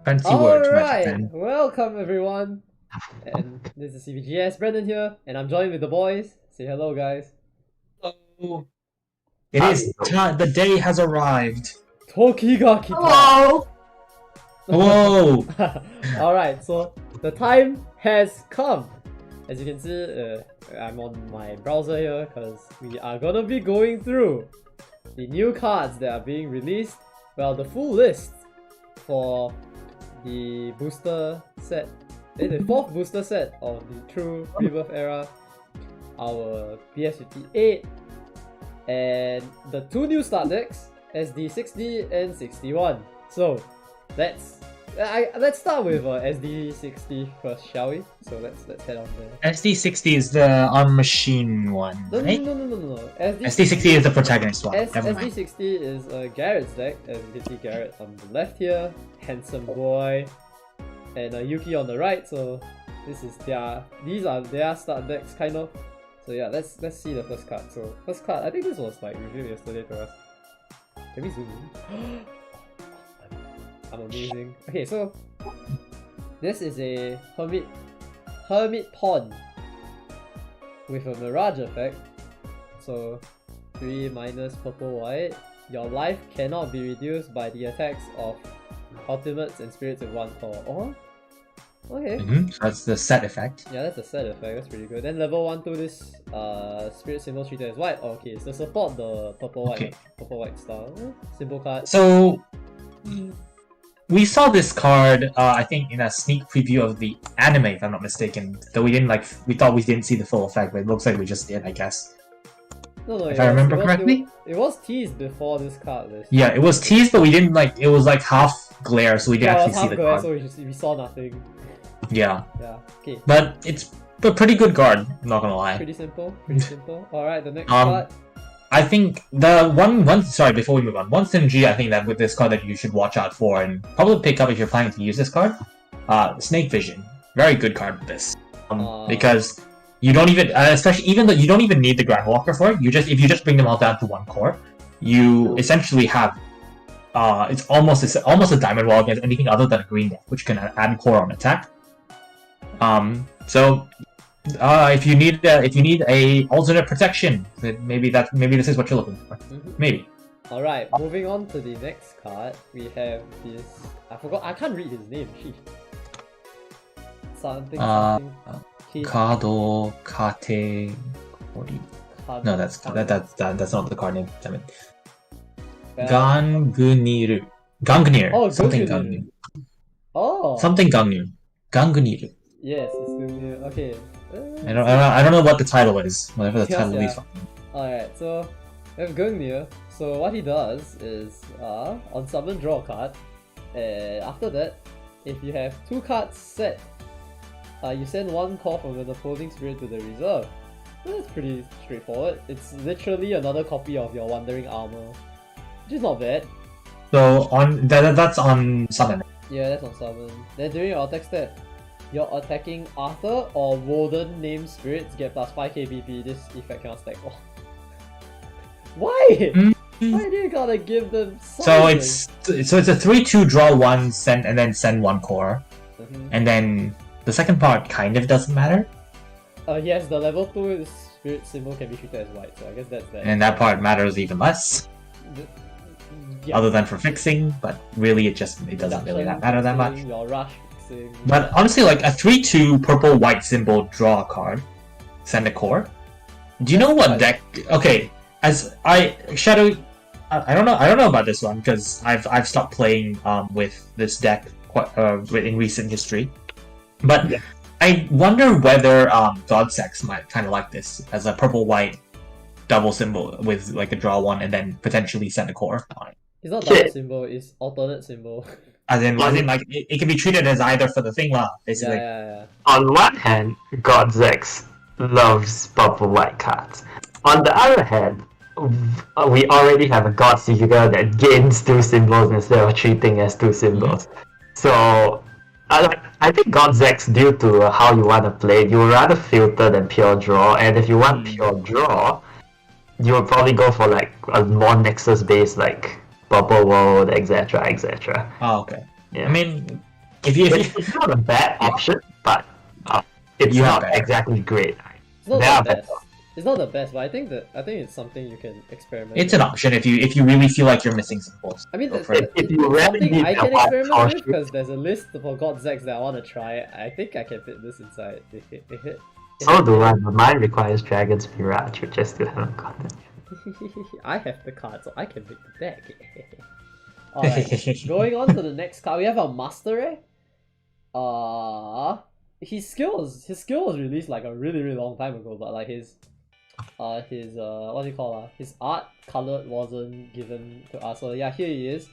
Fancy words, Magic Alright, Man. welcome everyone. And this is CVGS, Brendan here, and I'm joined with the boys. Say hello, guys. Oh, it is time. The day has arrived. Tokigaki. Hello! Whoa! Alright, so the time has come. As you can see, I'm on my browser here because we are gonna be going through the new cards that are being released. Well, the full list for the booster set, the fourth booster set of the True Rebirth era, our BS58, and the two new start decks, SD60 and 61. So let's start with SD60 first, shall we? So let's head on there. SD60 is the on machine one, No, right? no. SD60 is the protagonist one. Never mind. SD60 is Garrett's deck, as you can see Garrett on the left here, handsome boy, and Yuki on the right. So these are their start decks, kind of. So yeah, let's see the first card. So first card, I think this was like revealed yesterday to us. Can we zoom in? I'm amazing. Okay, so this is a Hermit Pawn with a Mirage effect. So 3 minus purple white. Your life cannot be reduced by the attacks of ultimates and spirits with 1 core. Oh, okay. So that's the set effect. Yeah, that's a set effect. That's pretty good. Then level 1 to this spirit symbol treated as white. Oh, okay, so support the purple white style symbol card. So we saw this card, I think, in a sneak preview of the anime, if I'm not mistaken. Though we thought we didn't see the full effect, but it looks like we just did, I guess. No, if I remember correctly. It was teased before this card list. Yeah, it was teased, but we didn't it was like half glare, so we didn't actually see the card. So we saw nothing. Yeah. Yeah. Okay. But it's a pretty good card, not gonna lie. Pretty simple. Alright, the next card. I think the one sorry, before we move on, one synergy I think that with this card that you should watch out for and probably pick up if you're planning to use this card, Snake Vision. Very good card with this. Because you don't even, especially even though you don't even need the Grand Walker for it, if you just bring them all down to 1 core, you essentially have it's almost a diamond wall against anything other than a green deck, which can add core on attack. So if you need a alternate protection, maybe this is what you're looking for. Maybe. All right, moving on to the next card, we have this. I can't read his name. Something. Kado Kate. No, that's not the card name. Damn it. Gangnir. Oh, something Gangnir. Oh. Something Gangnir. Gangnir. Yes, it's Gangnir. Okay. I don't know what the title is. Whatever the title is. Alright, so we have Gangnir. So what he does is on summon, draw a card, and after that, if you have 2 cards set, you send 1 core from an opposing spirit to the reserve. That's pretty straightforward. It's literally another copy of your Wandering Armor, which is not bad. So that's on summon. Yeah, that's on summon. Then during your attack stat, you're attacking Arthur or Woden named spirits get plus 5 KBP. This effect cannot stack. Oh. Why? Why do you gotta give them something? So it's a 3/2 draw 1 send and then send 1 core, and then the second part kind of doesn't matter. Yes, the level 2 spirit symbol can be treated as white, so I guess that's that. And that part matters even less. Yeah. Other than for fixing, but really it doesn't really matter that much. Your rush fixing. But honestly, like a 3/2 purple white symbol draw a card, send a core. Do you know what deck? Okay, I don't know about this one because I've stopped playing with this deck in recent history. But yeah. I wonder whether Godsex might kind of like this as a purple white double symbol with like a draw 1 and then potentially send a core on it. It's not double symbol, it's alternate symbol. As in like it can be treated as either for the thing lah, basically. Yeah. On one hand, Godzex loves purple white cards. On the other hand, we already have a God Seeker that gains 2 symbols instead of treating as 2 symbols. So I think Godzex, due to how you want to play it, you would rather filter than pure draw, and if you want pure draw, you would probably go for like a more Nexus based like Purple World, etc. Oh, okay. Yeah. I mean, It's not a bad option, but it's You have not better. exactly great. It's not There are the best. better. It's not the best, but I think it's something you can experiment. It's an option if you really feel like you're missing symbols. I mean, Go it's, for it. If you it's really something need I the can one experiment call with sheet. because there's a list of God Zex that I want to try. I think I can fit this inside. So do I, but mine requires Dragon's Mirage, which I still haven't gotten. I have the card, so I can make the deck. Alright, going on to the next card, we have a Master Ray. His skill was released like a really long time ago, but like his what do you call his art colored wasn't given to us. So yeah, here he is.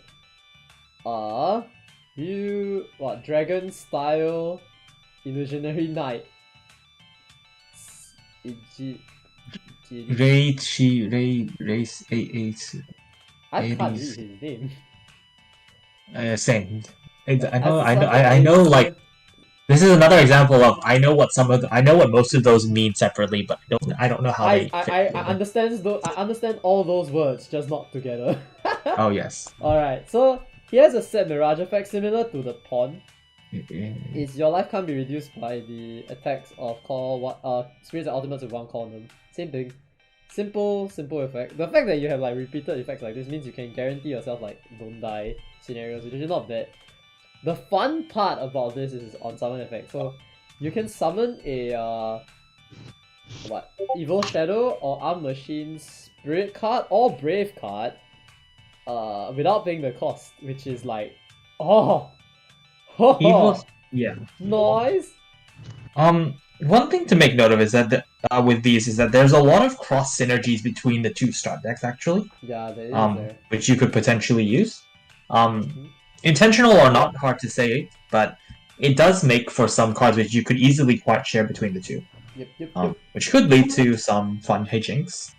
Dragon style illusionary knight. Race 88. I can't read 80s. his name. Same. I know. Like, this is another example of I know what most of those mean separately, but I don't know how they. I understand all those words, just not together. Oh yes. Alright, so he has a set Mirage effect similar to the Pawn. Is your life can't be reduced by the attacks of spirits and ultimates with one column. Same thing. Simple effect. The fact that you have like repeated effects like this means you can guarantee yourself like don't die scenarios, which is not bad. The fun part about this is on summon effect. So you can summon a Evil Shadow or Arm Machine Spirit card or Brave card without paying the cost, which is like Evil. Yeah. Nice. One thing to make note of is that with these is that there's a lot of cross synergies between the two start decks actually. Yeah, there is there. Which you could potentially use. Intentional or not, hard to say, but it does make for some cards which you could easily quite share between the two. Yep. Which could lead to some fun hijinks.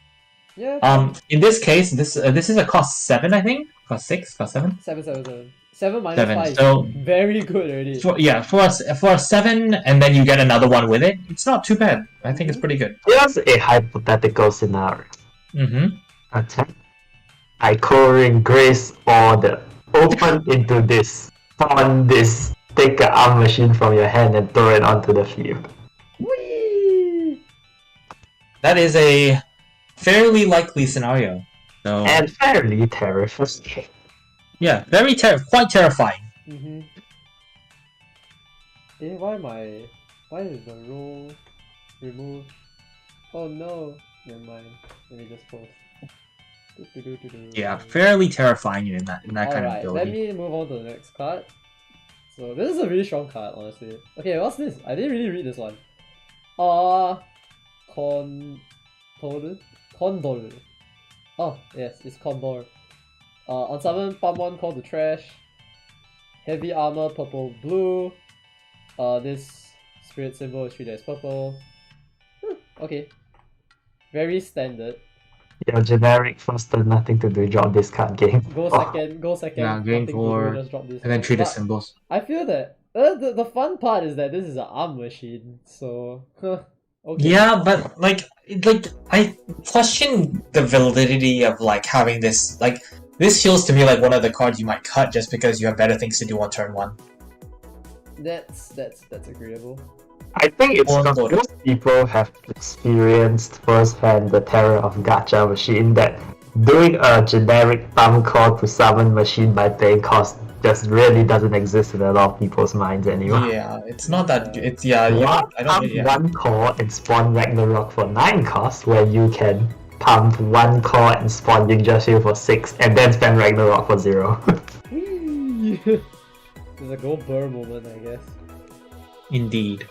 Yeah. In this case, this is a cost 7, I think. Cost 6, cost 7. 7 minus 7. 5 So is very good already. For a 7, and then you get another one with it. It's not too bad. I think it's pretty good. Here's a hypothetical scenario. Attack. Ikoring Grace Order. Open into this. Pawn this. Take an arm machine from your hand and throw it onto the field. Whee! That is a fairly likely scenario. So And fairly terrifying. yeah, quite terrifying. Why is the roll removed? Oh no! Never mind. Let me just post. Yeah, fairly terrifying in that kind of Alright, ability. let me move on to the next card. So this is a really strong card, honestly. Okay, what's this? I didn't really read this one. Condor. Oh, yes, it's Condor. On summon, pump 1, call to trash. Heavy armor, purple, blue. This spirit symbol is treated as purple. Okay. Very standard. Your generic first turn, nothing to do, drop this card game. Go second. Yeah, game nothing to do, 4, just drop this and then card. treat the But symbols. I feel that the fun part is that this is an arm machine, so okay. Yeah, but like I question the validity of like having this. Like, this feels to me like one of the cards you might cut just because you have better things to do on turn 1. That's agreeable. I think it's Or because both. most people have experienced firsthand the terror of gacha machine, that doing a generic thumb call to summon machine by paying cost just really doesn't exist in a lot of people's minds anymore. Yeah, it's not that. It's I don't. Pump Yeah. one call and spawn Ragnarok for 9 cost, where you can pump one call and spawn Yggdrasil for 6, and then spend Ragnarok for 0. Whee! There's a go burr moment, I guess. Indeed.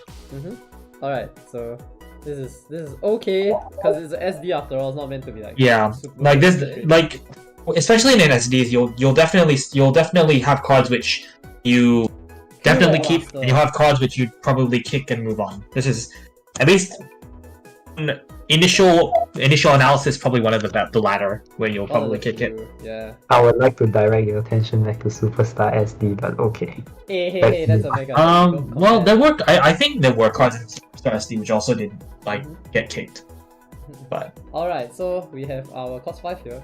Alright, so this is okay because it's an SD after all. It's not meant to be like Yeah, super like this, frustrating. like especially in NSDs, you'll definitely have cards which you definitely Kill keep, Master. and you'll have cards which you probably kick and move on. This is at least initial analysis, probably one of the latter, where you'll One of probably the kick it. few, Yeah. I would like to direct your attention back to Superstar SD, but okay. Hey, that's a mega. Well, there were I think there were cards in Star SD which also did like get kicked, but Alright, so we have our cost 5 here.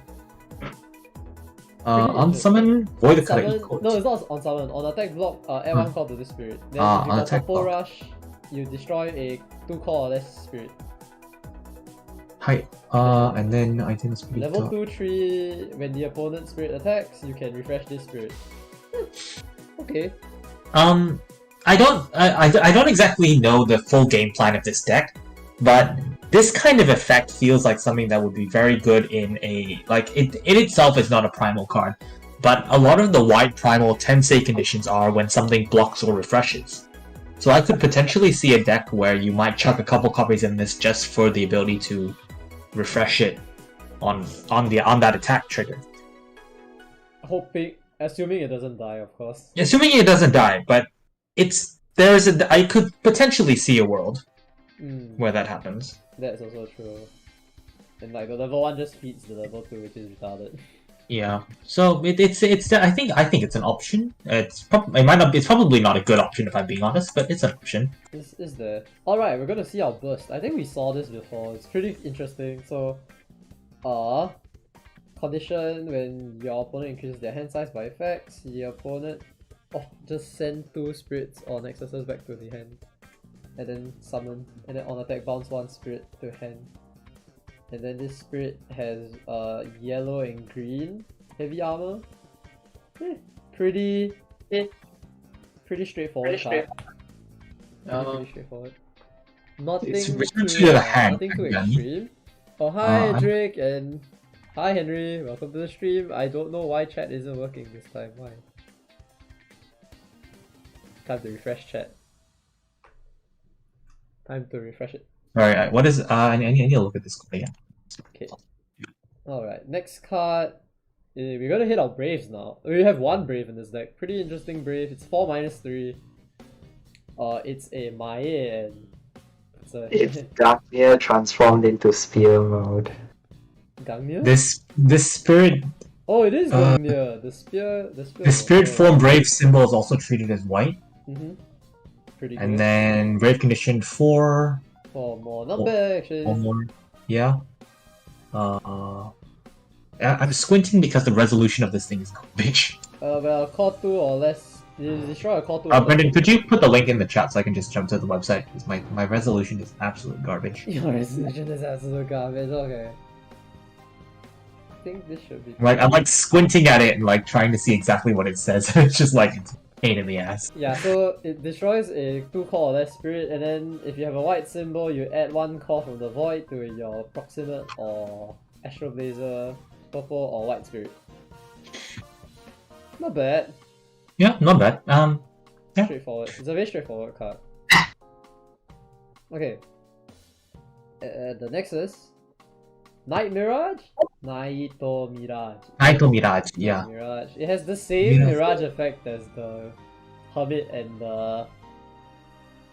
On summon, void the color Summon, equals. no, it's not on summon. On attack block, add one call to this spirit. Then if you on got attack purple block. rush, you destroy a 2 call or less spirit. Hi. And then I think it's pretty Level tough. 2-3, when the opponent's spirit attacks, you can refresh this spirit. Okay. I don't exactly know the full game plan of this deck, but this kind of effect feels like something that would be very good in a it itself is not a primal card, but a lot of the wide primal Tensei conditions are when something blocks or refreshes. So I could potentially see a deck where you might chuck a couple copies in this just for the ability to refresh it on that attack trigger. Assuming it doesn't die, of course. Assuming it doesn't die, but I could potentially see a world where that happens. That's also true. And like the level 1 just feeds the level 2, which is retarded. Yeah. So it's I think it's an option. It's probably not a good option if I'm being honest, but it's an option. Is there? Alright, we're gonna see our burst. I think we saw this before. It's pretty interesting. So condition when your opponent increases their hand size by effects, the opponent just send 2 spirits or nexuses back to the hand. And then summon, and then on attack bounce 1 spirit to hand. And then this spirit has yellow and green heavy armor. Pretty straightforward card. Pretty straightforward. Nothing It's too, returned to the hand, nothing too Danny. extreme. Oh hi Drake and hi Henry, welcome to the stream. I don't know why chat isn't working this time. Why? Time to refresh chat. Time to refresh it. Alright, what is I need to look at this card again. Okay. Alright, next card. We're gonna hit our Braves now. We have 1 Brave in this deck. Pretty interesting Brave. It's 4-3. It's a Mae and It's Darkmere transformed into Spear mode. Gangmir? This spirit Oh, it is Gangmir. The spirit form brave symbol is also treated as white. Pretty good. And then brave condition 4. 4 more. Not bad actually. 4 more. Yeah. I'm squinting because the resolution of this thing is garbage. Well, core 2 or less. You destroy a core 2 Brendan, could you put the link in the chat so I can just jump to the website? Because my resolution is absolute garbage. Your resolution is absolute garbage, okay. I think this should be... I'm like squinting at it and like trying to see exactly what it says. It's just like it's a pain in the ass. Yeah, so it destroys a 2 core or less spirit, and then if you have a white symbol, you add 1 core from the void to your proximate or Astral Blazer, purple or white spirit. Not bad. Yeah, not bad. Yeah. Straightforward. It's a very straightforward card. Okay. The next is Night Mirage? Naito Mirage. Naito Mirage, yeah. Mirage. It has the same Mirage effect as the Hermit and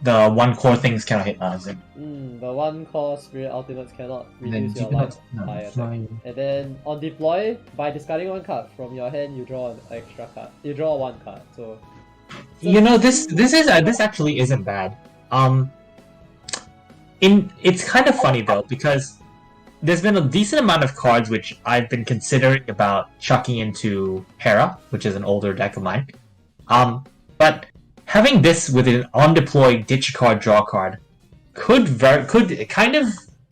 The 1 core things cannot hit is it? the 1 core spirit ultimates cannot reduce your life by attack. And then on deploy, by discarding 1 card from your hand, you draw an extra card. You draw 1 card. So you know, this actually isn't bad. It's kind of funny though, because there's been a decent amount of cards which I've been considering about chucking into Hera, which is an older deck of mine. But having this with an on-deploy ditch card, draw card could kind of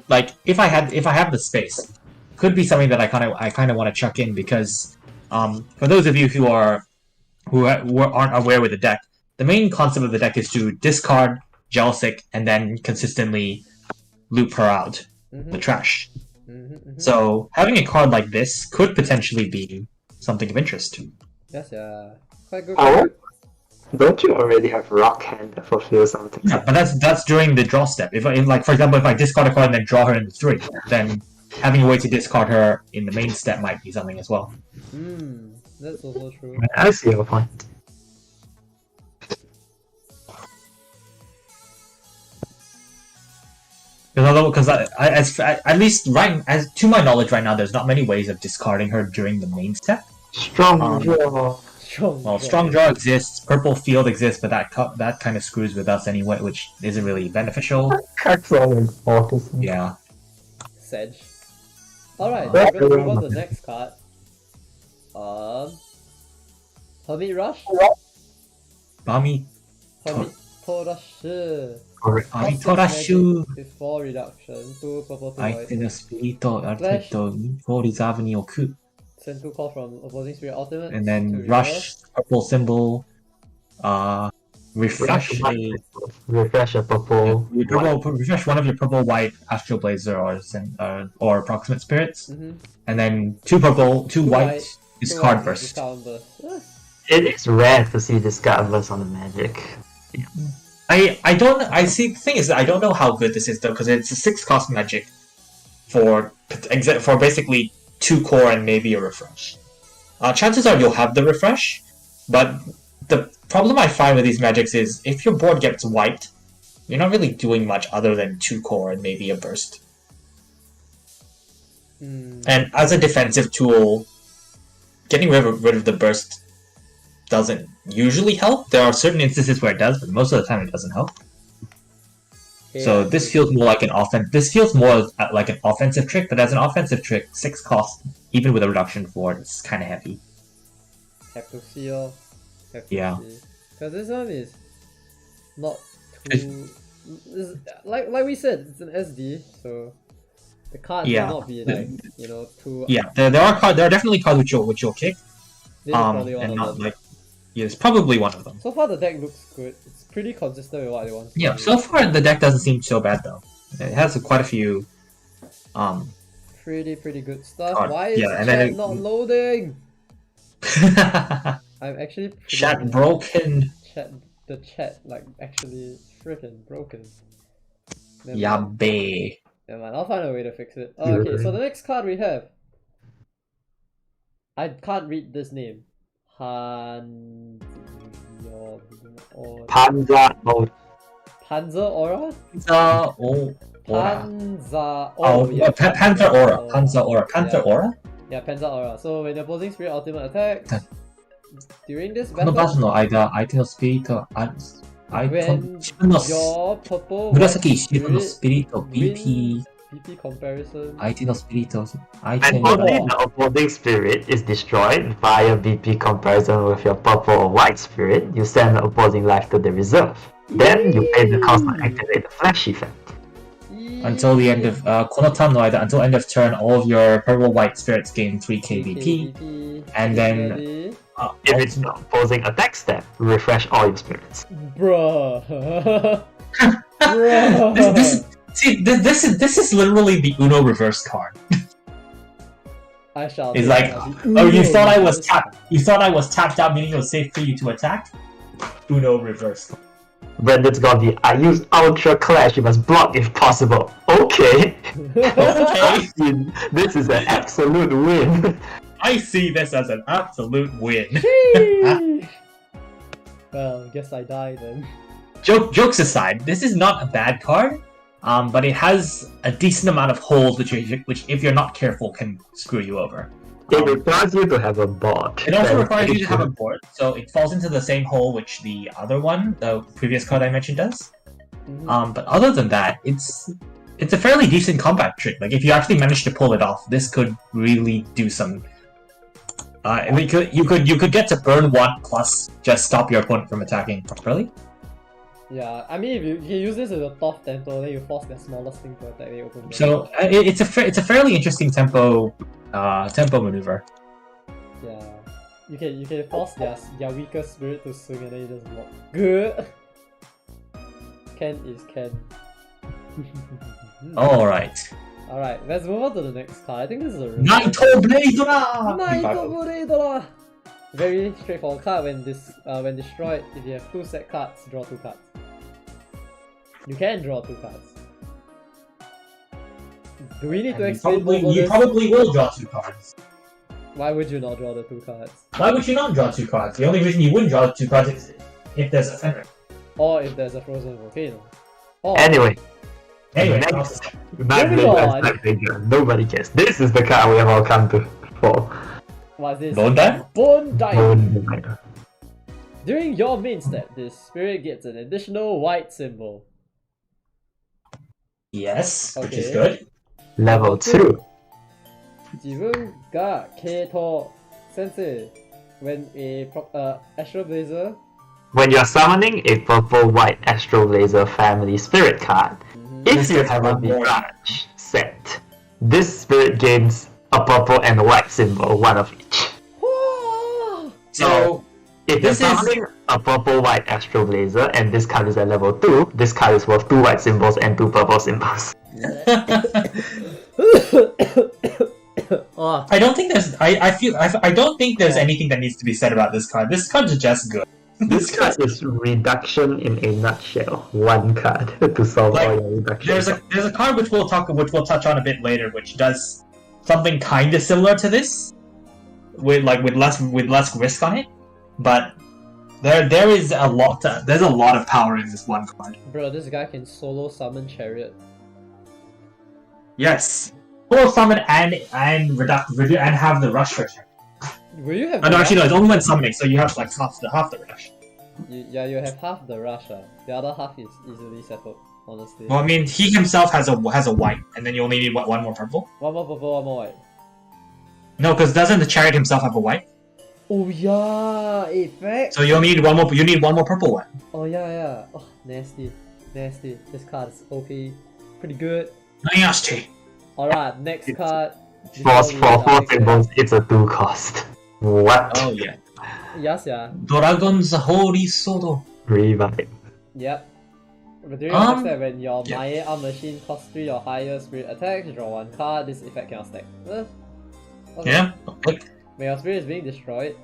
like if I have the space, could be something that I kind of want to chuck in because for those of you who aren't aware with the deck, the main concept of the deck is to discard Jelsic and then consistently loop her out the trash. So having a card like this could potentially be something of interest. yes, yeah, quite good. Oh, don't you already have Rock Hand that fulfills something? Yeah, but that's during the draw step. If like for example, if I discard a card and then draw her in the 3, then having a way to discard her in the main step might be something as well. That's also true. I see your point. Because at least as to my knowledge right now, there's not many ways of discarding her during the main step. Strong draw. Strong draw exists, purple field exists, but that kind of screws with us anyway, which isn't really beneficial. That's all important. Yeah. Sedge. Alright, we're gonna move on to the next card. Hermit Rush? Bami Hermit Rush. Bami Torashu. Before reduction, 2 purple, 2 white. 相手のスピリット、4 reserve に置く。 Send 2 call from opposing spirit ultimate. And then to rush purple symbol. Refresh Refresh a purple. refresh one of your purple white astral blazer or approximate spirits. And then 2 purple, 2 white discard burst. It is rare to see discard burst on the magic. I see. The thing is that I don't know how good this is though, because it's a 6-cost magic for basically 2 core and maybe a refresh. Chances are you'll have the refresh, but the problem I find with these magics is if your board gets wiped, you're not really doing much other than 2 core and maybe a burst. And as a defensive tool, getting rid of the burst doesn't usually help. There are certain instances where it does, but most of the time it doesn't help. Yeah. So this feels more like an like an offensive trick, but as an offensive trick, 6 cost, even with a reduction 4, it's kind of heavy. Have to see. Yeah. Because this one is not too... like we said, it's an SD, so the card will not be like, too... Yeah, there are definitely cards which you'll kick. And not like... Yeah, it's probably one of them. So far the deck looks good. It's pretty consistent with what they want. Yeah, so far the deck doesn't seem so bad though. It has quite a few... Pretty good stuff. Why is chat not loading? I'm actually chat broken. The chat like actually freaking broken. Yabe. Never mind, I'll find a way to fix it. Okay, so the next card we have. I can't read this name. Panzer Aura? Panzer Aura? Panzer Aura. Panzer Aura? Yeah, Panzer Aura. So when the opposing spirit ultimate attacks, during this この場所の間、相手のスピリット、自分の紫石のスピリット BP comparison. 相手のスピリット And only the opposing spirit is destroyed via BP comparison with your purple or white spirit. You send the opposing life to the reserve. Then you pay the cost to activate the flash effect. Until the end of このターンの間 until end of turn, all of your purple white spirits gain 3k BP. And then if it's the opposing attack step, refresh all your spirits. Bruh. This is literally the Uno reverse card. I shall. It's like, oh, you thought I was tapped. You thought I was tapped out, meaning it was safe for you to attack. Uno reverse. Brandon's got the I use Ultra Clash, you must block if possible. Okay. Okay. This is an absolute win. I see this as an absolute win. Well, guess I die then. Jokes aside, this is not a bad card, but it has a decent amount of holes which if you're not careful can screw you over. It requires you to have a board. It also requires you to have a board, so it falls into the same hole which the other one, the previous card I mentioned, does. But other than that, it's a fairly decent combat trick. Like if you actually manage to pull it off, this could really do some. You could get to burn 1 plus just stop your opponent from attacking properly. Yeah, I mean if you use this as a top tempo, then you force the smallest thing to attack the open. So it's a fairly interesting tempo maneuver. Yeah, you can force their weaker spirit to swing and then you just block. Good. Ken is Ken. Alright. Alright, let's move on to the next card. I think this is a Naito Blade-ra! Naito Blade-ra! Very straightforward card. When destroyed, if you have 2 set cards, draw 2 cards. You can draw 2 cards. Do we need to explain You probably will draw 2 cards. Why would you not draw the 2 cards? Why would you not draw 2 cards? The only reason you wouldn't draw 2 cards is if there's a Fenrir. Or if there's a frozen volcano. Or Anyway, next. Nobody cares. This is the card we have all come to for. What's this? Bone Dive? Bone Dive! During your main step, this spirit gets an additional white symbol. Yes, which is good. Level 2. 自分が系統 Sensei, when a Astro Blazer. When you're summoning a purple-white Astro Blazer family spirit card, if you have a Mirage set, this spirit gains a purple and a white symbol, one of each. So, if you're summoning a purple-white Astro Blazer and this card is at level 2, this card is worth 2 white symbols and 2 purple symbols. I don't think there's. I don't think there's anything that needs to be said about this card. This card is just good. This card is reduction in a nutshell. One card to solve all your reduction. There's a card which we'll touch on a bit later, which does something kind of similar to this, with less risk on it. But there's a lot of power in this one card. Bro, this guy can solo summon Chariot. Yes, solo summon and have the rush for Chariot. Will you have? Oh, no, actually no, it's only when summoning, so you have like half the rush. You have half the rush. The other half is easily settled, honestly. Well, I mean, he himself has a white, and then you only need one more purple. One more purple, one more white. No, because doesn't the Chariot himself have a white? Oh yeah, effect. So you only need one more. You need one more purple one. Oh yeah. Oh, nasty. This card is OP. Pretty good. Nasty. Alright, next card. For 4 symbols, it's a 2 cost. What? Oh yeah. Yes, yeah. Dragon's Holy Sword. Revive. Yep. But do you understand when your Mae Arm Machine costs 3 or higher spirit attacks, draw 1 card, this effect cannot stack. Okay. Yeah. Okay. When your spirit is being destroyed.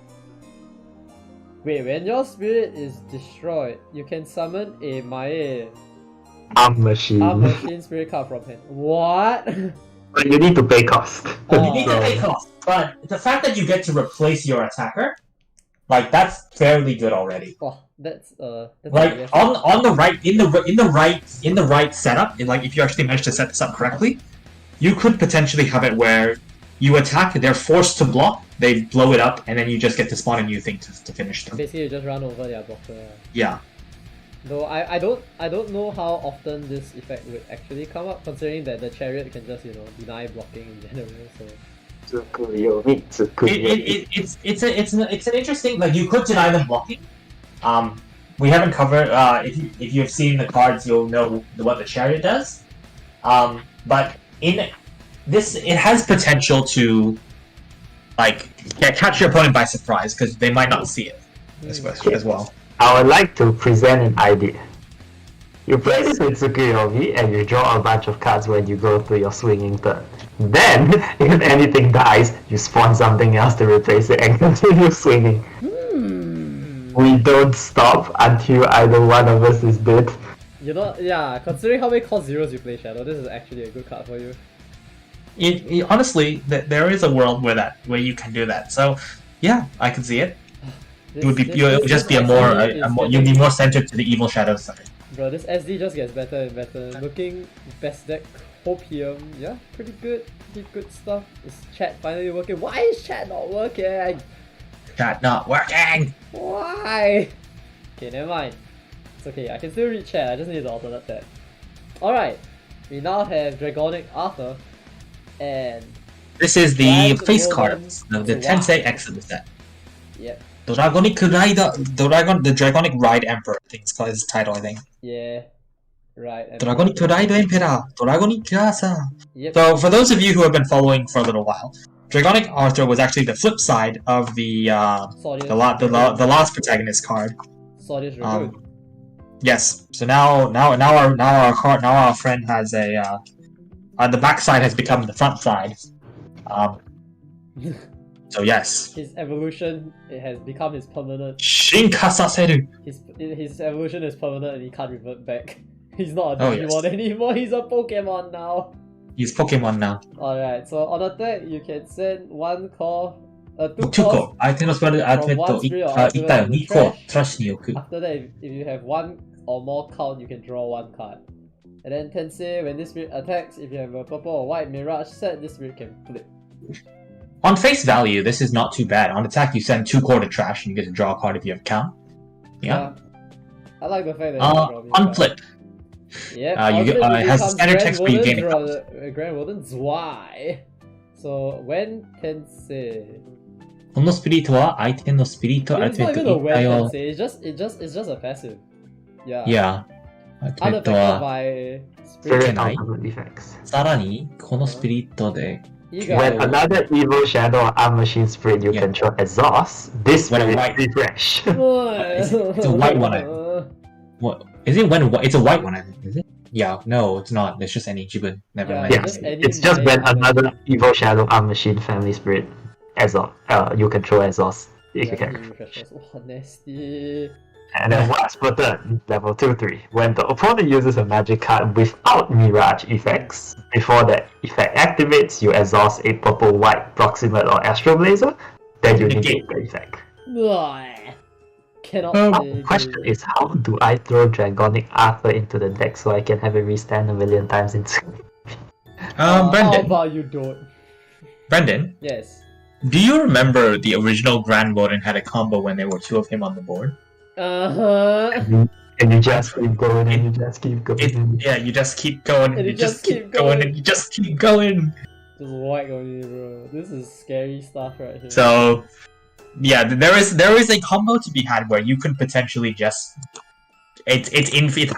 Wait, when your spirit is destroyed, you can summon a Mae Arm Machine spirit card from hand. What? But you need to pay cost. You need to pay cost, but the fact that you get to replace your attacker, like that's fairly good already. Oh, that's like on the right in the right setup, like if you actually manage to set this up correctly, you could potentially have it where you attack, they're forced to block, they blow it up, and then you just get to spawn a new thing to finish them. Basically, you just run over their blocker. Yeah. Though I don't know how often this effect would actually come up, considering that the Chariot can just deny blocking in general. So it's an interesting, like you could deny them blocking. We haven't covered. If you've seen the cards, you'll know what the Chariot does. But in this, it has potential to catch your opponent by surprise because they might not see it as well. I would like to present an idea. You play this with Tsukuyomi and you draw a bunch of cards when you go to your swinging turn. Then, if anything dies, you spawn something else to replace it and continue swinging. We don't stop until either one of us is dead. Considering how many cost zeros you play Shadow, this is actually a good card for you. Honestly, there is a world where you can do that. So, yeah, I can see it. It would be you'd be more centered to the evil shadow side. Bro, this SD just gets better and better. Looking best deck, Hopium, yeah, pretty good stuff. Is chat finally working? Why is chat not working? Chat not working. Why? Okay, never mind. It's okay. I can still read chat. I just need the alternate set. All right, we now have Dragonic Arthur, and this is the face cards, the Tensei X of the set. Yep. The Dragonic Ride Emperor, I think it's called his title, I think. Yeah, right. Dragonic Ride Emperor, Dragonic Casa. Yep. So, for those of you who have been following for a little while, Dragonic Arthur was actually the flip side of the last protagonist card. Sordius Dragoon. Yes. So now our friend has the back side has become the front side. So yes. His evolution has become his permanent. Shinkasaseru. His evolution is permanent and he can't revert back. He's not a Digimon anymore, he's a Pokemon now. He's Pokemon now. Alright, so on attack you can send 2 core. After that, if you have 1 or more count, you can draw 1 card. And then Tensei, when this spirit attacks, if you have a purple or white Mirage set, this spirit can flip. On face value, this is not too bad. On attack, you send 2 core to trash, and you get to draw a card if you have count. Yeah. I like the fact that on flip. Yep. It has a standard text where you gain a Grand Warden Zwei. So when Tensei このスピリットは相手のスピリットを It's 集 not めて even a 一体を weapon, say. It's just a passive. Yeah. Yeah. 集めと Unaffected は by Spirit spirit. Right. ultimate effects. さらにこのスピリットで You When got another evil shadow or arm machine spirit you Yeah. control exhausts, this When a spirit white- refresh. It's a white one, what is it when it's a white one I think, is it? Yeah, no, it's not. It's just any Jibun. Never Yeah, mind. Yeah, just any it's just minor when another evil shadow arm machine family spirit exhaust, you control exhaust. You Yeah, can. he refreshes. Oh, nasty. And then last button, level 2-3. When the opponent uses a magic card without mirage effects, before that effect activates, you exhaust a purple, white, proximate, or astral blazer, then you negate the effect. Ugh. Cannot Now say the question good. is, how do I throw Dragonic Arthur into the deck so I can have it restand a million times in How Brendan. about you don't? Brendan, Yes. do you remember the original Grand Warden had a combo when there were two of him on the board? Uh-huh. And you just keep going and you just keep going. Yeah, you just keep going And you just keep going and you just keep going. Just whack on you, bro. This is scary stuff right here. So, yeah, there is a combo to be had where you could potentially just it's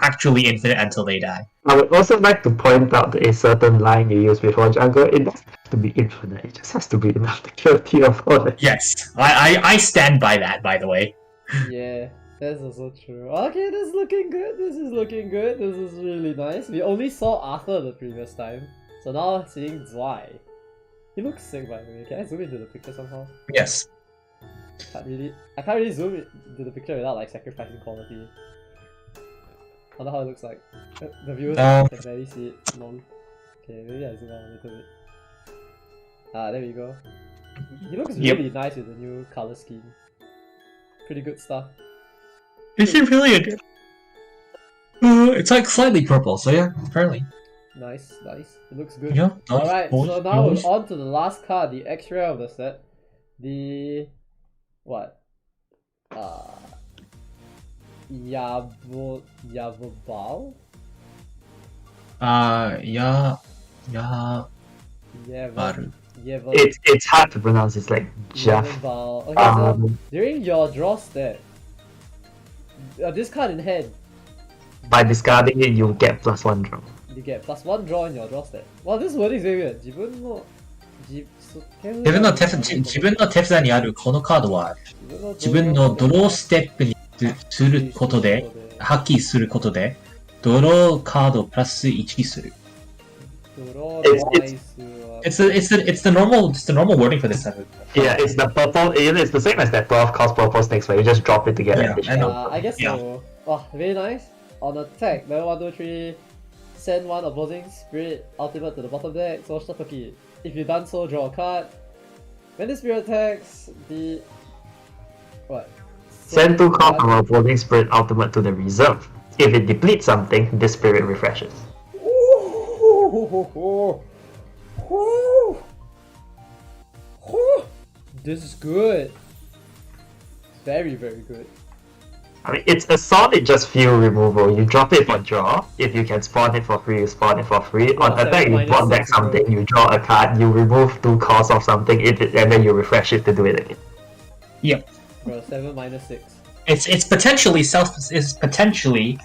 actually infinite until they die. I would also like to point out a certain line you used before Jungle. It doesn't have to be infinite, it just has to be enough to kill the opponent. Yes, I stand by that. By the way, Yeah, that's also true. Okay, this is looking good. This is looking good. This is really nice. We only saw Arthur the previous time, so now seeing Zwei. He looks sick, by the way. Can I zoom into the picture somehow? yes. I can't really zoom into the picture without like sacrificing quality. I wonder how it looks like. The viewers can barely see it. Long. Okay, maybe I zoom out a little bit. Ah, there we go. He looks Yep. really nice with the new color scheme. Pretty good stuff. Is it really a good? It's like slightly purple, so yeah, apparently. Nice, nice. It looks good. Yeah. Alright, so now nice. we're on to the last card, the extra of the set. The... what? Yavobal? Yeah. Yavobal. It's hard to pronounce, it's like Jeff. Yavobal. Okay, so during your draw step, this card in hand, By discarding it, you get +1 draw. you get +1 draw in your draw step. Wow, this wording is very weird. 自分の手札にあるこのカードは自分のドローステップにすることで破棄することでドローカードプラス1する。It's the normal wording for this. Yeah, it's the purple, it's the same as that 12 cost purple snakes where you just drop it to get Yeah, additional. I guess Yeah. so. Oh, very nice. On attack, level 1, 2, 3, send one opposing spirit ultimate to the bottom deck, so Shitoki. If you've done so, draw a card. When the spirit attacks, the... what? Send 2 cards from opposing spirit ultimate to the reserve. If it depletes something, this spirit refreshes. This is good. Very, very good. I mean, it's a solid just field removal. You drop it for draw. If you can spawn it for free, you spawn it for free. On attack, you brought back something, you draw a card, you remove 2 costs of something, and then you refresh it to do it again. Yep. Bro, 7 minus 6. It's potentially self-sustaining.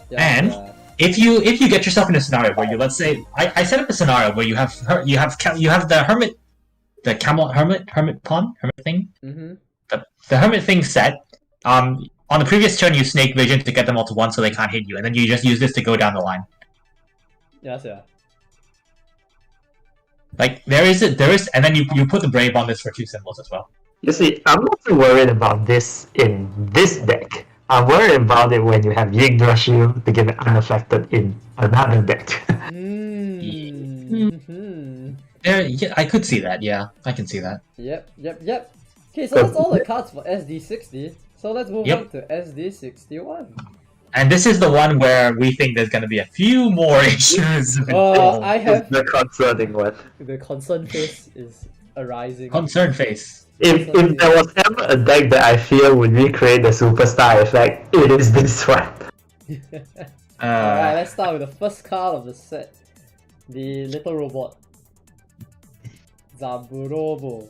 Yeah, And yeah. if you get yourself in a scenario where you, let's say I set up a scenario where you have the hermit thing. Mm-hmm. The hermit thing set. On the previous turn, you snake vision to get them all to 1 so they can't hit you, and then you just use this to go down the line. Yes, yeah. Like there is, and then you put the brave on this for 2 symbols as well. You see, I'm not too worried about this in this deck. I'm worried about it when you have Yigdra Shield to get it unaffected in another deck. Mm-hmm. Yeah, I could see that. Yeah, I can see that. Yep. Okay, so that's all the cards for SD60. So let's move on to SD61. And this is the one where we think there's gonna be a few more issues. I have the concerning one. the concern face is arising. Concern face. If there was ever a deck that I feel would recreate the superstar effect, it is this one. Alright, let's start with the first card of the set. The little robot. Zaburobo.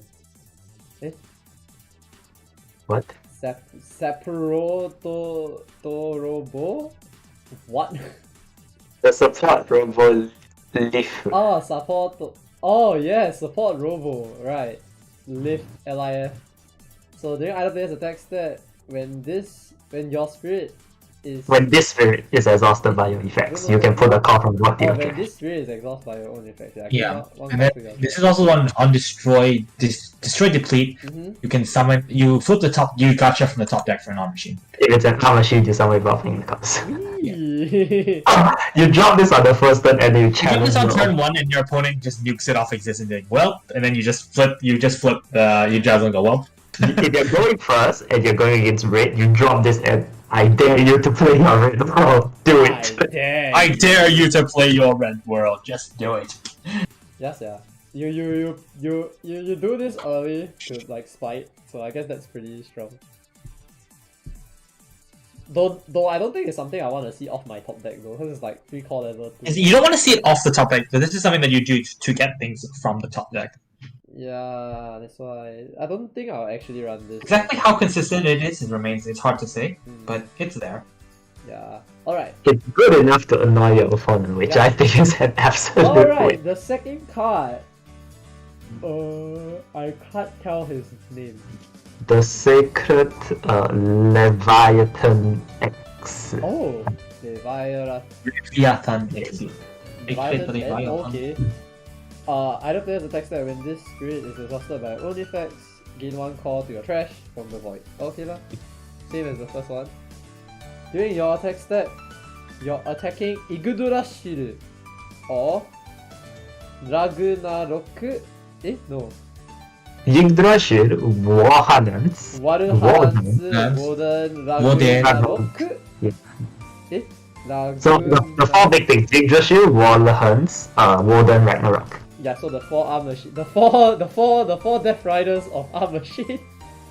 What? Sapurodorobo? What? The support robo leaf. Oh, support. Oh, yeah, support robo. Right. Lift, LIF. So during IWS attack stat, when your spirit is. When this spirit is exhausted by your effects, you can put a call from what you when can. this spirit is exhausted by your own effects. Yeah, and then this is also on destroy deplete. You can summon. You flip the top. You gotcha from the top deck for an on machine. If it's an armor shield, you summon buffing the cards. Yeah. You drop this on the first turn and then you You drop challenge. this on turn 1 and your opponent just nukes it off existing thing. Well, and then you just flip the you jazzle and go well. If you're going first and you're going against red, you drop this and I dare you to play your red world. Do it. I dare you to play your red world. Just do it. Yes, yeah. You do this early to like spite, so I guess that's pretty strong. Though I don't think it's something I want to see off my top deck though, because it's like 3 core level 2. You don't want to see it off the top deck, but this is something that you do to get things from the top deck. Yeah, that's why I don't think I'll actually run this. Exactly how consistent it is, it's hard to say, but it's there. Yeah. Alright. It's good enough to annoy your opponent, which I think is an absolute Alright, win. the second card. I can't tell his name. The Sacred Leviathan X. Oh, Leviathan. Leviathan. Okay. Either player's attack stat when this spirit is exhausted by own effects, gain 1 call to your trash from the void. Okay lah. Same as the first one. During your attack stat, you're attacking Igudurashiru or Ragnarok. No. Yggdrasil, Warhans, Warhans, Woden, Ragnarok. Yeah. So the 4 big things: Yggdrasil, Warhans, Woden, Ragnarok. Yeah, so the 4 arm machine, the four Death Riders of arm machine, Get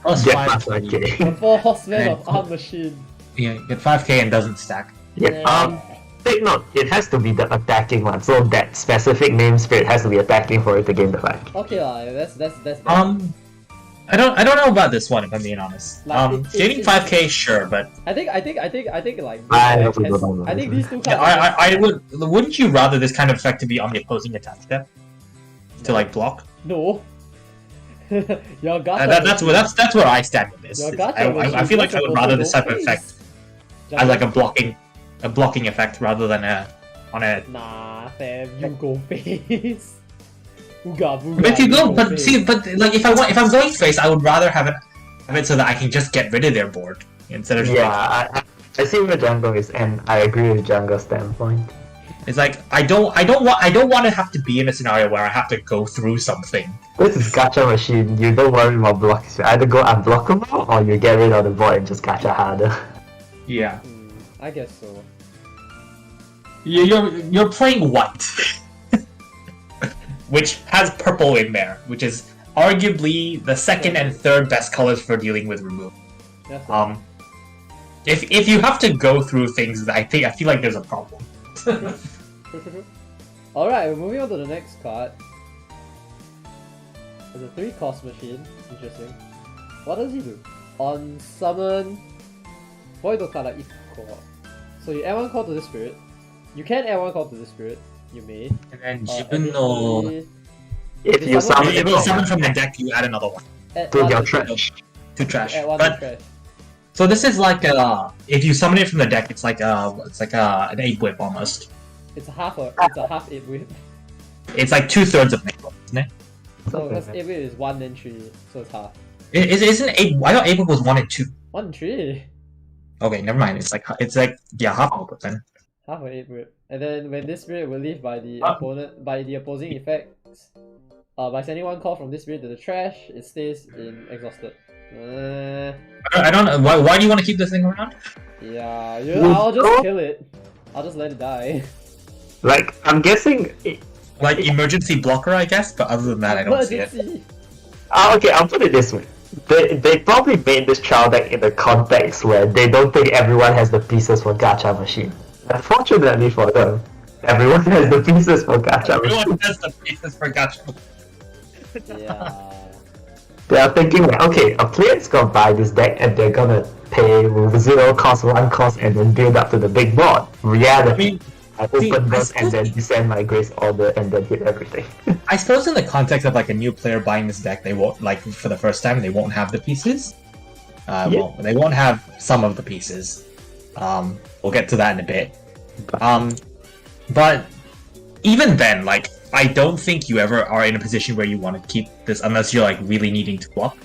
5K. the 4 Horsemen of arm machine. Yeah, you get 5k and doesn't stack. Yeah. Take note, it has to be the attacking one, so that specific name spirit has to be attacking for it to gain the 5K. Okay lah, that's I don't know about this one if I'm being honest. Like, Gaining 5k, sure, but I think like I this deck don't I think these two cards. yeah, I would. Wouldn't you rather this kind of effect to be on the opposing attack step to like block? No. Your gacha That's where I stand with this. Your gacha I feel like I would rather this type of effect Just as like a blocking effect rather than on a. Nah, fam, you go face. Booga, booga, But if you go, but face. see, but like if I'm going face, I would rather have it so that I can just get rid of their board instead of Yeah, I see where Django is, and I agree with Django's standpoint. It's like I don't want to have to be in a scenario where I have to go through something. This is gacha machine. You don't worry about blocks. You either go unblockable or you get rid of the void and just gacha harder. Yeah. I guess so. You're playing white, which has purple in there, which is arguably the second and third best colors for dealing with removal. Yes, If you have to go through things, I feel like there's a problem. Alright, we're moving on to the next card. There's a 3 cost machine. Interesting. What does he do? On summon Void Okada Iko. So you add 1 call to this spirit. You can add 1 call to this spirit. You may. And then Additionally, If you summon if it you summon from the deck, you add another one add to 1 your to trash. to trash. Add 1 to But trash. so this is like if you summon it from the deck, it's like an 8-whip almost. It's a half 8 whip. It's like 2/3 of an 8-whip, isn't it? So because 8 whip is 1 and 3, so it's half. Isn't 8? I thought 8-whip was 1 and 2. 1 and 3. Okay, never mind. It's like half 8-whip then. Half an 8 whip. And then when this spirit will leave by the opposing effects, by sending 1 call from this spirit to the trash, it stays in exhausted. I don't know. Why do you want to keep this thing around? Yeah, I'll just kill it. I'll just let it die. Like, I'm guessing... Like emergency blocker, I guess, but other than that, I don't see it. Emergency. Okay, I'll put it this way. They probably made this child deck in the context where they don't think everyone has the pieces for gacha machine. Unfortunately for them, everyone has the pieces for gacha machine. Everyone has the pieces for gacha. Yeah. They are thinking like, okay, a player's gonna buy this deck and they're gonna pay with 0 cost, 1 cost, and then build up to the big board. Reality. I mean, I open those and suppose- then descend my Grace Order and then hit everything. I suppose in the context of like a new player buying this deck, they won't like for the first time they won't have the pieces. Yeah. Well, they won't have some of the pieces. We'll get to that in a bit. But even then, like I don't think you ever are in a position where you want to keep this unless you're like really needing to block.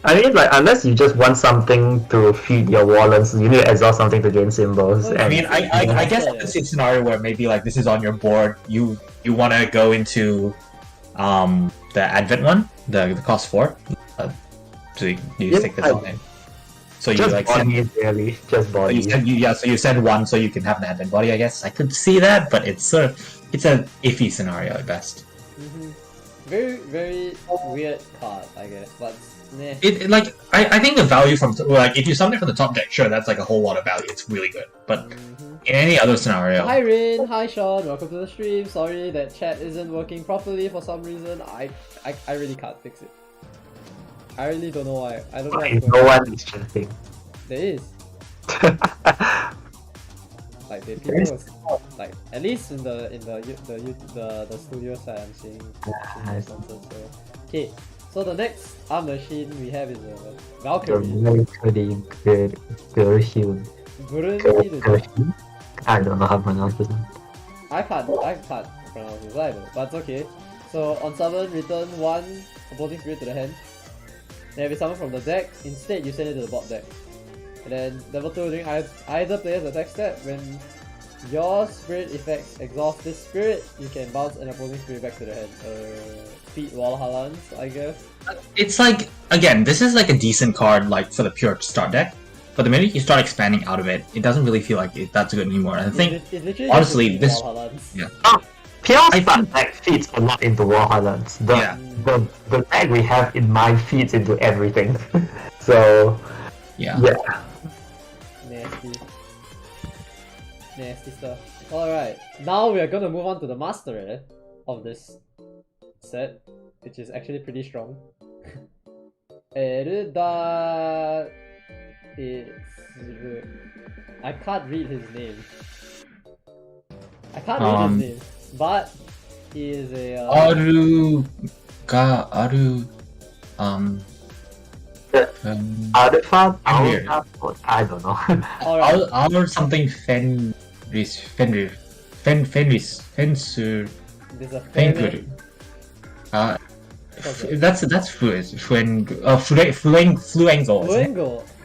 I mean, like, unless you just want something to feed your Wallens, you need to exhaust something to gain symbols. Okay. I And mean, I guess it's a scenario where maybe like this is on your board. You want to go into the Advent one, the cost 4. So you stick this on in. So you just like body, send, really, just body. so you send 1 so you can have an Advent body. I guess I could see that, but it's sort of it's a iffy scenario at best. Very, very weird card, I guess, but nah. It like I think the value from like if you summon it from the top deck, sure, that's like a whole lot of value. It's really good, but in any other scenario, Hi Rin, hi Sean, welcome to the stream. Sorry that chat isn't working properly for some reason. I really can't fix it. I really don't know why. I don't know what's No going on. one is chatting. There is. Like the people was, like at least in the studio side I'm seeing responses. So okay. So the next arm machine we have is a The Valkyrie. Valkyrie Gershun. Gershun? I don't know how to pronounce this. I can't pronounce this either, but it's okay. So on summon, return 1 opposing spirit to the hand. Then if you summon from the deck, instead you send it to the bot deck. And then level 2 during either player's attack step, when your spirit effects exhaust this spirit, you can bounce an opposing spirit back to the hand. Feed Walhalans, I guess. it's like again, this is like a decent card like for the pure start deck. But the minute you start expanding out of it, it doesn't really feel like that's good anymore. And I think It's literally honestly, just this- Walhalans. yeah. Pure I start think- deck feeds a lot into War Highlands. Yeah. The deck we have in mind feeds into everything. So Yeah. yeah. Nasty stuff. Alright, now we are gonna move on to the master rare of this set, which is actually pretty strong. Eruda is... I can't read his name. I can't read his name, but he is a... Aru ga aru Artifact? Weird. I don't know. Alright, our something Fensur there's a Fenguru. Okay. That's Fluengo.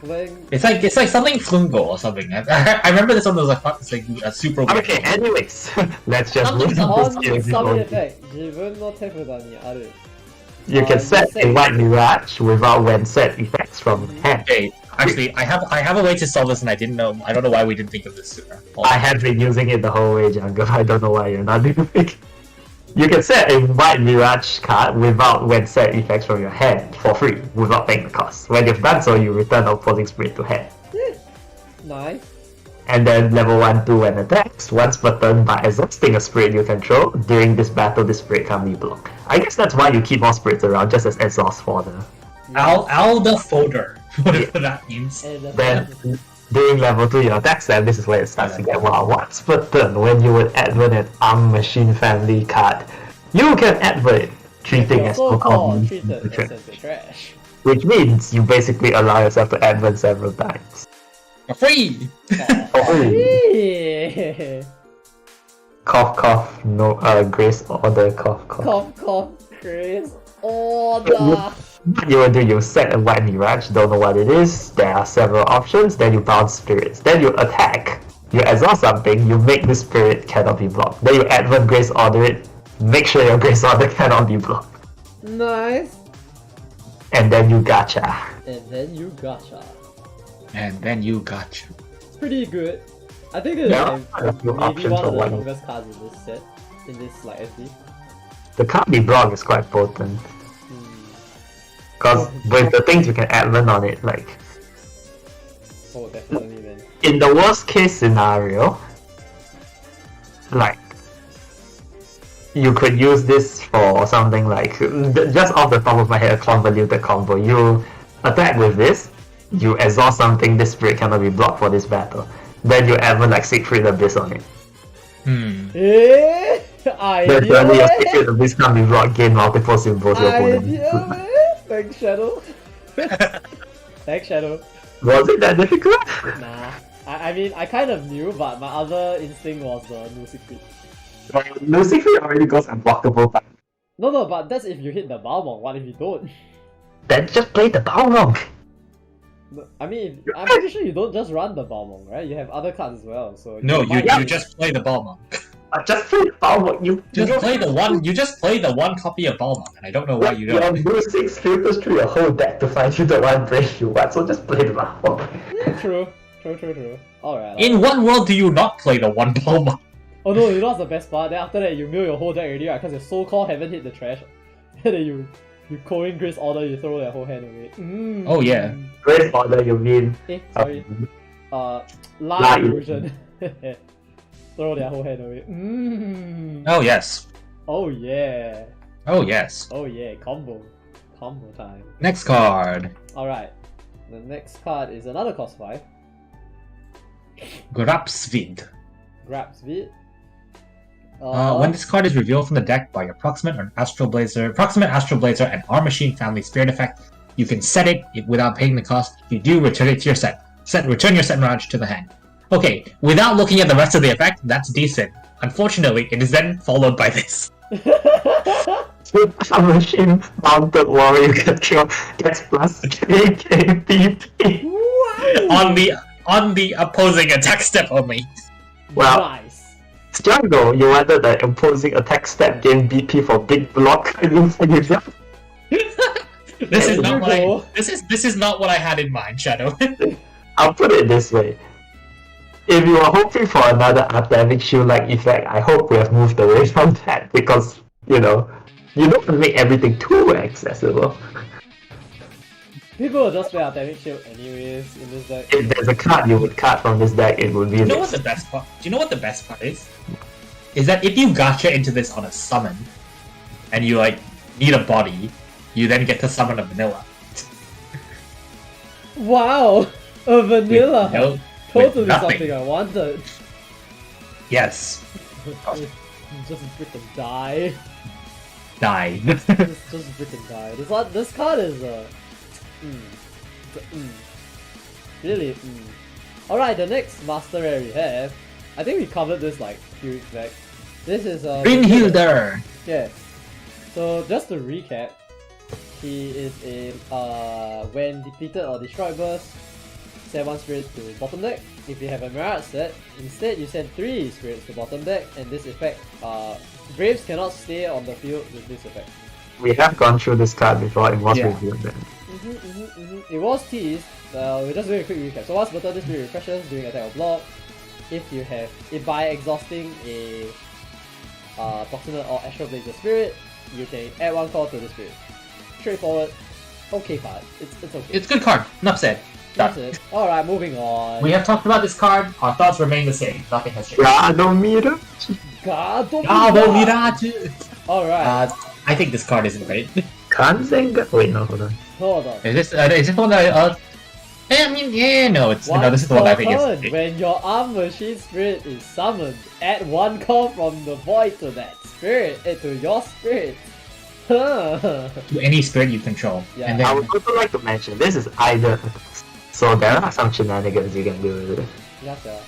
Fluengo. It's like something Flungo or something. I remember this one was like it's like a super weird Okay, one. anyways, let's just move On on to skills. summon effect, 自分の手札にある You can set you a white mirage without when set effects from hand. Okay, actually, I have a way to solve this, and I don't know why we didn't think of this sooner. Hold I on. have been using it the whole way, Jungle. I don't know why you're not doing it. You can set a white mirage card without when set effects from your hand for free, without paying the cost. When you've done so, you return opposing spirit to hand. Nice. And then level 1, 2 when attacks, once per turn by exhausting a spirit you control, during this battle this spirit can't be blocked. I guess that's why you keep more spirits around, just as exhaust fodder. Alda Fodder, whatever that means. And Then, during level 2 your attack step, this is where it starts to get wild. Once per turn, when you would advert an arm machine family card, you can advert it, treating as so-called so-called treated as sent to trash. which means you basically allow yourself to advert several times. For free! Yeah. Cough cough, no grace order, cough cough. Cough, cough, Chris. Order. What you will do, you set a white mirage, don't know what it is, there are several options, then you bounce spirits, then you attack, you exhaust something, you make the spirit cannot be blocked, then you advert grace order it, make sure your grace order cannot be blocked, Nice. and then you gacha. And then you gotcha. And then you gotcha. It's pretty good. I think it's Yeah, like a few maybe options one for of the one. strongest cards in this set. In this like SD. The can't be blocked is quite potent, Hmm. because with the things you can advert on it, like, Oh, definitely, man. in the worst case scenario, like, you could use this for something like, just off the top of my head, a convoluted combo. You attack with this, you exhaust something, this spirit cannot be blocked for this battle. Then you ever like Siegfried Abyss on it. Then suddenly your Siegfried Abyss can't be blocked, gain multiple symbols your opponent. Thanks, Shadow. Thanks, Shadow. Was it that difficult? Nah. I mean, I kind of knew, but my other instinct was the no Siegfried. No Siegfried already goes unblockable time. No, but that's if you hit the Balmong. What if you don't? Then just play the Balrog! I mean, I'm pretty sure you don't just run the Balmong, right? You have other cards as well, so... No, you just play the Balmong. Just play the Balrog, you just play the one copy of Balmong, and I don't know why you don't. You have 6 filters through your whole deck to find you the one break you want, so just play the Balrog. True. Alright. In what world do you not play the one Balmong? Oh no, you know what's the best part? Then after that you mill your whole deck already, right? Because your soul call haven't hit the trash. And then you Coin Grace Order, you throw that whole hand away. Oh yeah. Grace Order, you mean? Sorry. La Illusion. Throw their whole hand away. Oh yes. Oh yeah. Oh yes. Oh yeah, combo time. Next card. Alright. The next card is another cost 5. Grapsvid. Grapsvid. When this card is revealed from the deck by your Proximate Astral Blazer, and Arm Machine family spirit effect, you can set it without paying the cost. If you do, return it to your set. Return your set Mirage to the hand. Okay, without looking at the rest of the effect, that's decent. Unfortunately, it is then followed by this. Arm Machine mounted warrior control gets plus 3k BP. On the opposing attack step only. Well, nice. Jungle, you wanted the opposing attack step gain BP for big block. This is not what this is not what I had in mind, Shadow. I'll put it this way. If you are hoping for another Atomic Shield-like effect, I hope we have moved away from that because, you don't want to make everything too accessible. People will just play Atomic Shield anyways in this deck. If there's a card you would cut from this deck, it would be Do you know what the best part is? Is that if you gacha into this on a summon, and you need a body, you then get to summon a vanilla. Wow! A vanilla! Totally nothing. something I wanted. Yes. Just freaking die. Die. just freaking die. This card is really. Alright, the next Master Rare we have, I think we covered this like a few weeks back. This is Brynhildr! Yeah. So just to recap, he is a when depleted or destroyed burst, send 1 spirit to bottom deck. If you have a Mirage set, instead you send 3 spirits to bottom deck, and this effect, Braves cannot stay on the field with this effect. We have gone through this card before, it was reviewed then. It was teased. We're just doing a quick recap. So once Batosupi this spirit refreshes during attack or block, if by exhausting a Proximate or Astral Blazer spirit, you can add 1 call to the spirit. Straightforward. Okay card. It's okay. It's a good card. Enough said. That's it. Alright, moving on. We have talked about this card. Our thoughts remain the same. Nothing has changed. Radomir. Alright. I think this card isn't great. Kanzenga. Wait, no, hold on. Hold on. Is this one that no, this is the one I think is. When your Arm Machine spirit is summoned, add 1 call from the void to that spirit, to your spirit. To any spirit you control. Yeah. And then, I would also like to mention, this is either, so there are some shenanigans you can do with it. Yeah, sir.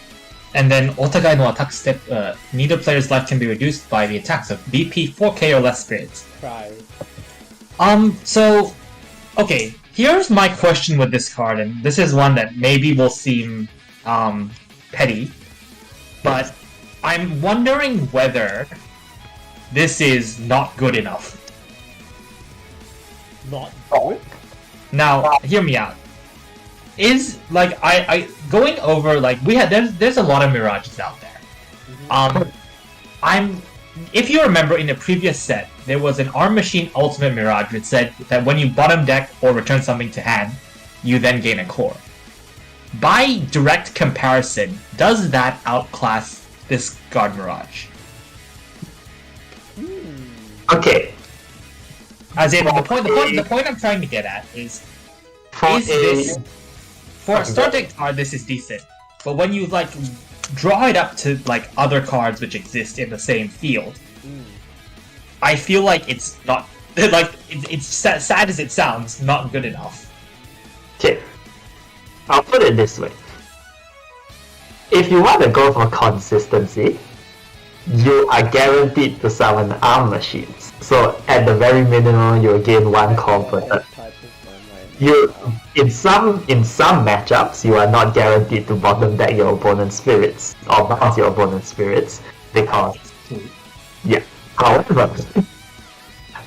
And then Otagai no attack step, neither player's life can be reduced by the attacks of BP 4k or less spirits. Cry. So, okay, here's my question with this card, and this is one that maybe will seem, petty, but I'm wondering whether this is not good enough. Not good? Now, hear me out. Is, I going over, there's a lot of Mirages out there. If you remember in the previous set, there was an Arm Machine Ultimate Mirage that said that when you bottom deck or return something to hand, you then gain a core. By direct comparison, does that outclass this Guard Mirage? Okay. As in, the point I'm trying to get at is this for a start deck card? This is decent, but when you like draw it up to like other cards which exist in the same field, I feel like it's not like it's sad as it sounds, not good enough. Okay, I'll put it this way. If you want to go for consistency, you are guaranteed to summon arm machines. So at the very minimum, you'll gain one converted. In some matchups, you are not guaranteed to bottom deck your opponent's spirits or bounce your opponent's spirits because However,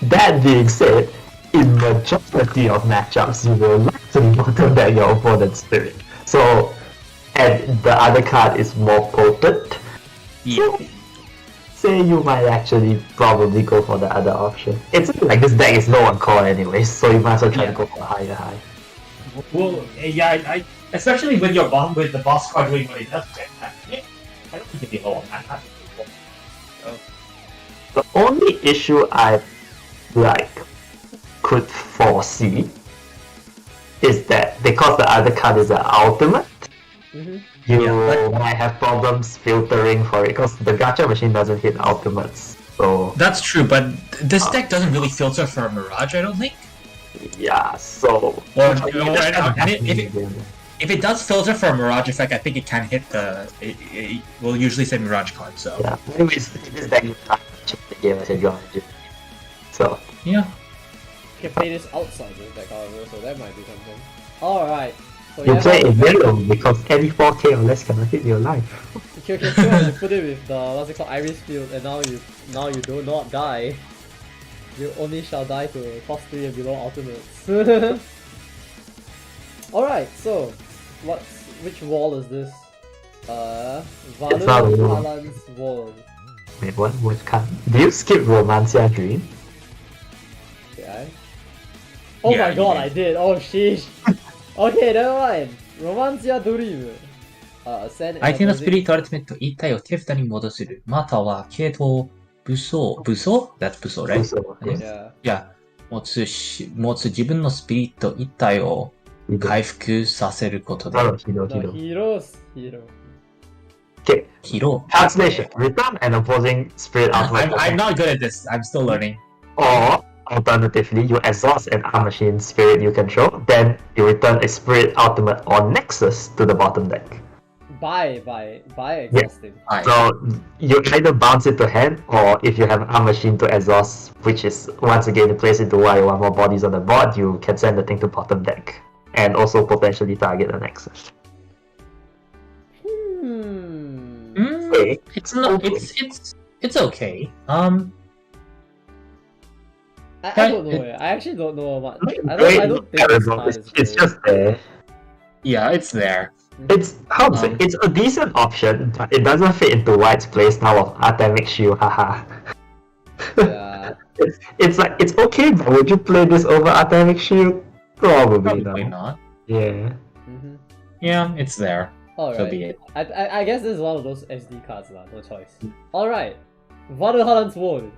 that being said, in majority of matchups, you will likely bottom deck your opponent's spirit. So, and the other card is more potent. So, say you might actually probably go for the other option. It's like this deck is low on core anyways, so you might as well try to go for higher high. Well, I especially with your with the boss card doing what it does, I don't think it'd be low on that. The only issue I could foresee is that because the other card is an ultimate, you might have problems filtering for it because the gacha machine doesn't hit ultimates. So that's true, but this deck doesn't really filter for a Mirage, I don't think. Yeah, so if it does filter for a Mirage effect, I think it can hit the. It will usually say Mirage card. So yeah, anyways, this deck you can't check the game as a draw. So yeah, you can play this outside the deck, however, so that might be something. Alright. So you play it yellow because any 4K or less cannot hit your life. You put it with the what's it called, Iris Field, and now you do not die. You only shall die to cost 3 and below ultimates. Alright, so which wall is this? Valuhalan's wall. Wait, what card? Do you skip Romancia Dream? Yeah. Oh my god, I did. Oh sheesh. Okay, never mind. Romancia Dream. Send 相手のスピリットアルティメット1体を手札に戻せる。または系統武装 That's 武装 right? Yeah. 持つ自分のスピリット1体を回復させることで。Hero. Okay. Hero. Translation. Return an opposing spirit ultimate. I'm not good at this. I'm still learning. Or alternatively, you exhaust an arm machine spirit you control, then you return a spirit ultimate or nexus to the bottom deck. By exhausting. Yeah. So you either bounce it to hand, or if you have an arm machine to exhaust, which is once again you place it to while you want more bodies on the board, you can send the thing to bottom deck. And also potentially target a nexus. Okay. It's not. It's okay. I don't know. I actually don't know much. I don't think it's just there. Yeah, it's there. It's how to say, it's a decent option, but it doesn't fit into White's playstyle of Artemic Shield. Haha. Yeah. It's like it's okay, but would you play this over Artemic Shield? Probably not. Yeah. Yeah, it's there. Alright. So be it. I guess this is one of those SD cards lah, no choice. Alright. Valuhalan's Ward.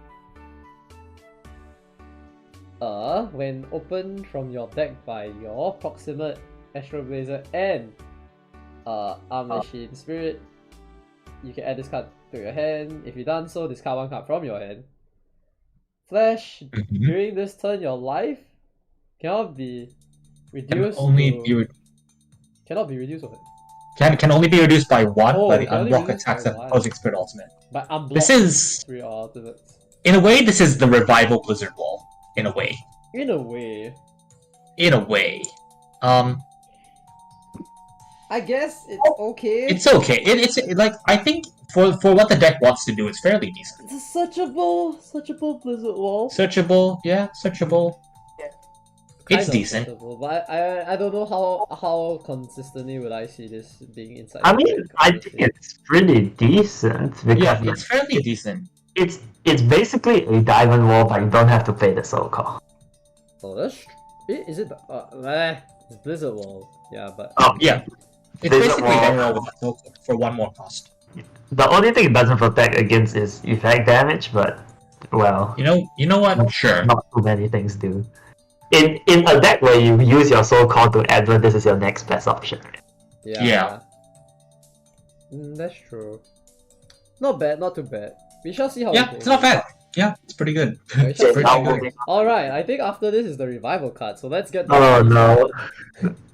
When opened from your deck by your proximate Astral Blazer and Arm Machine Spirit, you can add this card to your hand. If you done so, discard one card from your hand. Flash, during this turn, your life cannot be reduced. Cannot be reduced of it. Can only be reduced by one by the unblock attacks of opposing Spirit Ultimate. By unblock this is Spirit Ultimates. In a way, this is the revival Blizzard Wall. In a way. In a way. I guess it's okay. It's okay. It's like I think for what the deck wants to do, it's fairly decent. It's a searchable Blizzard Wall. Searchable. It's decent. But I don't know how consistently would I see this being inside. I mean, I think it's pretty decent because it's fairly decent. It's basically a diamond wall, but you don't have to play the soul call. Oh, is it? It's Blizzard Wall. Yeah, but yeah, it's basically diamond wall with for one more cost. The only thing it doesn't protect against is effect damage, but well, You know what? Sure. not too many things do. In a deck where you use your soul core to advert, this is your next best option. Yeah. That's true. Not bad, not too bad. We shall see how Yeah, it it's goes. not bad. Yeah, it's pretty good. We shall see now how it moving goes. Alright, I think after this is the revival card, so let's get Oh no.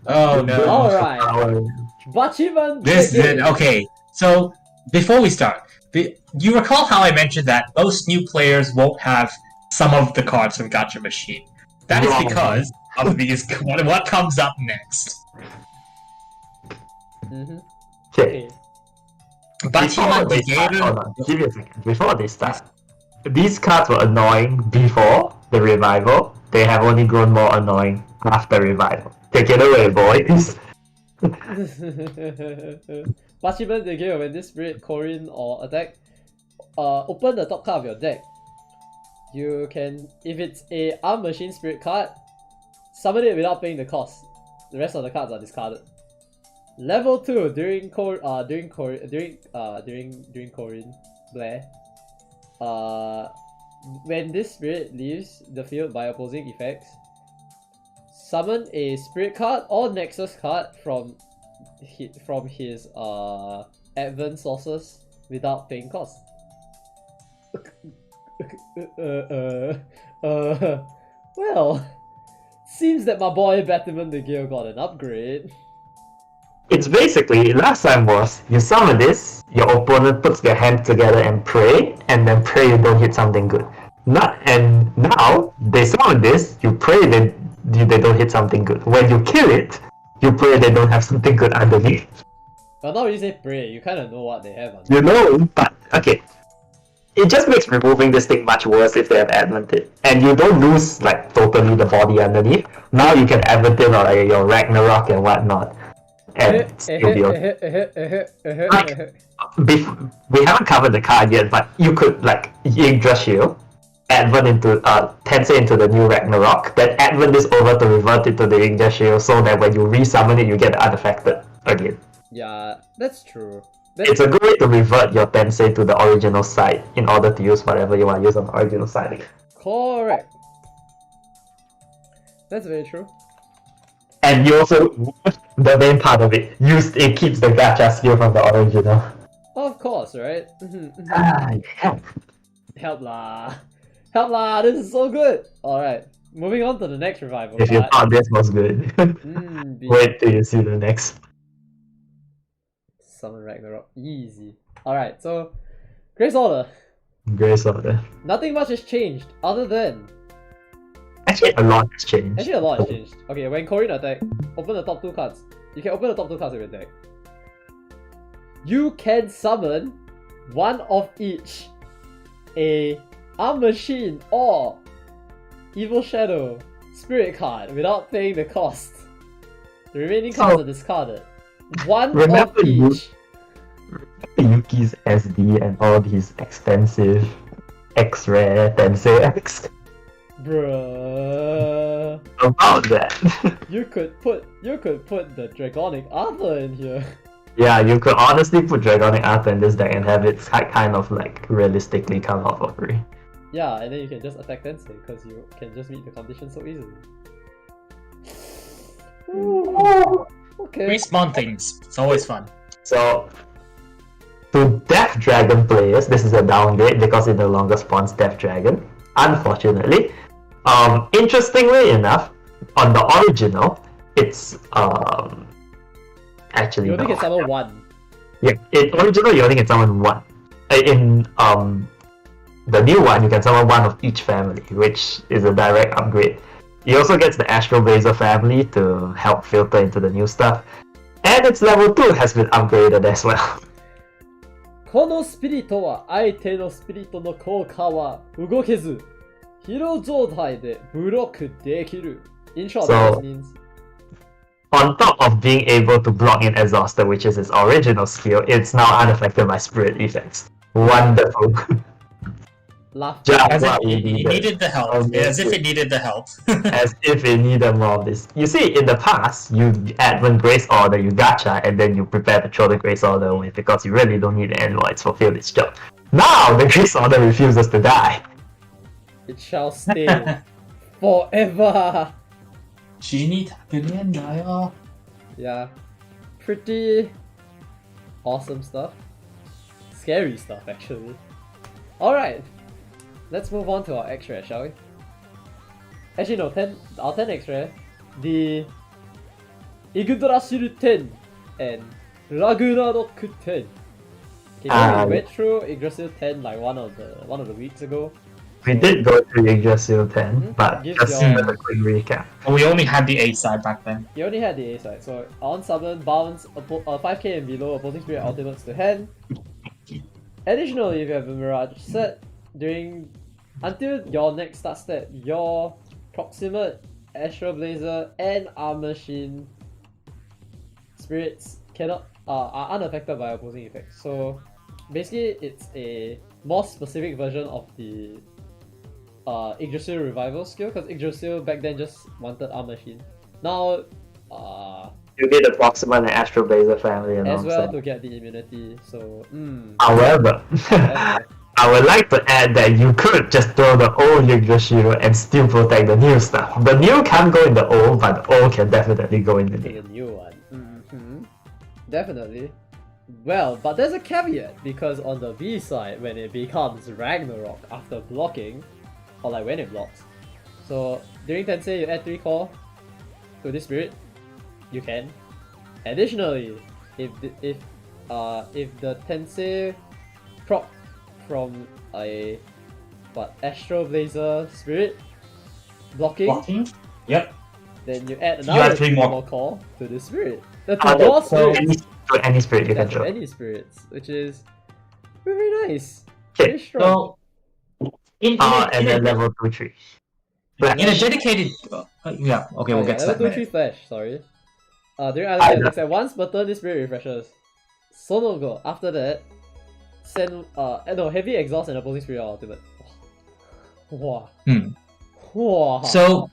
Oh no. Alright. Power. Bachiman This is it. Brigade. Okay, so before we start, you recall how I mentioned that most new players won't have some of the cards from Gacha Machine? That is Wrong. because of these. What comes up next? Mhm. Okay. Okay. Bachima Before they start, Brigade. hold on, give me a second. Before they start, these cards were annoying before the revival. They have only grown more annoying after revival. Take it away, boys. Bachiman Brigade, when this spirit Korean or attack, open the top card of your deck. You can, if it's a Arm Machine Spirit card, summon it without paying the cost. The rest of the cards are discarded. Level 2 during Korean Blair. When this spirit leaves the field by opposing effects, summon a spirit card or Nexus card from his advent sources without paying cost. Well, seems that my boy Batman the Gale got an upgrade. It's basically, last time was, you summon this, your opponent puts their hand together and pray you don't hit something good. And now, they summon this, you pray they don't hit something good. When you kill it, you pray they don't have something good underneath. Well, not really say pray, you kind of know what they have on. You know, but, okay. It just makes removing this thing much worse if they have advantage. And you don't lose, like, totally the body underneath. Now you can advantage on like, your Ragnarok and whatnot. And still be okay. We haven't covered the card yet, but you could like Yggdrasil Shield, advent into Tensei into the new Ragnarok, then advent this over to revert it to the Yggdrasil Shield so that when you resummon it you get unaffected again. Yeah, that's true. It's a good way to revert your Tensei to the original side in order to use whatever you want to use on the original side again. Correct. That's very true. And you also, the main part of it, it keeps the gacha skill from the original. Of course, right? Yeah. Help lah. Help lah, this is so good. Alright, moving on to the next revival If you card. thought this was good, wait till you see the next. Summon Ragnarok, easy. Alright, so Grace Order. Grace Order. Nothing much has changed other than Actually, a lot has changed. Actually, a lot has changed. Okay, when Korean attack, open the top 2 cards. You can open the top 2 cards of your deck. You can summon one of each. A Arm Machine or Evil Shadow Spirit card without paying the cost. The remaining cards are discarded. One Remember of each. Yuki's SD and all these expensive X-Rare Tensei X. Bruh. About that. You could put the Dragonic Arthur in here. Yeah, you could honestly put Dragonic Arthur in this deck and have it kind of like realistically come out for free. Yeah, and then you can just attack Tensei because you can just meet the condition so easily. Ooh. Okay. Respawn things. It's always fun. So, to Death Dragon players, this is a downgrade because it no longer spawns Death Dragon, unfortunately. Interestingly enough, on the original, it's actually You only no. can summon one. Yeah, in original you only can summon one. In the new one you can summon one of each family, which is a direct upgrade. He also gets the Astral Blazer family to help filter into the new stuff. And its level 2 has been upgraded as well. このスピリットは相手のスピリットの効果は動けず、疲労状態でブロックできる。In short, So- this means On top of being able to block in Exhauster, which is its original skill, it's now unaffected by spirit effects. Wonderful. laugh. Just As if what we it needed. needed the help. As if it needed the help. As if it needed more of this. You see, in the past, you advent Grace Order, you gacha, and then you prepare to throw the Grace Order away because you really don't need the envoys to fulfill this job. Now, the Grace Order refuses to die. It shall stay forever. 진이 다그리엔나요. Yeah, pretty awesome stuff. Scary stuff, actually. Alright, let's move on to our X-ray, shall we? Actually, no, our 10 X-ray, the Yggdrasil 10 and Ragnarok 10. Okay, we went through Yggdrasil 10 like one of the weeks ago. We did go through Yggdrasil 10, but Give just your- a quick recap. We only had the A side back then. You only had the A side, so on summon, bounce 5k and below opposing spirit ultimates to hand. Additionally, if you have a Mirage set, until your next start step, your Proximate, Astral Blazer, and Arm Machine spirits are unaffected by opposing effects. So basically, it's a more specific version of the Yggdrasil revival skill, because Yggdrasil back then just wanted Arm Machine. Now, You get the Proxima and Astral Blazer family and as all well that. to get the immunity. So, However, okay. I would like to add that you could just throw the old Yggdrasil and still protect the new stuff. The new can't go in the old, but the old can definitely go in the To new. the new one. Definitely. Well, but there's a caveat, because on the B side, when it becomes Ragnarok after blocking, or like when it blocks, so during Tensei you add 3 core to this spirit, you can. Additionally, if the Tensei proc from a Astral Blazer spirit blocking, Yep. then you add You add another 3 3 more. more core to this spirit. To Uh, your so spirits. any spirit you can That's throw. any spirits, which is very nice. Very Okay. strong. So, in And then a level 2, 3. Black. in a dedicated, yeah. Okay, we'll get to that. level in a 2 3 minute. flash, sorry. During other attacks, at once per turn this spirit refreshes. Sonogo, after that, send heavy exhaust and opposing spirit ultimate. Wow. Wow. So,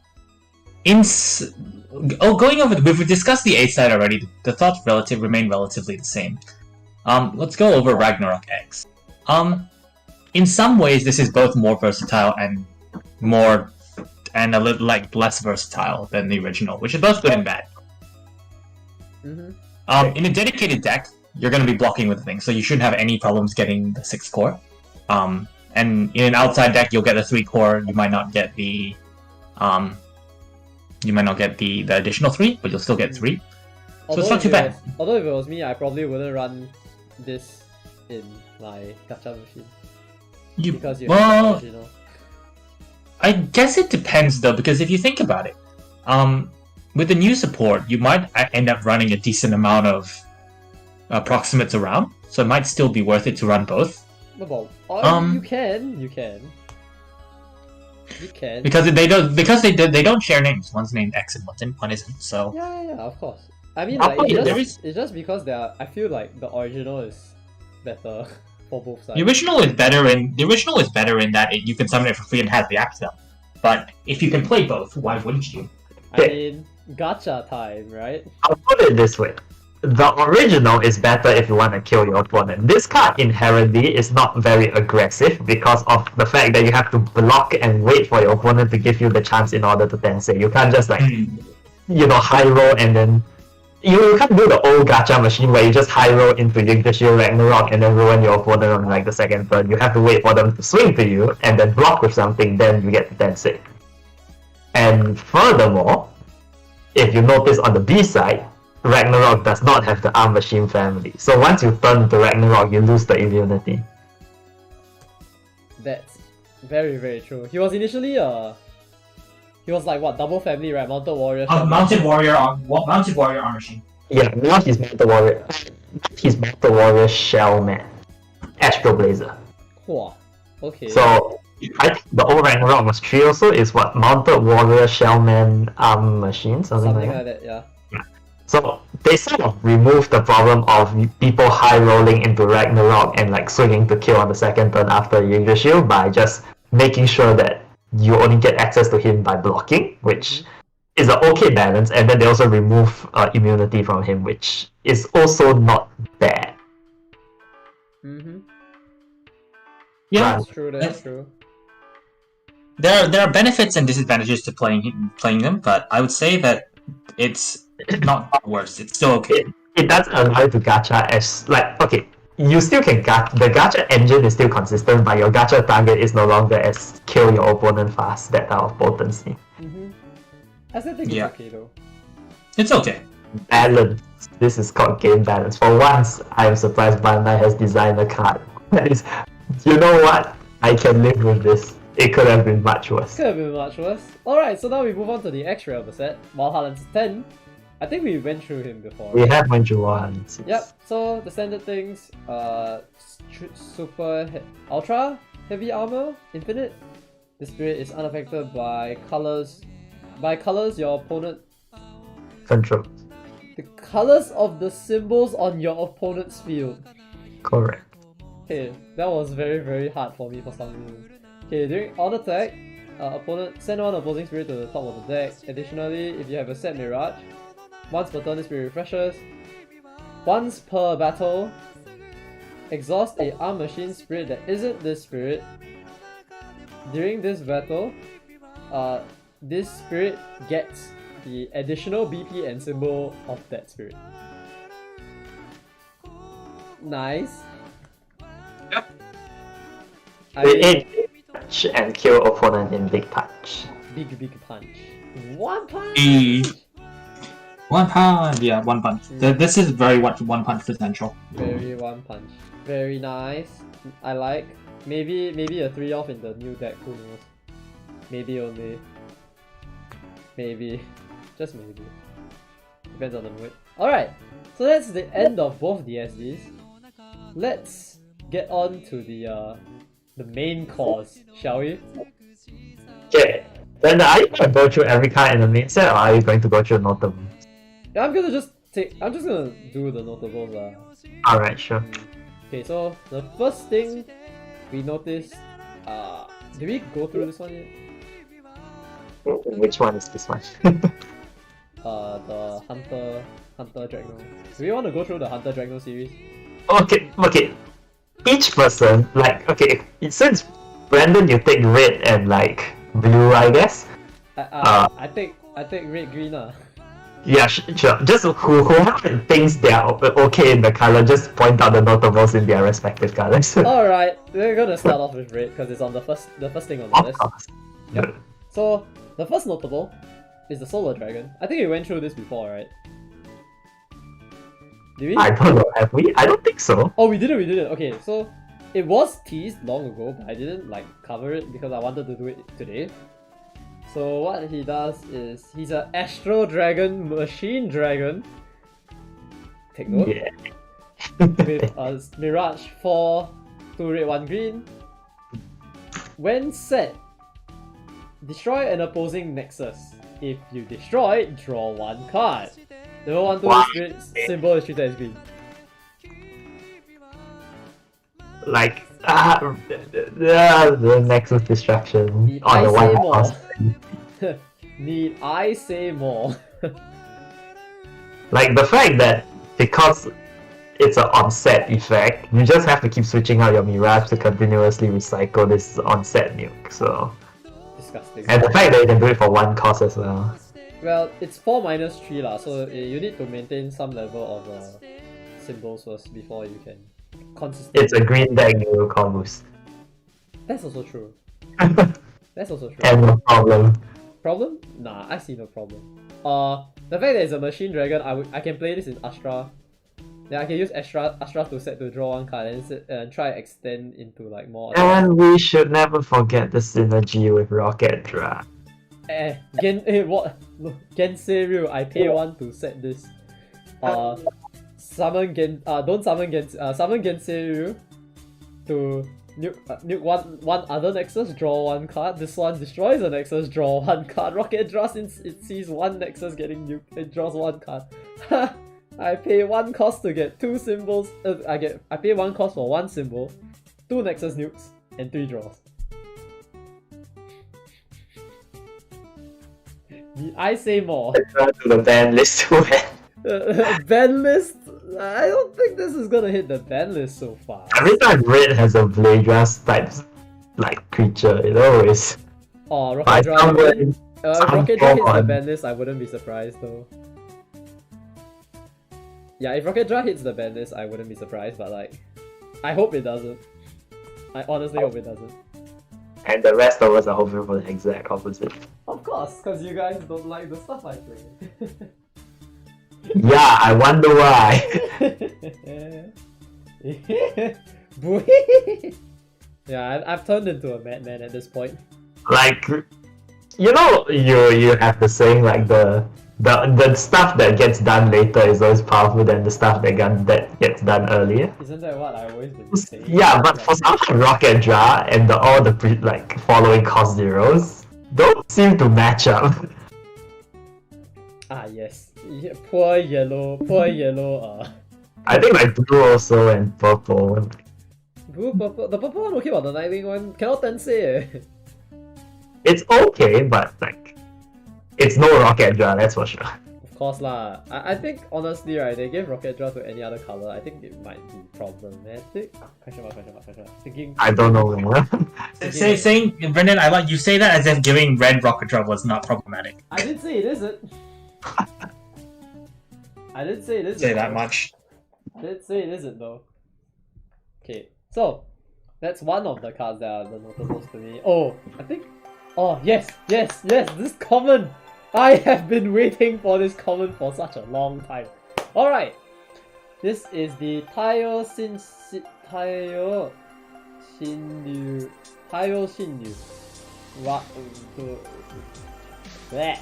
going over we've discussed the A side already. The thoughts remain relatively the same. Let's go over Ragnarok X. In some ways, this is both more versatile and a little less versatile than the original, which is both good and bad. In a dedicated deck, you're going to be blocking with the thing, so you shouldn't have any problems getting the 6th core. And in an outside deck, you'll get the 3 core. You might not get the additional 3, but you'll still get 3. So it's not too bad. Although if it was me, I probably wouldn't run this in my gacha machine. Because you have the original. I guess it depends though, because if you think about it, with the new support, you might end up running a decent amount of approximates around, so it might still be worth it to run both. You can. Because they don't share names. One's named X and one isn't. So Yeah, of course. I mean, I'll like, put it's just because I feel like the original is better for both sides. the original is better in that you can summon it for free and has the access. But if you can play both, why wouldn't you? I mean, gacha time, right? I'll put it this way. The original is better if you want to kill your opponent. This card inherently is not very aggressive because of the fact that you have to block and wait for your opponent to give you the chance in order to Tensei. You can't just high roll and then you can't do the old gacha machine where you just high roll into Yggdrasil Ragnarok and then ruin your opponent on like the second turn. You have to wait for them to swing to you and then block with something, then you get to Tensei. And furthermore, if you notice on the B side, Ragnarok does not have the Arm Machine family. So once you turn to Ragnarok, you lose the immunity. That's very, very true. He was initially he was like what, double family, right? Mounted warrior. Mounted warrior arm machine. Yeah, now he's Mounted Warrior. He's Mounted Warrior Shellman. Astral Blazer. Wow. Okay. So I think the old Ragnarok was 3 also is what? Mounted Warrior Shellman Arm Machine, something like that. Yeah. So they sort of removed the problem of people high rolling into Ragnarok and like swinging to kill on the second turn after Yggdrasil by just making sure that you only get access to him by blocking, which is an okay balance, and then they also remove immunity from him, which is also not bad. Mm-hmm. Yeah, That's true. there are benefits and disadvantages to playing them, but I would say that it's not worse. It's still okay. It does allow you to gacha as like okay. You still can gacha. The gacha engine is still consistent, but your gacha target is no longer as kill your opponent fast, that type of potency. I still think it's okay though. It's okay. Balance. This is called game balance. For once, I am surprised Bandai has designed a card that is, you know what? I can live with this. It could have been much worse. Could have been much worse. Alright, so now we move on to the extra of the set, Valhalla's 10. I think we went through him before. We have went through one. Yep, so the standard things, ultra heavy armor, infinite. The spirit is unaffected by colors. By colors your opponent Control. the colors of the symbols on your opponent's field. Correct. Okay, that was very very hard for me for some reason. Okay, during on attack, opponent send one opposing spirit to the top of the deck. Additionally, if you have a set Mirage, once per turn this spirit refreshes. Once per battle, exhaust a arm machine spirit that isn't this spirit. During this battle, this spirit gets the additional BP and symbol of that spirit. Nice. Yep. Touch and kill opponent in big punch. Big punch. One punch! One punch! Yeah, one punch. This is very much one punch potential. Very one punch. Very nice. I like. Maybe a 3-off in the new deck, who knows. Maybe only. Maybe. Just maybe. Depends on the mood. Alright, so that's the end of both the SDs. Let's get on to the main course, shall we? Okay. Then are you going to go through every card in the main set, or are you going to go through notable? Yeah, I'm just gonna do the notables. Alright, sure. Okay, so the first thing we noticed, did we go through this one yet? Which one is this one? The Hunter Dragno. Do we want to go through the Hunter Dragno series? Okay. Each person, like, okay, since Brandon, you take red and like blue, I guess. I take red green. Yeah, sure. Just whoever thinks they are okay in the color, just point out the notables in their respective colors. Alright, we're gonna start off with red because it's on the first thing on the list. Course. Yep. So the first notable is the Solar Dragon. I think we went through this before, right? Did we? I don't know, have we? I don't think so. Oh, we didn't. Okay, so it was teased long ago, but I didn't like cover it because I wanted to do it today. So what he does is he's an Astro Dragon Machine Dragon. Take note. Yeah. With a Mirage 4, 2 red, 1 green. When set, destroy an opposing Nexus. If you destroy, draw 1 card. The 1 2 spirit symbol is treated as green. Like, the Nexus distraction Need on I the say one more? house. Need I say more? Like the fact that because it's an onset effect, you just have to keep switching out your Mirage to continuously recycle this onset nuke. So, Disgusting. and the fact that you can do it for 1 cost as well. Well, it's 4 minus 3 lah, so you need to maintain some level of symbols first before you can consistently. It's a green deck you will call boost. That's also true. That's also true. And no problem. Problem? Nah, I see no problem. The fact that it's a machine dragon, I can play this in Astra. Then I can use Astra to set to draw 1 card and try extend into like more. And we should never forget the synergy with Rocket Drag. What? Look, Genseiryu, I pay 1 to set this. Summon Genseiryu to nuke one other Nexus, draw 1 card. This one destroys a Nexus, draw 1 card. Rocket draws since it sees 1 Nexus getting nuked, it draws 1 card. I pay 1 cost to get 2 symbols. I pay 1 cost for 1 symbol, 2 Nexus nukes, and 3 draws. I say more. To the ban list to Ban list? I don't think this is gonna hit the ban list so far. Every time Red has a Bladras type like creature, it always Oh, By Rocket Draw. someone, If Rocket Draw hits the someone. ban list, I wouldn't be surprised though. Yeah, if Rocket Draw hits the ban list, I wouldn't be surprised, but like, I hope it doesn't. I honestly hope it doesn't. And the rest of us are hoping for the exact opposite. Of course, because you guys don't like the stuff I play. Yeah, I wonder why. Yeah, I've turned into a madman at this point. Like, you know, you have the saying like the stuff that gets done later is always powerful than the stuff that gets done earlier. Isn't that what I've always been saying? Yeah, but for some Rocket Draw and all the following cost zeros don't seem to match up. Ah yes, yeah, poor yellow. I think like blue also and purple. Blue, purple. The purple one okay, but the Nightwing one cannot say. It's okay, but like, it's no Rocket Draw, that's for sure. Of course lah. I think honestly right, they gave Rocket Draw to any other color. I think it might be problematic. Question mark. Thinking. I don't know. Saying Brendan, I like you say that as if giving red Rocket Draw was not problematic. I didn't say it isn't. I didn't say it isn't. Say that much. I didn't say it isn't though. Okay, so that's one of the cards that are the notables to me. Oh, I think. Oh yes, this common. I have been waiting for this common for such a long time. All right, this is the Tayo Shinryu. What? Bleh.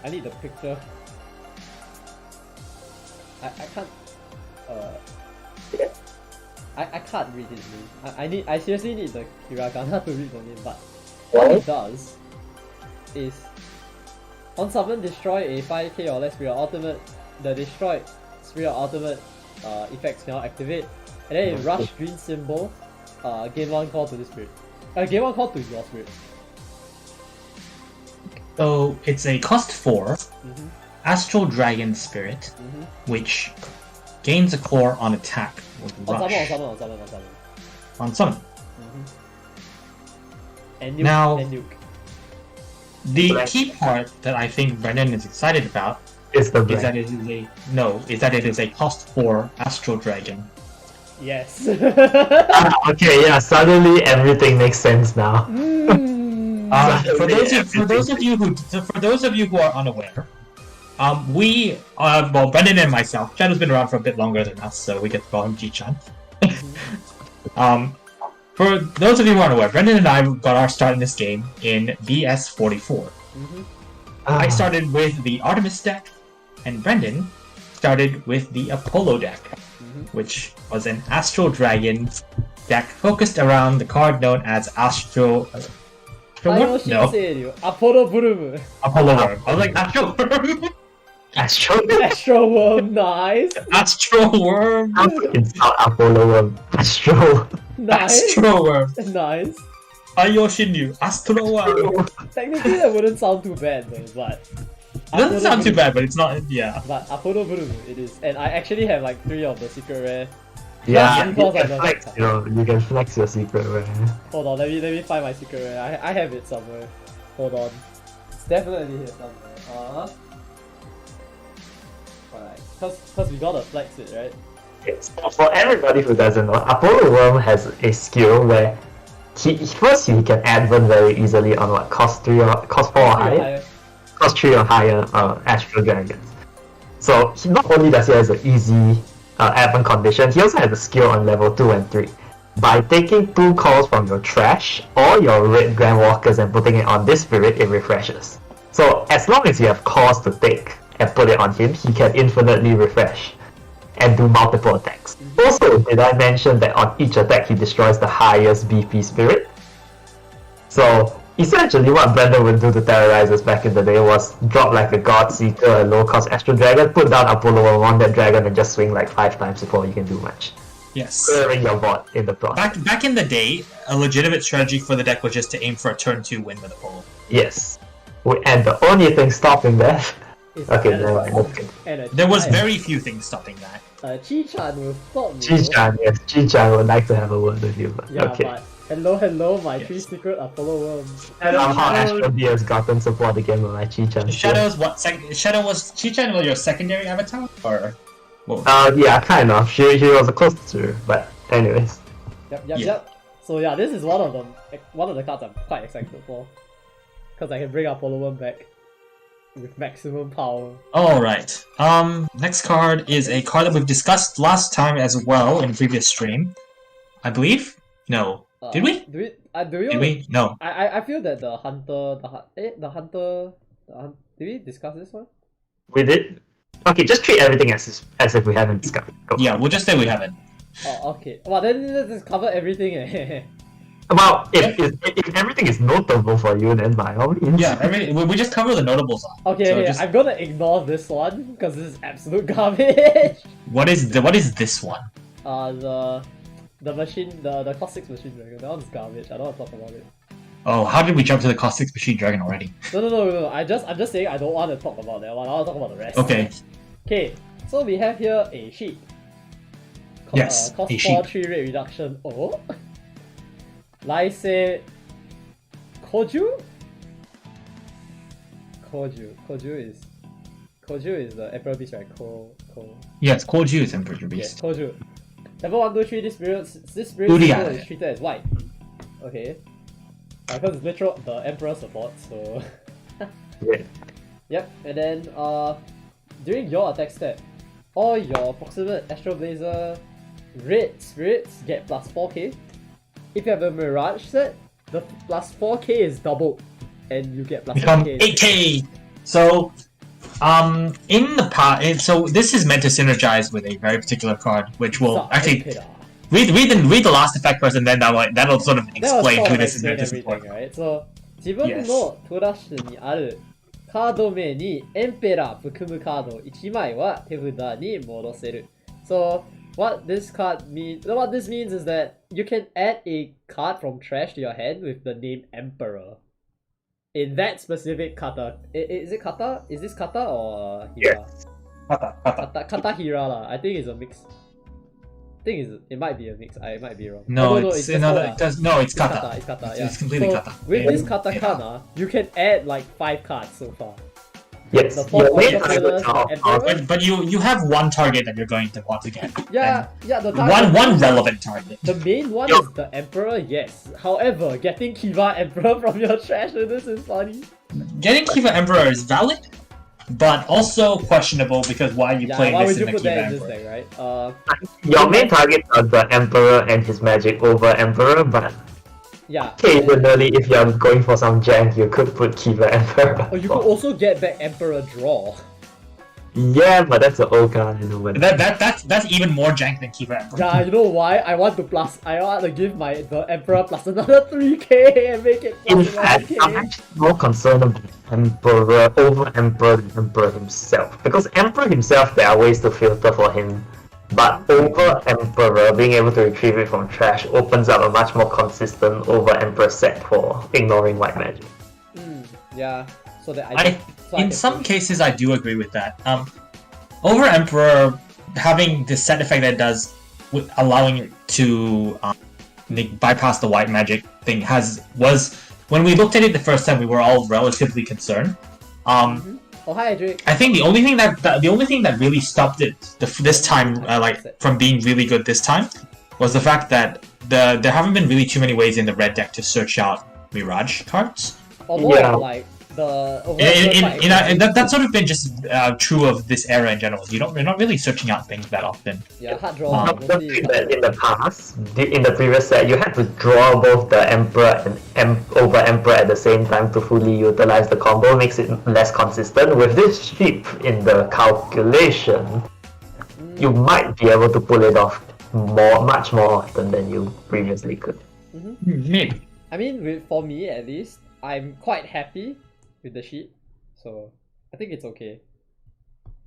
I need the picture. I can't. I can't read his name. I seriously need the hiragana to read the name. But what it does is on summon destroy a 5k or less Spirit Ultimate. The destroyed Spirit Ultimate effects cannot activate, and then it rush green symbol. Gain 1 call to this spirit. Gain 1 call to your spirit. So it's a cost 4 Astral Dragon Spirit, which gains a core on attack with rush. On summon. And nuke, Now, and nuke. The key part that I think Brendan is excited about It's the is that it is a cost 4 Astral Dragon. Yes. Okay, yeah, suddenly everything makes sense now. For those of you who are unaware, Brendan and myself, Chad has been around for a bit longer than us, so we get to call him Ji-chan. For those of you who aren't aware, Brendan and I got our start in this game in BS44. I started with the Artemis deck, and Brendan started with the Apollo deck, which was an Astral Dragon deck focused around the card known as Astral... No. Apollo Bloom. Apollo Worm. I was like, Astral Worm? Astro Worm, nice. Astral Worm. It's not Apollo Worm. Astro. Nice. Astral Worm. Nice. Ayoshinyu. Astral Worm. Technically that wouldn't sound too bad though, but... It doesn't sound too bad, but it's not, yeah. But Apollo Bloom, it is. And I actually have like 3 of the secret rare. Yeah, Because you I can don't flex, you can flex your secret rare. Hold on, let me find my secret rare. I have it somewhere. Hold on. It's definitely here somewhere. Alright. Cause we gotta flex it, right? Yes. For everybody who doesn't know, Apollo Worm has a skill where he can advent very easily on what, cost 4 or higher? Cost 3 or higher Astral Dragons. So not only does he have an easy advent condition, he also has a skill on level 2 and 3. By taking 2 calls from your trash or your red Grand Walkers and putting it on this spirit, it refreshes. So as long as you have calls to take and put it on him, he can infinitely refresh and do multiple attacks. Also, did I mention that on each attack he destroys the highest BP spirit? So essentially what Brendan would do to terrorize us back in the day was drop like a God Seeker, a low cost Astral Dragon, put down Apollo on that dragon and just swing like 5 times before you can do much. Yes. Clearing your board in the process. Back in the day, a legitimate strategy for the deck was just to aim for a turn 2 win with Apollo. Yes. And the only thing stopping that... Okay, never mind. There was very few things stopping that. Chi-chan will stop me. Chi-chan, yes. Chi-chan would like to have a word with you. But Yeah, okay. but Hello, my Yes. 3 secret Apollo worms. Somehow Astro D has gotten support again with my Chi-chan. Shadow's what? Shadow was Chi-chan was your secondary avatar, or? What? Yeah, kind of. She was close to, but anyways. Yep. So yeah, this is one of the cards I'm quite excited for. Because I can bring Apollo worm back with maximum power. Alright. Next card is a card that we've discussed last time as well in the previous stream. I believe? No. Did we? Did Did we? No. I feel that the hunter, did we discuss this one? We did? Okay, just treat everything as if we haven't discussed. Go. Yeah, we'll just say we haven't. Oh, okay. Well, then let's just cover everything. Well, if everything is notable for you, then by all means. Yeah, we just cover the notables. Okay, just- I'm gonna ignore this one because this is absolute garbage. What is this one? The machine, the Class 6 machine dragon, that one's garbage. I don't want to talk about it. Oh, how did we jump to the Class 6 Machine Dragon already? No. I'm just saying I don't want to talk about that one. I want to talk about the rest. Okay. Okay, so we have here a sheep. Yes, cost a 4 sheep. 3 rate reduction. Oh. Laise Koju? Koju is the Emperor Beast, right? Yes, Koju is Emperor Yes, Beast. Koju. Level 1, 2, 3, this spirit Uriah. symbol is treated as white. Okay. Because it's literal the Emperor support, so. Yeah. Yep, and then during your attack step, all your proximate Astro Blazer red spirits get plus 4k. If you have a Mirage set, the plus 4k is doubled, and you get plus Become 8k. 8k! So, in the past, so this is meant to synergize with a very particular card, which will actually read the last effect first, and then that'll sort of explain who this is meant to support. Right? So, 自分のトラッシュにあるカード名にエンペラー含むカード1枚は手札に戻せる。So, what this means is that you can add a card from trash to your hand with the name Emperor. In that specific kata. Is it kata? Is this kata or hira? Yes. Kata hira lah. I think it's a mix. It might be a mix. I might be wrong. No, it's it's kata. It's kata. It's completely so, kata. With this katakana, you can add like 5 cards so far. Yes. The four Your main pillars, target the Emperor. But you have one target that you're going to want to get. Yeah, the And target. one relevant target. The main one is the Emperor, yes. However, getting Kiva Emperor from your trash in this is funny. Getting Kiva Emperor is valid, but also questionable because why you play why this would in you the put Kiva that in this Emperor? deck, right? Your main targets are the Emperor and his magic over Emperor, but Yeah. occasionally if you're going for some jank, you could put Kiva Emperor. Oh, you could also get back Emperor Draw. Yeah, but that's an old card in a way. That's even more jank than Kiva Emperor. Yeah, you know why? I want to give the Emperor plus another 3k and make it In plus fact, I'm 1k. actually more concerned about Emperor over Emperor than Emperor himself. Because Emperor himself, there are ways to filter for him. But over Emperor, being able to retrieve it from trash opens up a much more consistent over Emperor set for ignoring white magic. Yeah, so that In some cases, I do agree with that. Over Emperor, having the set effect that it does, allowing it to bypass the white magic thing, was when we looked at it the first time, we were all relatively concerned. Oh, hi, Drake. I think the only thing that really stopped it this time, from being really good this time, was the fact that there haven't been really too many ways in the red deck to search out Mirage cards. Although, Yeah. like, That's sort of been just true of this era in general. We're not really searching out things that often. yeah, hard draw. Don't mostly think hard that draw. in the past, in the previous set, you had to draw both the Emperor and over Emperor at the same time to fully utilize the combo, makes it less consistent. With this sheep in the calculation, you might be able to pull it off much more often than you previously could. Maybe. I mean, for me at least, I'm quite happy with the sheet, so I think it's okay.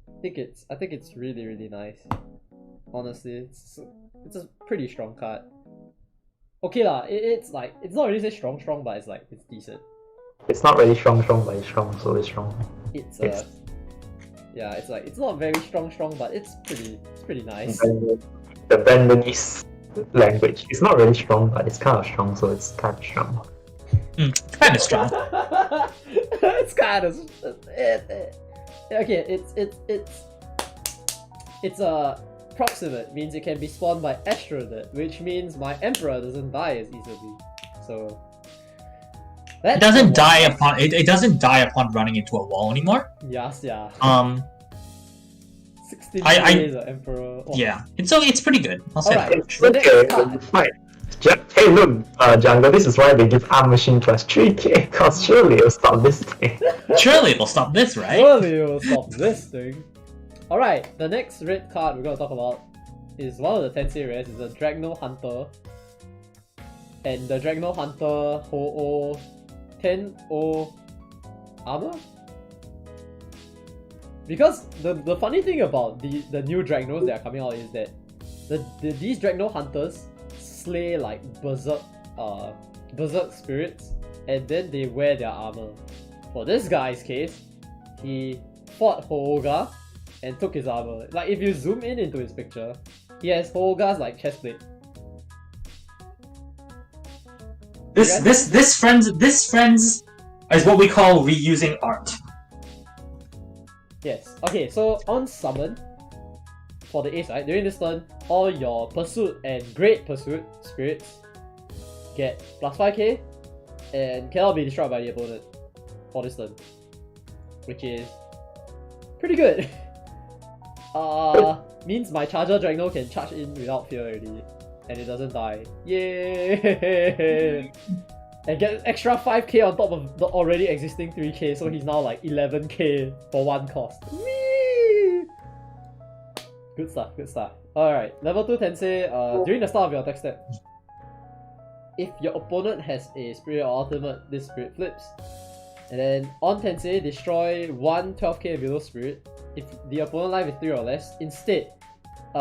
I think it's really, really nice. Honestly, it's a pretty strong card. Okay lah, it's not really say strong, but it's decent. It's not really strong, but it's strong, so it's strong. It's it's not very strong, but it's pretty nice. The Bandonese. language. It's not really strong, but it's kind of strong, so it's kind of strong. Kind of strong. It's kind of okay. It's proximate, means it can be spawned by Astronet, which means my Emperor doesn't die as easily. So It doesn't die upon it doesn't die upon running into a wall anymore. Yes, yeah. 16 I- days of Emperor. Oh. Yeah. It's pretty good. I'll say Alright. that. The next Okay, card. fine. Hey, look, Jungle, this is why they give Arm Machine plus 3k, cause surely it'll stop this thing. Surely it'll stop this, right? Surely it will stop this thing. Alright, the next red card we're gonna talk about is one of the Tensei rares, is the Dragno Hunter. And the Dragno Hunter Ho-Oh 10-0 armor? Because the funny thing about the new Dragnos that are coming out is that these Dragno Hunters slay like berserk spirits, and then they wear their armor. For this guy's case, he fought Hooga and took his armor. Like if you zoom in into his picture, he has Hooga's like chest plate. This friends is what we call reusing art. Yes. Okay, so on summon, for the ace, right, during this turn, all your pursuit and great pursuit spirits get plus 5k and cannot be destroyed by the opponent for this turn, which is pretty good. Means my Charger Dragno can charge in without fear already, and it doesn't die. Yay! And get extra 5k on top of the already existing 3k, so he's now like 11k for one cost. Whee! Good stuff, good stuff. Alright, level 2 Tensei, during the start of your attack step, if your opponent has a spirit or ultimate, this spirit flips. And then on Tensei, destroy one 12k and below spirit. If the opponent life is 3 or less, instead,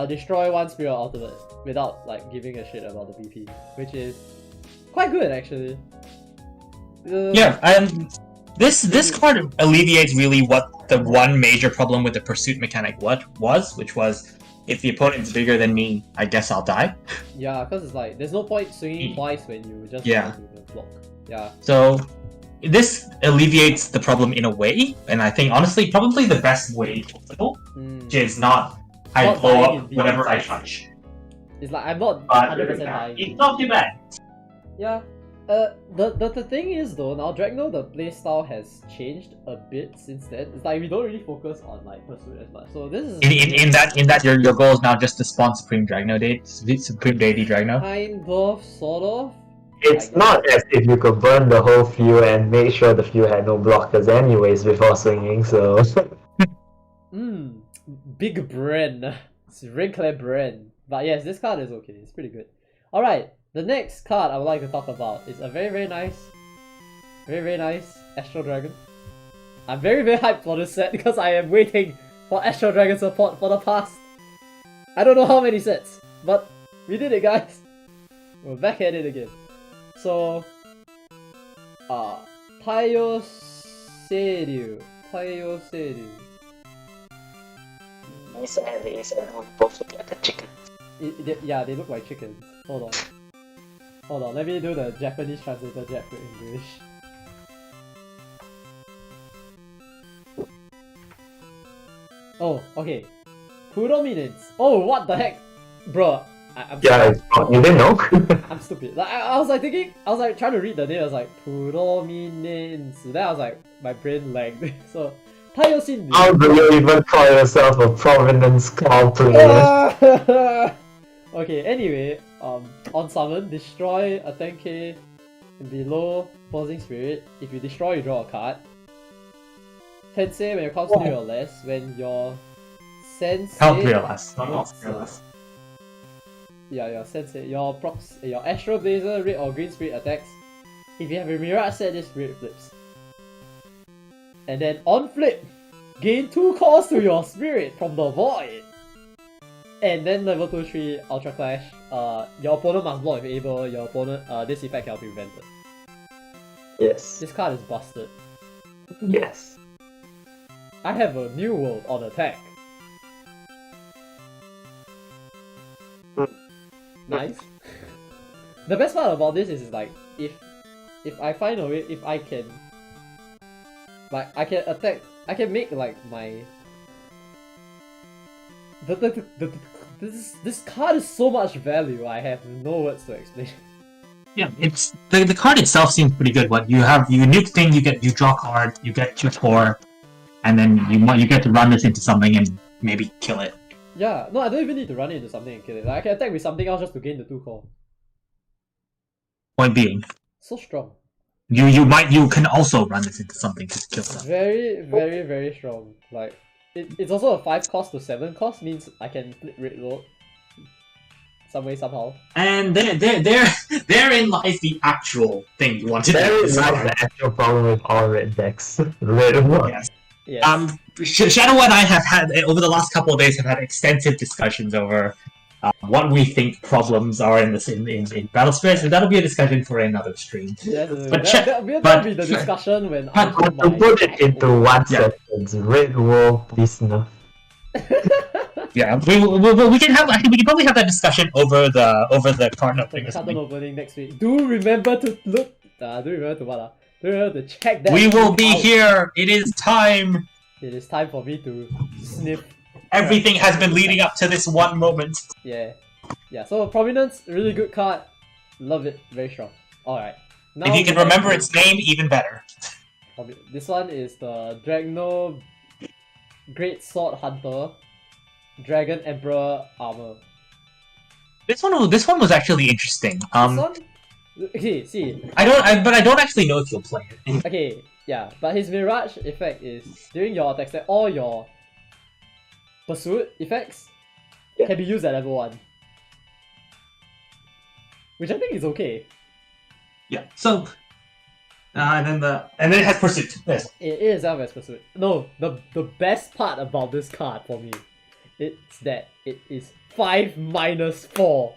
destroy one spirit or ultimate without like giving a shit about the BP, which is quite good actually. Yeah, this card alleviates really what the one major problem with the pursuit mechanic which was if the opponent's bigger than me, I guess I'll die. Yeah, because it's like there's no point swinging twice when you just Yeah. do the block. Yeah. So this alleviates the problem in a way, and I think honestly probably the best way possible, which is not I Not blow dying up in whatever I defense. touch. It's like I'm not But 100% dying. it's not too bad. Yeah. The thing is though, now Dragno, the playstyle has changed a bit since then. It's like we don't really focus on like pursuit as much. So this is In that your goal is now just to spawn Supreme Deity Dragno. kind of, sort of. It's not as if you could burn the whole field and make sure the field had no blockers anyways before swinging, so... Big brain. It's Wrinkler brain. But yes, this card is okay. It's pretty good. Alright, the next card I would like to talk about is a very nice Astral Dragon. I'm very hyped for this set because I am waiting for Astral Dragon support for the past I don't know how many sets, but we did it, guys. We're back at it again. So, Taiyo Seiryu. These both look like a chicken. Yeah, they look like chickens. Hold on, let me do the Japanese translator Jap to English. Oh, okay. Prominence. Oh, what the heck? Bruh. I'm Yeah, you didn't know? I'm stupid. Like I was like thinking, I was like trying to read the name, I was like, Prominence. Then I was like, my brain lagged. So, Taiyo Shinryu. How do you even call yourself a prominence call player? Okay, anyway, on summon, destroy a 10k below Posing Spirit. If you destroy, you draw a card. Tensei, when it comes 3 or less, when your sensei... Count 3 or less, not all 3 or less. Yeah, your sensei, your Astral Blazer, red or green spirit attacks. If you have a Mirage set, this spirit flips. And then on flip, gain 2 calls to your spirit from the void. And then level 2-3 Ultra Clash. Your opponent must block if able. Your opponent, this effect cannot be prevented. Yes. This card is busted. Yes. I have a new world on attack. nice. The best part about this is like if I find a way, if I can like I can attack, I can make like my this card is so much value. I have no words to explain. Yeah, it's the card itself seems pretty good. What you nuke thing, you draw a card, you get 2 core, and then you get to run this into something and maybe kill it. Yeah, no, I don't even need to run it into something and kill it. Like, I can attack with something else just to gain the 2 core. Point being, So strong. you can also run this into something to kill something. Very, very, very strong. Like it's also a 5 cost to 7 cost, means I can flip red load some way somehow. And therein lies the actual thing you wanted to do. There is not the actual problem with all red decks. Red one. Yes. Yes. Shadow and I have had over the last couple of days have had extensive discussions over what we think problems are in Battle Spirits, and that'll be a discussion for another stream. Yes, But that'll be the discussion when I To put it into one sentence, Red Wolf, please no. Yeah, we can probably have that discussion over the card opening. Carton opening next week. Do remember to look. Do remember to what? Do remember to check that. We will be out. here. It is time. It is time for me to sniff. Everything has been leading up to this one moment. Yeah. So Prominence, really good card. Love it. Very strong. Alright. If you can remember its name, even better. This one is the Dragno Great Sword Hunter Dragon Emperor Armor. This one was actually interesting. This one? Okay, see. I don't actually know if you'll play it. Okay, yeah, but his Mirage effect is during your attack step, all your pursuit effects can be used at level 1. Which I think is okay. Yeah. So, and then it has pursuit. Yes. It is as pursuit. No, the best part about this card for me, it's that it is 5-4.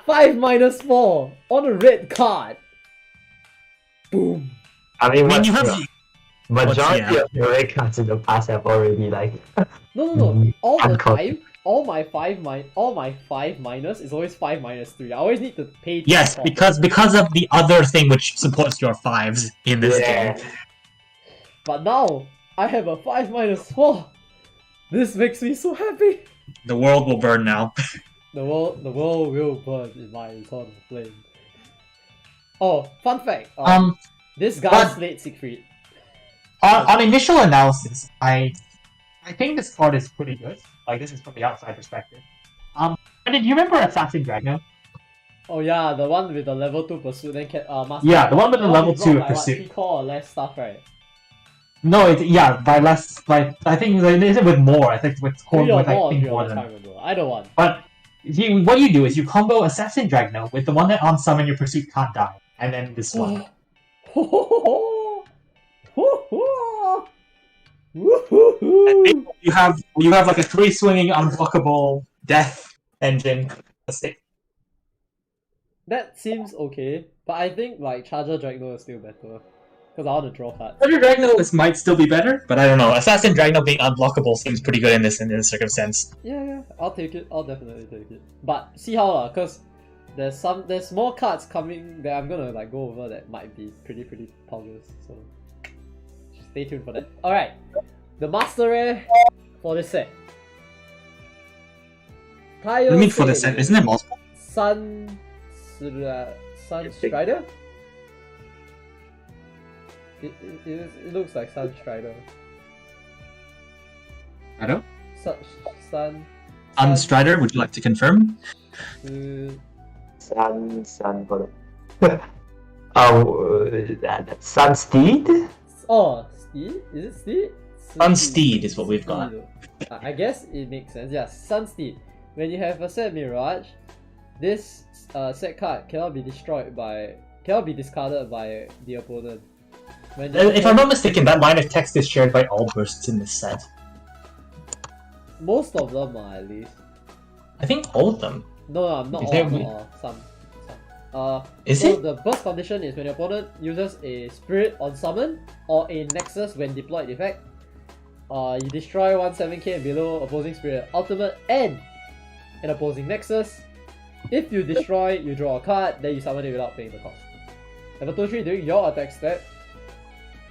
5-4 on a red card. Boom. I mean, you have majority of the red cards in the past have already like. No. All the Uncovered. time, all my 5 minus is always 5-3. I always need to pay. Yes, because of the other thing which supports your 5s in this game. But now I have a 5-4. This makes me so happy. The world will burn now. The world will burn in my eternal flame. Oh, fun fact. This guy slayed Siegfried. On initial analysis, I think this card is pretty good. Like, this is from the outside perspective. Did you remember Assassin Dragon? Oh yeah, the one with the level 2 pursuit, then master. Yeah, the one with the level 2 like, pursuit. 3 core or less stuff, right? No, by less. I think is it with more? I think with 3 or with I more, think 3 or more less, than. I can't remember. Either one. But what you do is you combo Assassin Dragno with the one that on summon your pursuit can't die, and then this one. And you have like a 3 swinging unblockable death engine. That seems okay, but I think like Charger Dragno is still better. Because I want to draw cards. Charger Dragno might still be better, but I don't know. Assassin Dragno being unblockable seems pretty good in this circumstance. Yeah, I'll take it. I'll definitely take it. But see how because there's more cards coming that I'm gonna like go over that might be pretty poggers. So stay tuned for that. Alright. The Master Rare for this set. What do you mean for this set? Isn't it multiple? Sun Strider? It looks like Sun Strider. I don't. Sun Strider, would you like to confirm? Sun, hold on. Sun Steed? Oh, Steed? Is it Steed? Sun Steed is what we've got. I guess it makes sense. Yeah, Sun Steed. When you have a set Mirage, this set card cannot be discarded by the opponent. If I'm not mistaken, that line of text is shared by all bursts in this set. Most of them are, at least. I think all of them. No, not all. Some. Is so it? The burst condition is when your opponent uses a spirit on summon or a nexus when deployed effect. You destroy 1 7k and below opposing spirit ultimate and an opposing Nexus. If you destroy, you draw a card, then you summon it without paying the cost. Number 2-3, during your attack step,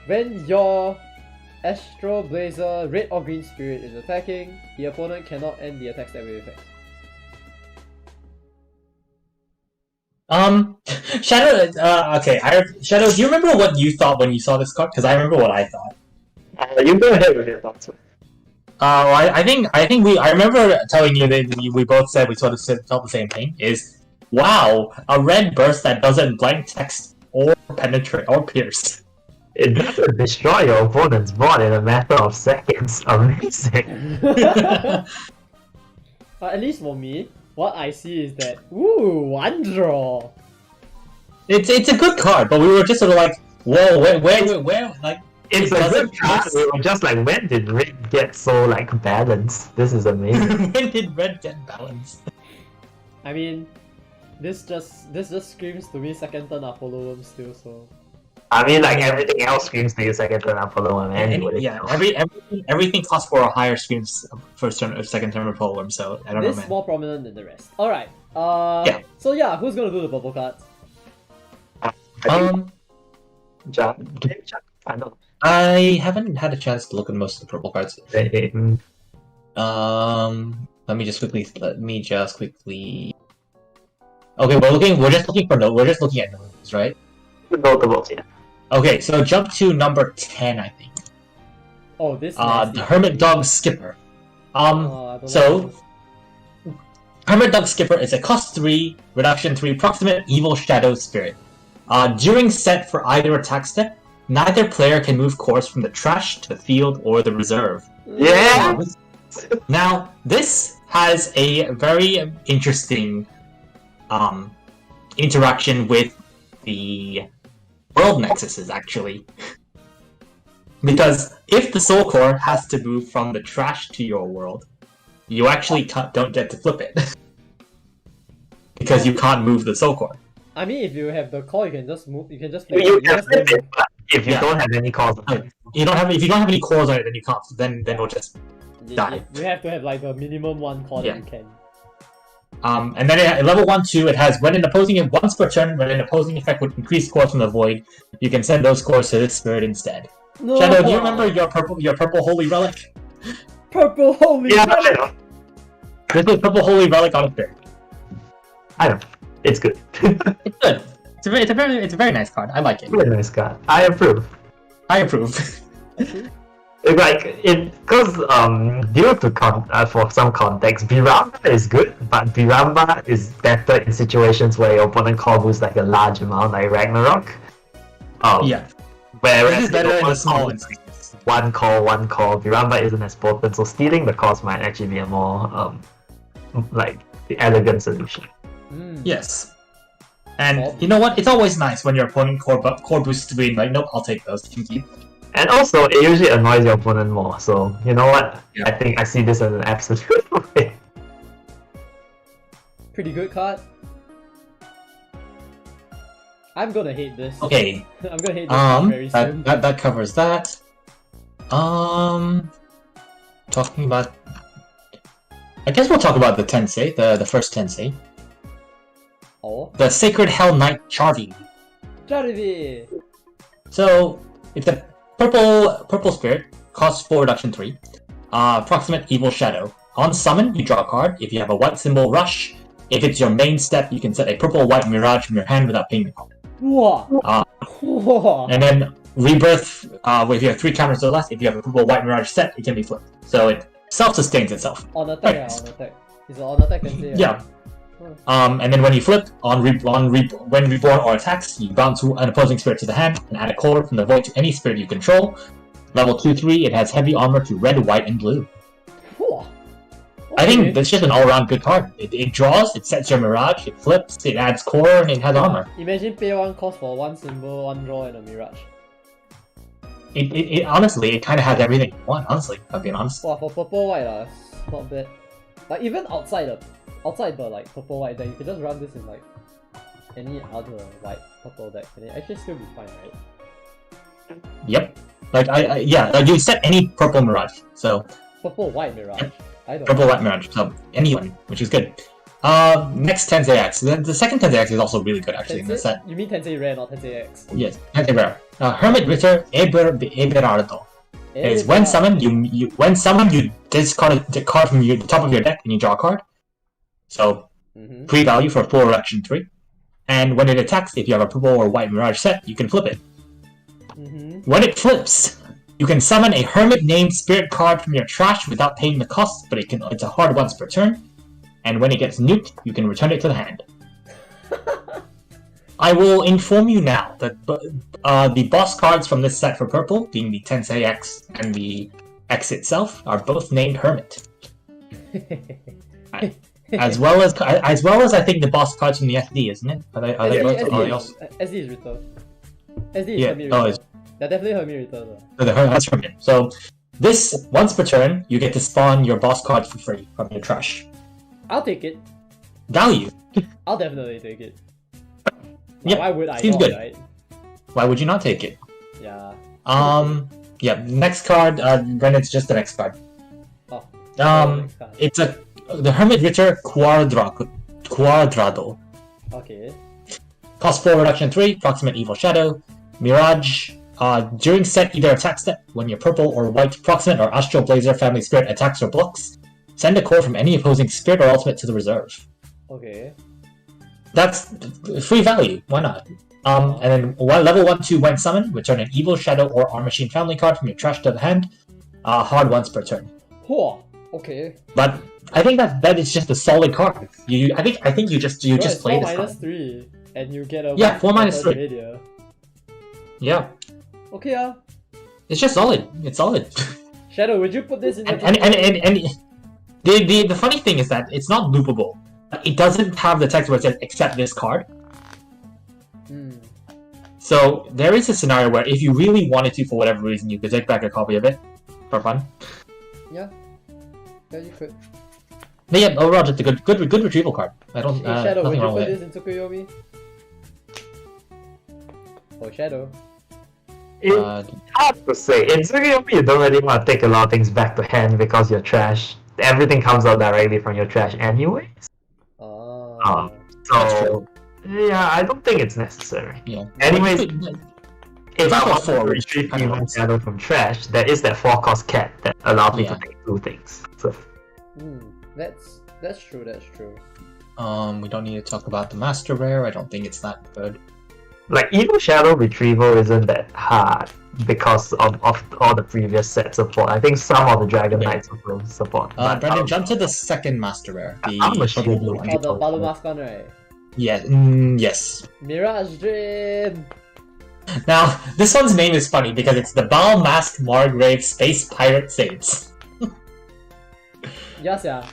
when your Astro Blazer Red or Green Spirit is attacking, the opponent cannot end the attack step with effects. Shadow. Okay. Shadow. Do you remember what you thought when you saw this card? Because I remember what I thought. You go ahead with your thoughts. I think I remember telling you that we both said we sort of felt the same thing. Is wow, a red burst that doesn't blank text or penetrate or pierce. It doesn't destroy your opponent's board in a matter of seconds. Amazing. At least for me, what I see is that one draw. It's a good card, but we were just sort of like, whoa, where, like. It's a good card. We were just like, when did red get so like balanced? This is amazing. When did red get balanced? I mean, this just screams to me second turn Apollo Worm still. So. I mean, like everything else screams to you second turn Apollo Worm anyway. Yeah, everything costs for a higher screams first turn or second turn Apollo Worm. So I don't know, man. This more prominent than the rest. All right. Yeah. So yeah, who's gonna do the purple cards? John. I know. I haven't had a chance to look at most of the purple cards. Let me just quickly. Okay, we're just looking at notes, right? Notables, yeah. Okay, so jump to number 10, I think. Oh, this. The Hermit Dog Skipper. So Hermit Dog Skipper is a cost 3, reduction 3, proximate evil shadow spirit. During set for either attack step, neither player can move course from the trash to the field or the reserve. Yeah! Now, this has a very interesting interaction with the World Nexuses, actually. Because if the Soul Core has to move from the trash to your world, you actually don't get to flip it. Because you can't move the Soul Core. I mean, if you have the core, you can just move. You can just flip You can flip it, but if you don't have any calls, if you don't have any cores on it, then you can't. Then we'll just die. You have to have like a minimum one core that you can. And then at level 1-2, it has when an opposing once per turn, when an opposing effect would increase cores from the void, you can send those cores to this spirit instead. No. Shadow, do you remember your purple holy relic? Purple holy yeah, relic. I know. This is purple holy relic on a spirit. I know. It's good. It's good. It's a very nice card. I like it. Very nice card. I approve. I approve. Because due to for some context, Biramba is good, but Biramba is better in situations where your opponent core boosts like a large amount, like Ragnarok. Yeah. Whereas This is better in the small instances. One call, Biramba isn't as potent, so stealing the cores might actually be a more like the elegant solution. Yes. And you know what? It's always nice when your opponent core boosts to be like, nope, I'll take those. Thank you. And also, it usually annoys your opponent more, so you know what? Yeah. I think I see this as an absolute win. Pretty good card. I'm gonna hate this. Okay. I'm gonna hate this very soon. That covers that. Talking about... I guess we'll talk about the Tensei, the first Tensei. Oh. The Sacred Hell Knight Charvi. Charvi! So, if the purple spirit costs 4 reduction 3, approximate evil shadow. On summon, you draw a card. If you have a white symbol, rush. If it's your main step, you can set a purple-white mirage from your hand without paying the card. And then rebirth, if you have 3 counters or less, if you have a purple-white mirage set, it can be flipped. So it self-sustains itself. On attack, on attack. Is it on attack and say? Yeah. And then when you flip, when reborn or attacks, you bounce an opposing spirit to the hand and add a core from the void to any spirit you control. Level 2-3, it has heavy armor to red, white, and blue. Okay. I think that's just an all-around good card. It draws, it sets your mirage, it flips, it adds core, and it has armor. Imagine pay 1 cost for 1 symbol, 1 draw, and a mirage. It honestly, it kind of has everything you want, honestly, if I'm being honest. Wow, for purple-white, it's not bad. Like, even outside the like purple-white deck, you can just run this in like any other white-purple deck, and it actually still be fine, right? Yep. Like, you set any purple mirage, so... Purple-white mirage. I don't Purple know. White Mirage. So anyone, which is good. Next Tensei X. The second Tensei X is also really good actually in the set. You mean Tensei Rare, not Tensei X? Yes, Tensei Rare. Hermit Ritter Eberardo. Is when summoned, you discard the card from the top of your deck and you draw a card. So, free value for 4 reaction 3. And when it attacks, if you have a purple or white Mirage set, you can flip it. When it flips, you can summon a Hermit named spirit card from your trash without paying the cost, but it's a hard once per turn. And when it gets nuked, you can return it to the hand. I will inform you now that the boss cards from this set for purple, being the Tensei X and the X itself, are both named Hermit. As well as I think the boss cards from the SD, isn't it? Are they both? SD is Ritter. SD is Hermit Ritter. They're definitely Hermit Ritter though. That's Hermit. So this once per turn, you get to spawn your boss cards for free from your trash. I'll take it. Value. I'll definitely take it. Yeah, why would I seems not, good. right? Why would you not take it? Yeah. Yeah, next card, then it's just the next card. Oh. It's the Hermit Ritter Quadrado. Okay. Cost 4 reduction 3, Proximate Evil Shadow. Mirage. During set either attack step, when your purple or white Proximate or Astral Blazer family spirit attacks or blocks, send a core from any opposing spirit or ultimate to the reserve. Okay. That's free value, why not? And then level 1/2 when summoned, return an Evil Shadow or Arm Machine family card from your trash to the hand, hard once per turn. Whoa. Okay. But I think that is just a solid card. I think you just play this card. 4-3, and you get a 4-3. Yeah. Okay. It's just solid. It's solid. Shadow, would you put this in your and the funny thing is that it's not loopable. It doesn't have the text where it says accept this card. So there is a scenario where if you really wanted to, for whatever reason, you could take back a copy of it for fun. Yeah, you could. But yeah, overall, just a good retrieval card. I don't. Hey, Shadow, would nothing you wrong put with this it. in Tsukuyomi? Oh, Shadow. It's hard to say. In Tsukuyomi, you don't really want to take a lot of things back to hand because you're trash. Everything comes out directly from your trash anyways. So yeah, I don't think it's necessary. Yeah. Anyways, if I want to four, retrieve Evil Shadow from trash, there is that 4-cost cat that allows me to take 2 things. So. That's true. That's true. We don't need to talk about the Master Rare. I don't think it's that good. Like Evil Shadow retrieval isn't that hard because of all the previous set support. I think some of the Dragon Knights also support. Brendan, jump to the second Master Rare. The purple blue one. Oh, the Balu Mask one, right? Yeah. Yes. Mirage Dream. Now, this one's name is funny because it's the Baal Mask Margrave Space Pirate Saints. Yes, yeah.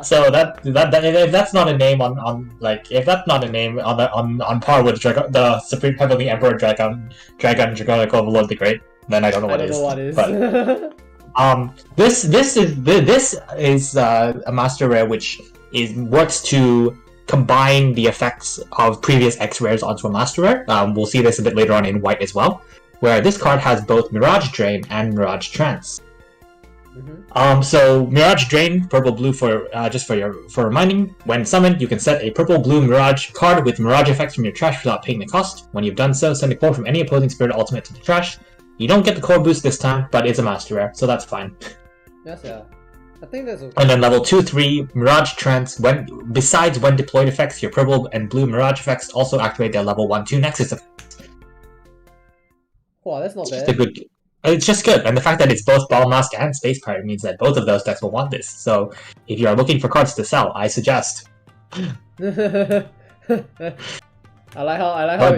So if that's not a name if that's not a name on par with the Supreme Heavenly Emperor Dragon Draconic Overlord the Great, then I don't know what is. But this is a Master Rare which works to combine the effects of previous X rares onto a Master Rare. We'll see this a bit later on in white as well, where this card has both Mirage Drain and Mirage Trance. So Mirage Drain, purple blue for reminding. When summoned, you can set a purple blue Mirage card with Mirage effects from your trash without paying the cost. When you've done so, send a core from any opposing spirit ultimate to the trash. You don't get the core boost this time, but it's a Master Rare, so that's fine. Yes, yeah. I think that's okay. And then level 2/3 Mirage Trance. Besides when deployed effects, your purple and blue Mirage effects also activate their level 1/2 Nexus effects. Wow, that's not bad. It's just good, and the fact that it's both Ball Mask and Space Pirate means that both of those decks will want this. So, if you are looking for cards to sell, I suggest. I like how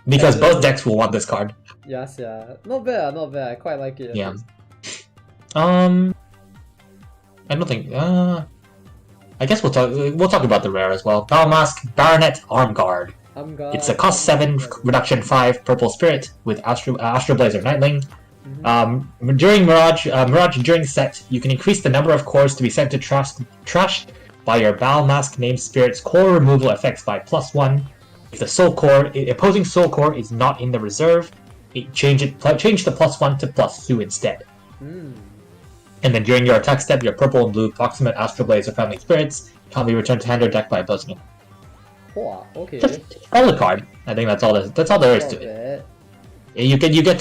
because both decks will want this card. Yes, yeah, not bad. I quite like it. Yeah. I don't think. I guess we'll talk about the rare as well. Ball Mask Baronet Arm Guard. It's a cost 7, reduction 5, purple spirit with Astro Blazer Nightling. During Mirage during set, you can increase the number of cores to be sent to trash by your Baal Mask named spirit's core removal effects by +1. If the opposing soul core is not in the reserve, change the +1 to +2 instead. And then during your attack step, your purple and blue proximate astral blades or family spirits can't be returned to hand or deck by opponent. Wow, okay. Just roll the card. I think that's all there is to it. You get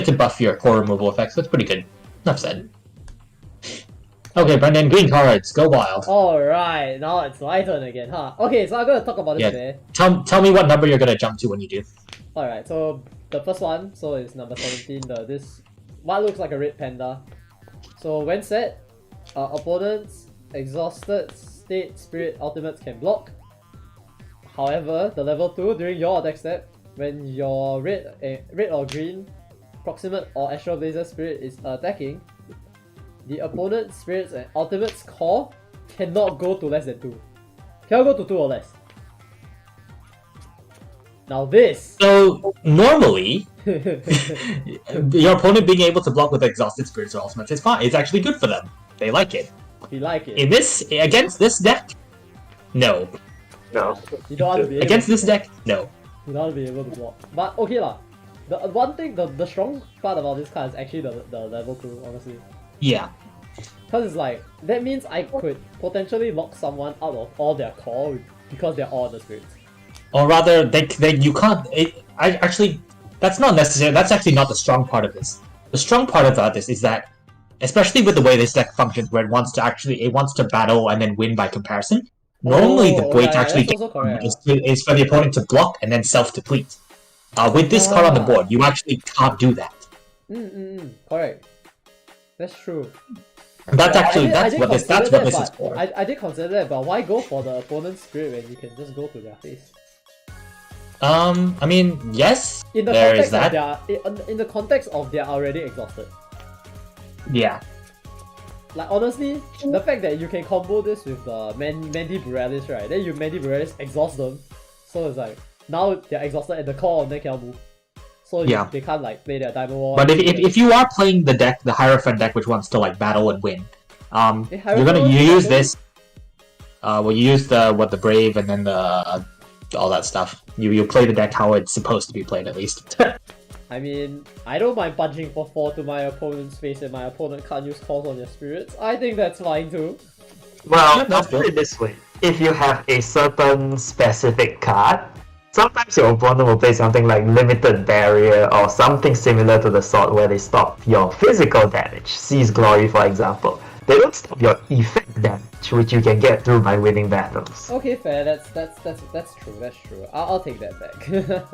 to buff your core removal effects. That's pretty good. Enough said. Okay, Brendan, green cards, go wild. Alright, now it's my turn again, huh? Okay, so I'm gonna talk about this bear. Tell me what number you're gonna jump to when you do. Alright, so the first one, so it's number 17, this what looks like a red panda. So when set, opponents, exhausted state spirit ultimates can block. However, the level 2, during your attack step, when your red or green proximate or astral blazer spirit is attacking, the opponent's spirits and ultimate's core cannot go to less than 2. Cannot go to 2 or less. Now this. So normally, your opponent being able to block with exhausted spirits or ultimates is fine. It's actually good for them. They like it. You like it. Against this deck, no. No. You don't want to be able Against this deck, no. You don't want to be able to block. But okay lah. The one thing, the strong part about this card is actually the level 2, honestly. Yeah. Because it's like, that means I could potentially lock someone out of all their core because they're all the spirits. Or rather, you can't. That's not necessary. That's actually not the strong part of this. The strong part about this is that, especially with the way this deck functions, where it wants to battle and then win by comparison. Normally, the way to actually get is for the opponent to block and then self-deplete. With this card on the board, you actually can't do that. Correct. That's true. That's what this is for. I did consider that, but why go for the opponent's spirit when you can just go to their face? I mean, yes, in the there is context that. In the context of they're already exhausted. Yeah. Like honestly, the fact that you can combo this with the Mandy Borealis, right? Then you Mandy Borealis exhaust them, so it's like now they're exhausted and the core on them cannot move. So they can't like play their Diamond War. But if you are playing the deck, the Hierophant deck, which wants to like battle and win, you use this. You use the Brave and then the all that stuff. You play the deck how it's supposed to be played, at least. I mean, I don't mind punching for 4 to my opponent's face and my opponent can't use calls on their spirits. I think that's fine too. Well, I'll put it this way. If you have a certain specific card, sometimes your opponent will play something like Limited Barrier or something similar to the sort where they stop your physical damage. Seize Glory, for example. They don't stop your effect damage, which you can get through by winning battles. Okay, fair. That's true. That's true. I'll take that back.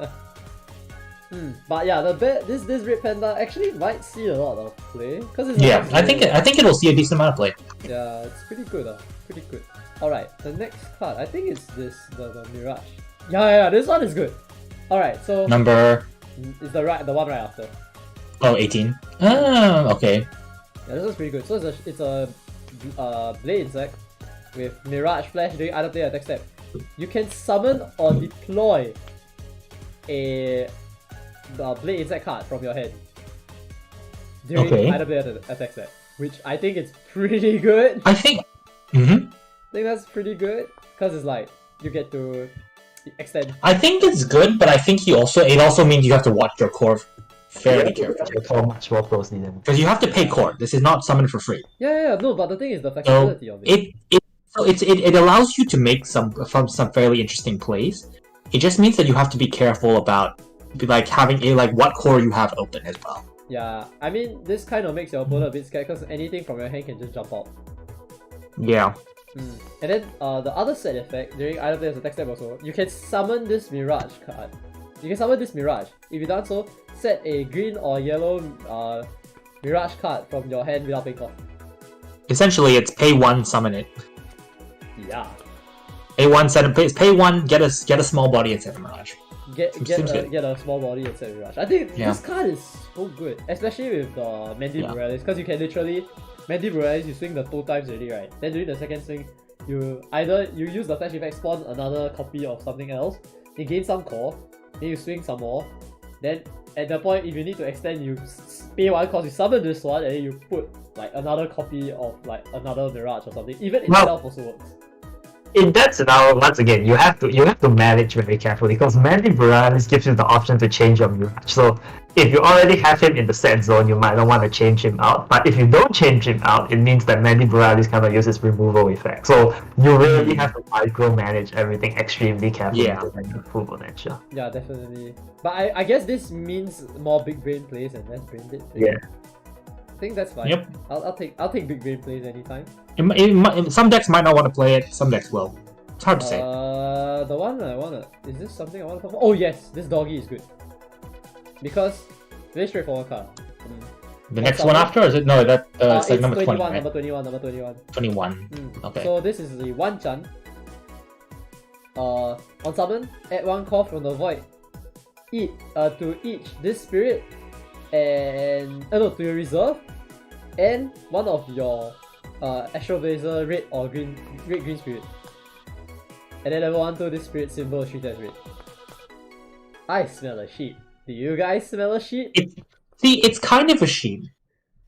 But yeah, this Red Panda actually might see a lot of play because it's I think it'll see a decent amount of play. Yeah, it's pretty good. Pretty good. All right, the next card. I think it's the Mirage. Yeah, this one is good. All right, so number is the one right after. Oh, 18. Okay. Yeah, this is pretty good. So it's a Blade Insect with Mirage Flash during either player attack step. You can summon or deploy a Blade Insect card from your hand during either player attack step, which I think is pretty good. I think that's pretty good because it's like you get to extend. I think it's good, but I think it also means you have to watch your core fairly carefully. Much more closely then. Because you have to pay core. This is not summoned for free. Yeah, no, but the thing is the flexibility of it. It allows you to make some fairly interesting plays. It just means that you have to be careful about like having what core you have open as well. Yeah, I mean this kind of makes your opponent a bit scared because anything from your hand can just jump out. Yeah. And then the other set effect during either player's attack step also, you can summon this Mirage card. You can summon this Mirage. If you done so, set a green or yellow Mirage card from your hand without paying cost. Essentially, it's pay 1, summon it. Yeah. Pay 1, get a small body and set a Mirage. Get a small body and set a Mirage. I think this card is so good, especially with the Mandy Borealis, because you can literally Mandy Borealis, you swing the 2 times already, right? Then during the second swing, you use the flash effect, spawn another copy of something else, you gain some core, then you swing some more, then at the point if you need to extend, you pay 1 cost, you summon this one, and then you put like another copy of like another Mirage or something. Even itself also works. in that scenario, once again, you have to manage very carefully because Mandy Borealis gives you the option to change your Mirage. So if you already have him in the set zone, you might not want to change him out. But if you don't change him out, it means that Mandy Borealis kind of uses removal effect. So you really have to micromanage everything extremely carefully to make the full potential. Yeah, definitely. But I guess this means more big brain plays and less brain dead plays. Yeah. I think that's fine. Yep. I'll take big brain plays anytime. Some decks might not want to play it. Some decks will. It's hard to say. The one I wanna is this something I wanna talk about? Oh yes, this doggy is good. Because very straightforward card. The next one after, or is it? No, that it's like number 20, right? Number 21. 21. Okay. So this is the 1-chan. On summon, add 1 core from the void. To each this spirit and to your reserve and one of your Astral Blazer red or green spirit. And then level 1 to this spirit symbol is treated as red. I smell a sheep. Do you guys smell a sheep? It's kind of a sheep,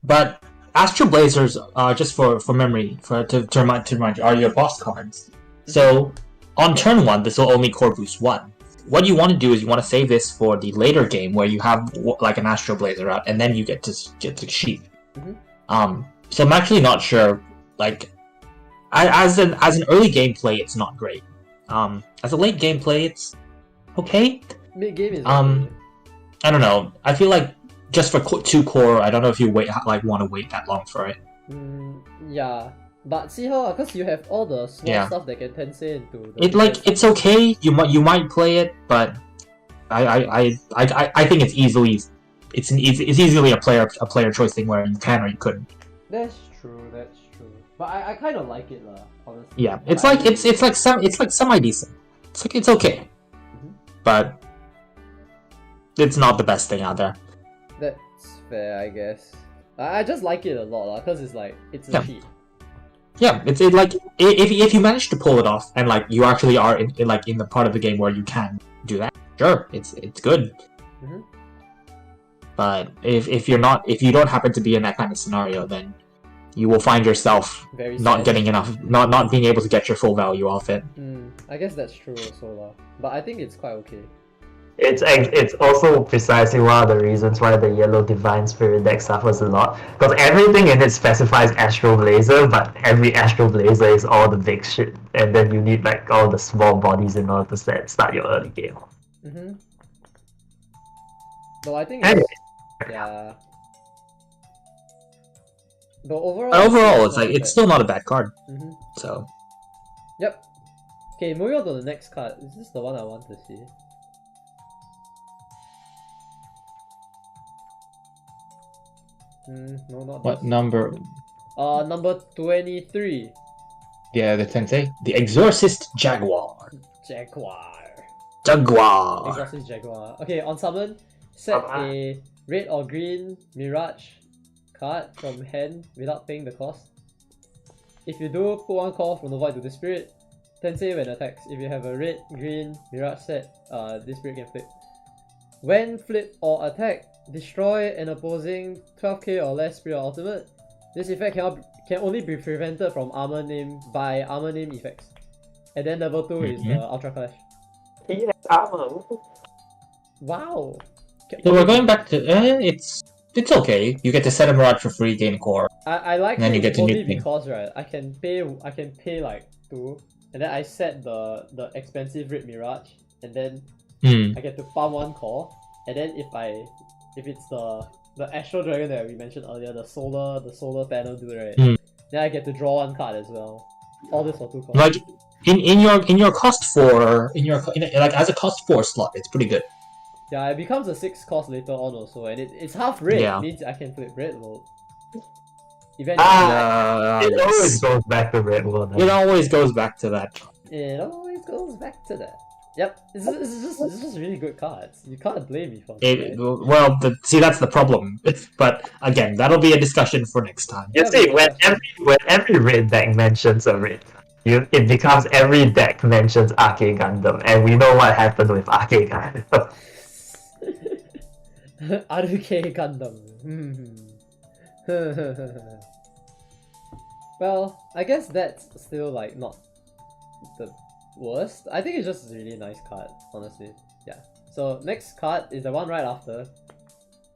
but Astral Blazers, just for memory, to remind you, are your boss cards. So on turn 1, this will only core boost 1. What you want to do is you want to save this for the later game where you have like an Astral Blazer out, and then you get to sheep. So I'm actually not sure. Like, as an early gameplay, it's not great. As a late gameplay, it's okay. Mid game is I don't know. I feel like just for 2 core, I don't know if you want to wait that long for it. Yeah, but see how, because you have all the small stuff that can tensei into. It's okay. You might play it, but I think it's easily a player choice thing where you can or you couldn't. That's true. But I kind of like it, honestly. Yeah, it's like semi decent. It's okay, but it's not the best thing out there. That's fair, I guess. I just like it a lot, because it's like it's a cheat. Yeah, it's like if you manage to pull it off and like you actually are in the part of the game where you can do that, sure, it's good. But if you don't happen to be in that kind of scenario, then you will find yourself not getting enough, not being able to get your full value off it. I guess that's true also, but I think it's quite okay. It's also precisely one of the reasons why the yellow Divine Spirit deck suffers a lot, because everything in it specifies Astral Blazer, but every Astral Blazer is all the big shit, and then you need like all the small bodies in order to start your early game. Though I think yeah. But overall, it's still not a bad card. So. Yep. Okay, moving on to the next card. Is this the one I want to see? No, not what this. number? Number 23. Yeah, the Tensei. The Exorcist Jaguar. Exorcist Jaguar. Okay, on summon, set a red or green Mirage card from hand without paying the cost. If you do, put 1 call from the void to the spirit. Tensei when attacks. If you have a red, green Mirage set, this spirit can flip. When flip or attack, destroy an opposing 12k or less spirit ultimate. This effect can only be prevented from by armor name effects. And then level 2 is the Ultra Clash. He has armor. Wow. So we're going back to it's okay. You get to set a Mirage for free, gain core. I like and then it you get to only nuke because right, I can pay like 2, and then I set the expensive red Mirage, and then I get to farm 1 core, and then if it's the Astral Dragon that we mentioned earlier, the solar panel dude, right? Then I get to draw 1 card as well. All this for 2 costs. Like in your cost 4 as a cost 4 slot, it's pretty good. Yeah, it becomes a 6 cost later on also, and it's half red. Yeah. Means I can flip red mode. Eventually. It always goes back to red mode. It always goes back to that. It always goes back to that. Yep, it's just really good cards. You can't blame me for it. Well, see, that's the problem. But again, that'll be a discussion for next time. You see, when every red deck mentions a red, it becomes every deck mentions Arcade Gundam, and we know what happened with Arcade Gundam. Arcade Gundam. Well, I guess that's still like not worst. I think it's just a really nice card, honestly. Yeah. So next card is the one right after.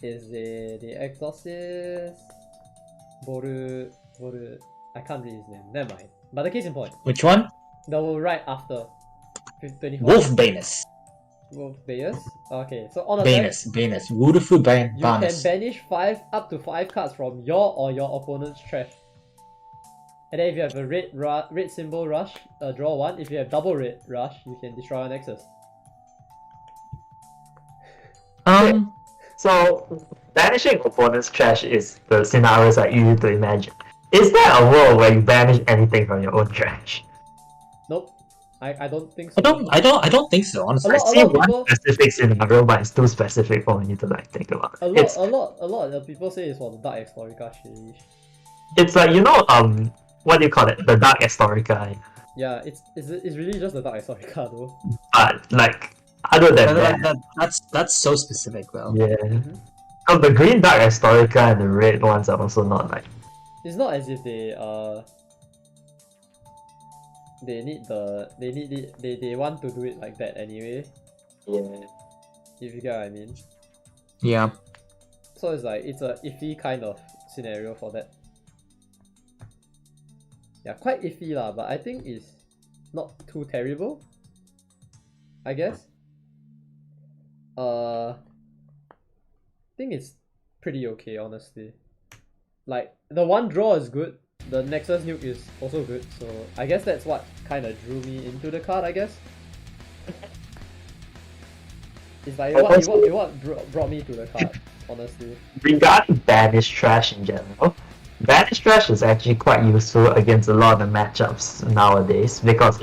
Is the Exorcist Boru. I can't read his name. Never mind. But the case in point. Which one? The one right after. 24. Wolfbanus. Wolfbanus? Okay, so on attack, Banus. Wonderful you can Banus. banish up to 5 cards from your or your opponent's trash. And then if you have a red symbol rush, draw 1. If you have double red rush, you can destroy an Nexus. So, banishing opponent's trash is the scenarios that you need to imagine. Is there a world where you banish anything from your own trash? Nope. I don't think so. I don't think so, honestly. I see one specific scenario, but it's too specific for me to like think about. A lot of people say it's for the Dark Historica shit. It's like, you know, what do you call it? The Dark Historica. Yeah, it's really just the Dark Historica though. Like, other than that, that's so specific though. yeah. Oh, the green Dark Historica and the red ones are also not like. It's not as if they want to do it like that anyway. Yeah. If you get what I mean. Yeah. So it's like it's a iffy kind of scenario for that. Yeah, quite iffy lah, but I think it's not too terrible. I guess. I think it's pretty okay, honestly. Like the one draw is good. The Nexus nuke is also good, so I guess that's what kind of drew me into the card, I guess. It's like what brought me to the card, honestly. Regarding Banish Trash in general, Banish Trash is actually quite useful against a lot of the matchups nowadays because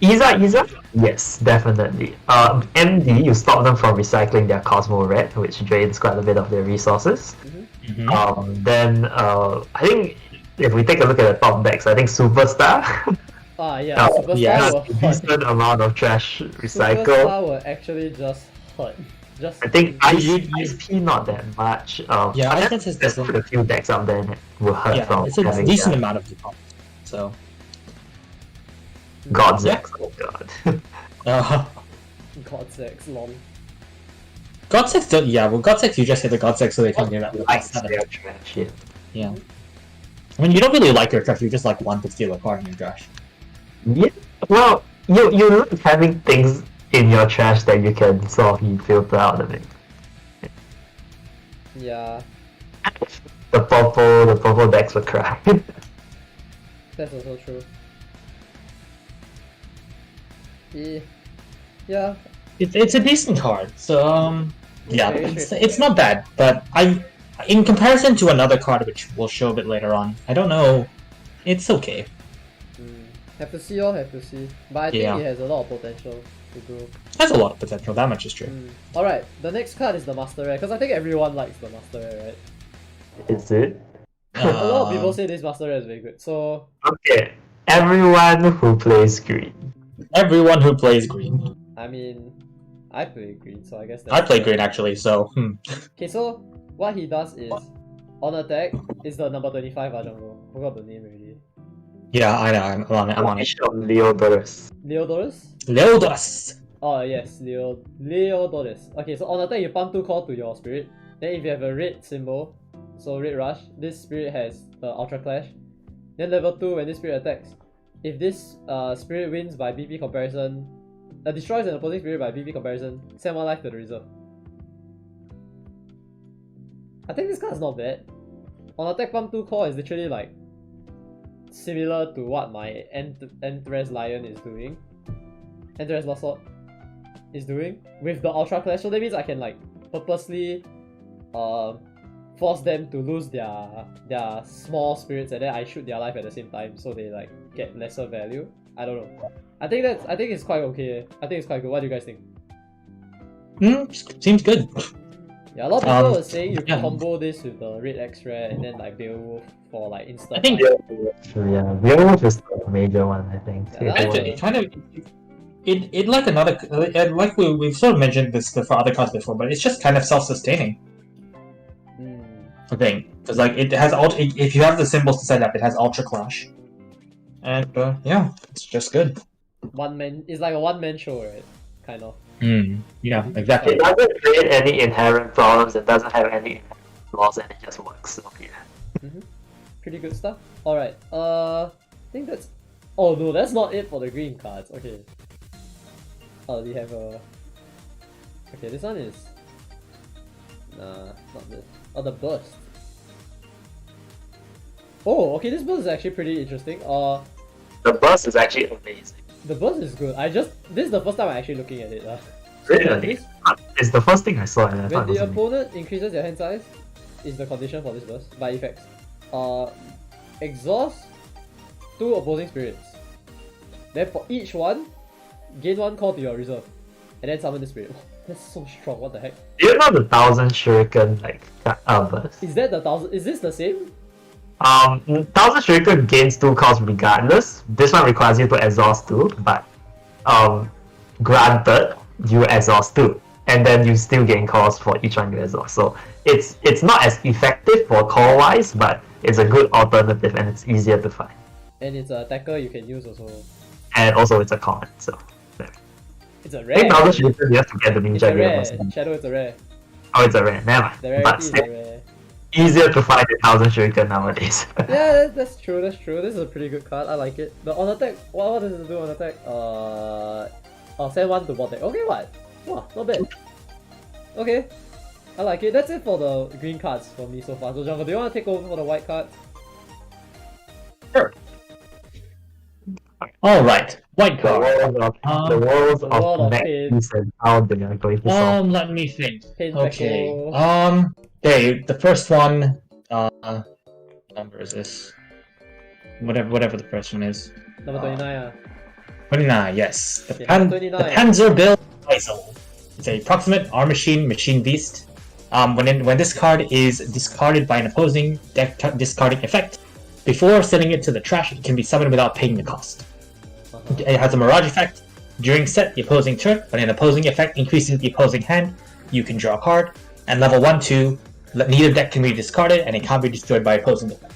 Iza, yes, definitely. MD, you stop them from recycling their Cosmo Red, which drains quite a bit of their resources. Then I think if we take a look at the top decks, I think Superstar. Superstar has a decent amount of trash recycle. Superstar will actually just hurt. I think ISP not that much. I think there's a few decks out there that will hurt from it's a having decent amount of default. So Godzex, oh god. Godzex, lol. Godzex don't, Godzex you just hit the Godzex so they can't get out of their trash, yeah. I mean, you don't really like your trash, you just like want to steal a card in your trash. Yeah, well, you like having things in your trash that you can sort of filter out of it. Yeah. The purple decks will cry. That's also true. Yeah. It's a decent card, so it's not bad, but in comparison to another card which we'll show a bit later on, I don't know, it's okay. Have to see. But I think it has a lot of potential to grow. Has a lot of potential, that much is true. Alright, the next card is the Master Rare, because I think everyone likes the Master Rare, right? Is it? A lot of people say this Master Rare is very good, so... Okay, everyone who plays green. Everyone who plays green. I mean, I play green, so I guess that's... I play green actually, so... Okay, so what he does is, on attack, is the number 25 Ajangro. Forgot the name already. Yeah, I know, I'm on it. Leodorus. Leodorus! Oh yes, Leodorus. Okay, so on attack you pump 2 core to your spirit. Then if you have a red symbol, so red rush, this spirit has the Ultra Clash. Then level 2, when this spirit attacks, if this spirit wins by BP comparison, destroys an opposing spirit by BP comparison, send 1 life to the reserve. I think this card is not bad. On attack pump 2 core is literally like similar to what my Entres Lion is doing. Entres Losot is doing with the Ultra Clash. So that means I can like purposely force them to lose their small spirits and then I shoot their life at the same time so they like get lesser value. I don't know. I think it's quite okay. I think it's quite good. What do you guys think? Seems good. Yeah, a lot of people were saying you can combo this with the red X-Ray and then like Beowulf for like instant. I think Beowulf is the major one, I think. It kind of like another like we've sort of mentioned this for other cards before, but it's just kind of self-sustaining. I think because like it has if you have the symbols to set up, it has Ultra Clash, and it's just good. It's like a one-man show, right? Kind of. Yeah, exactly. It doesn't create any inherent problems, it doesn't have any inherent flaws, and it just works. So yeah. Pretty good stuff. Alright, I think that's... Oh no, that's not it for the green cards. Okay. Oh, we have a... Okay, this one is... Nah, not this. Oh, the burst. Oh, okay, this burst is actually pretty interesting. The burst is actually amazing. The burst is good. This is the first time I'm actually looking at it. Really? It's the first thing I saw, and I When thought it was the amazing. opponent increases their hand size, is the condition for this burst by effects. Exhaust 2 opposing spirits. Then for each one, gain 1 call to your reserve, and then summon the spirit. That's so strong. What the heck? Do you know the 1000 shuriken burst? Is that the 1000? Is this the same? 1000 shuriken gains 2 calls regardless. This one requires you to exhaust 2, but granted, you exhaust 2, and then you still gain calls for each one you exhaust. So it's not as effective for call wise, but it's a good alternative and it's easier to find. And it's an attacker you can use also. And also it's a common, so It's a I rare. think 1000 shuriken you have to get the It's a ninja rare. gear. Shadow, it's a rare. Oh, it's a rare. Never mind. The But rarity is still, a rare. easier to find the 1000 shuriken nowadays. Yeah, that's true. That's true. This is a pretty good card. I like it. The on attack. What does it do on attack? I'll send 1 to bot deck. Okay, what? Wow, not bad. Okay, I like it. That's it for the green cards for me so far. So Jungle, do you want to take over for the white cards? Sure. Alright, white The card. world the world of of Max and how they are going to solve. Let me think. Pain Okay. Vector. Okay, the first one, number is this? Whatever the first one is. Number 29. 29, yes. The, Okay, the 29. Panzerbild Weisel. It's a proximate arm machine beast. When this card is discarded by an opposing deck discarding effect, before sending it to the trash, it can be summoned without paying the cost. It has a Mirage effect. During set the opposing turn, when an opposing effect increases the opposing hand, you can draw a card. And level 1-2, neither deck can be discarded and it can't be destroyed by opposing effect.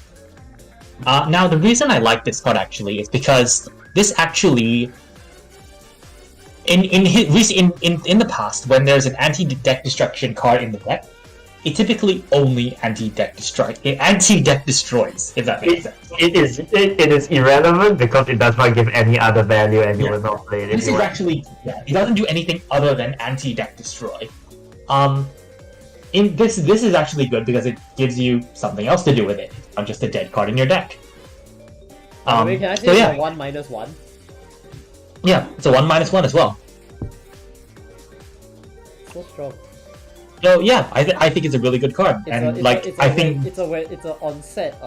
Now the reason I like this card actually is because this actually in the past, when there's an anti-deck destruction card in the deck, it typically only anti-deck destroys, if that makes sense. It is irrelevant because it does not give any other value and you will not play it. This is actually, it doesn't do anything other than anti-deck destroy. This is actually good because it gives you something else to do with it, not just a dead card in your deck. Wait, can I say it's a 1-1? Yeah, it's a 1/1 as well. So strong. So yeah, I think it's a really good card, I think it's a onset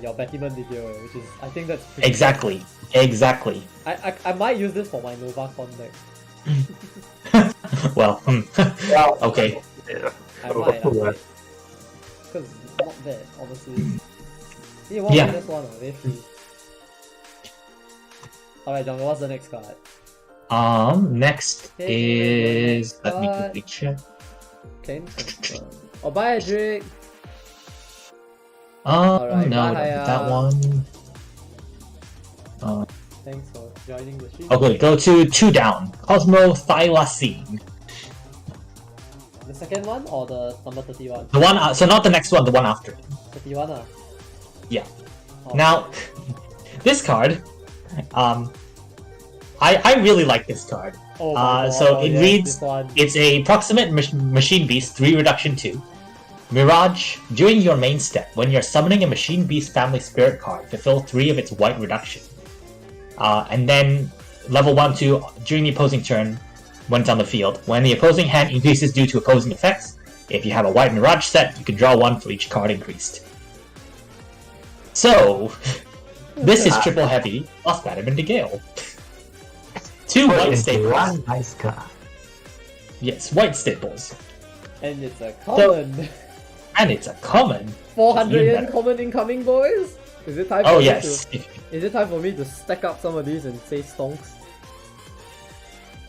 your Batman video, which is I think that's pretty exactly. I might use this for my Nova Con deck. Well, okay. I might. Because it's not bad, honestly. Yeah. This one, very free. Alright, Jungle, what's the next card? Next is let me quickly check. Okay. Oh, bye, Drake. Alright, no, bye, that one. Thanks for joining the stream. Okay, go to 2 down. Cosmo Thylacine. The second one or the number 31? The one, so not the next one, the one after. 31 ah? Yeah. Oh. Now, this card, I really like this card. Oh my So God, it yes, reads, this one. it's a proximate machine beast, 3 reduction 2. Mirage, during your main step, when you're summoning a machine beast family spirit card, fulfill 3 of its white reduction. And then level 1-2, during the opposing turn, when it's on the field, when the opposing hand increases due to opposing effects, if you have a white Mirage set, you can draw 1 for each card increased. So, this is triple heavy, plus Badminton Gale. 2 white staples. One nice card. Yes, white staples. And it's a common. And it's a common. 400 You yen better. common incoming, boys? Is it time for Oh me yes. to... Is it time for me to stack up some of these and say stonks?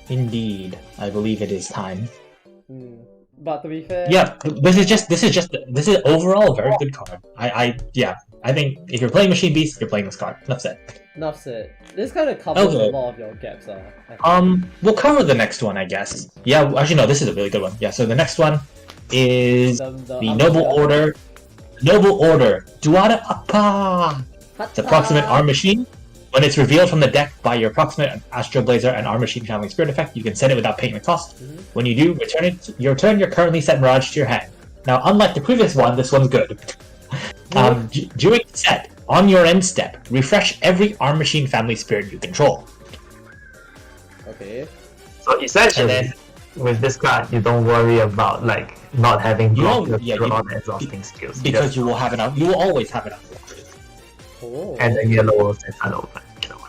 Indeed. I believe it is time. But to be fair... Yeah, this is overall a very good card. I think if you're playing Machine Beast, you're playing this card. Enough said. Enough said. This kind of covers Okay. a lot of your gaps. I think. We'll cover the next one, I guess. Yeah, actually no, this is a really good one. Yeah, so the next one is the Noble Order. Noble Order. Duada Appa! It's approximate arm machine. When it's revealed from the deck by your approximate Astro Blazer and Arm Machine family spirit effect, you can send it without paying the cost. When you do, return your currently set Mirage to your hand. Now, unlike the previous one, this one's good. During set, on your end step, refresh every Arm Machine family spirit you control. Okay. So essentially, And then- with this card, you don't worry about like not having You block don't- your draw and exhausting skills. Because you will have enough. You will always have enough. Oh. And then yellow will set that open. You know.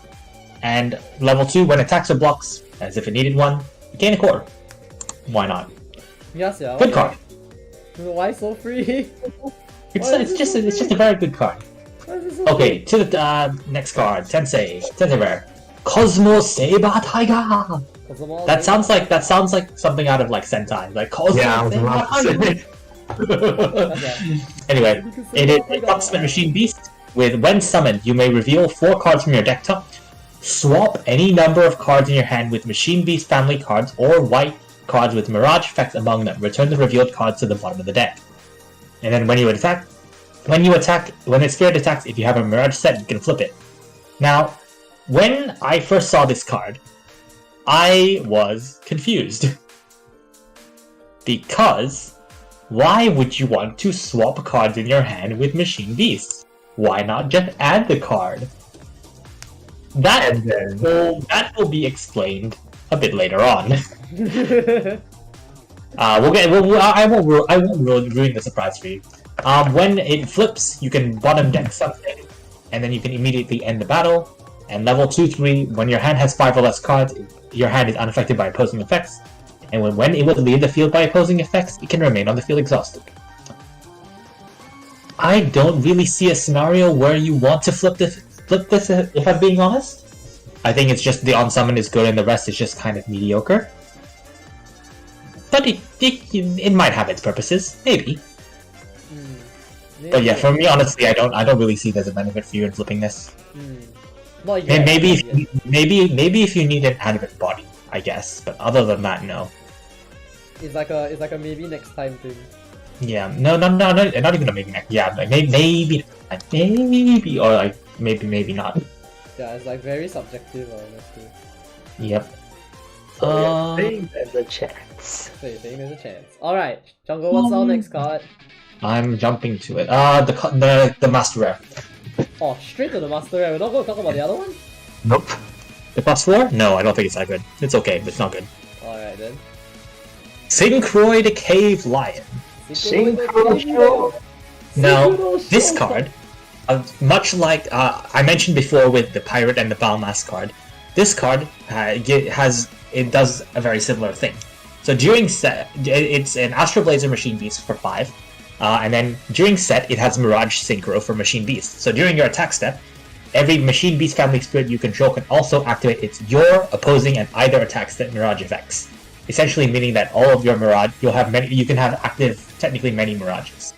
And level 2, when attacks or blocks, as if it needed one, gain a core. Why not? Yes, yeah. Good card. Why so free? It's just a very good card. Why is it so Okay, to the next card, Tensei Rare. Cosmo Saber Tiger. free? That sounds like something out of like Sentai, like Cosmo Yeah, I was Saber about to Tiger. Okay. Anyway, it is a approximate machine beast. With when summoned, you may reveal 4 cards from your deck top. Swap any number of cards in your hand with Machine Beast family cards or white cards with Mirage effects among them. Return the revealed cards to the bottom of the deck. And then when its spirit attacks, if you have a Mirage set, you can flip it. Now, when I first saw this card, I was confused. Because, why would you want to swap cards in your hand with Machine Beasts? Why not just add the card? That will be explained a bit later on. I won't ruin the surprise for you. When it flips, you can bottom deck something, and then you can immediately end the battle. And level 2/3, when your hand has 5 or less cards, your hand is unaffected by opposing effects. And when it will leave the field by opposing effects, it can remain on the field exhausted. I don't really see a scenario where you want to flip this, if I'm being honest. I think it's just the on-summon is good and the rest is just kind of mediocre. But it might have its purposes, maybe. But yeah, for me, honestly, I don't really see there's a benefit for you in flipping this. Not yet, Maybe if you need an animate body, I guess. But other than that, no. It's like a maybe next time thing. Yeah, no, not even a maybe. Yeah, like maybe, or like maybe not. Yeah, it's like very subjective, honestly. Yep. I think there's a chance. So you think there's a chance? All right, Jungle. What's our next card? I'm jumping to it. The Master Rare. Oh, straight to the Master Rare. We're not going to talk about the other one. Nope. The +4? No, I don't think it's that good. It's okay, but it's not good. All right then. Synchroid Cave Lion. Now, this card, much like I mentioned before with the Pirate and the Balmas card, this card does a very similar thing. So during set, it's an Astro Blazer Machine Beast for 5, and then during set, it has Mirage Synchro for Machine Beast. So during your attack step, every Machine Beast family spirit you control can also activate your opposing and either attack step Mirage effects. Essentially meaning that all of your Mirage, you can have active, technically many Mirages.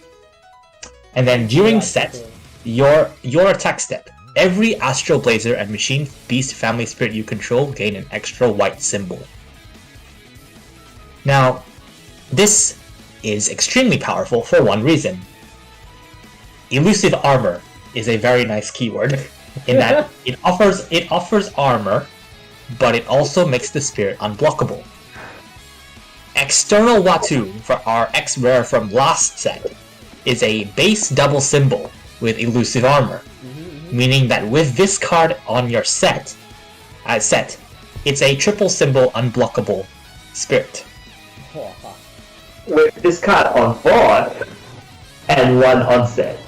And then during set, your attack step, every Astro Blazer and Machine Beast family spirit you control gain an extra white symbol. Now, this is extremely powerful for one reason. Elusive Armor is a very nice keyword, in that it offers armor, but it also makes the spirit unblockable. External Watu for our X Rare from last set is a base double symbol with elusive armor, meaning that with this card on your set, it's a triple symbol unblockable spirit. With this card on board and one on set.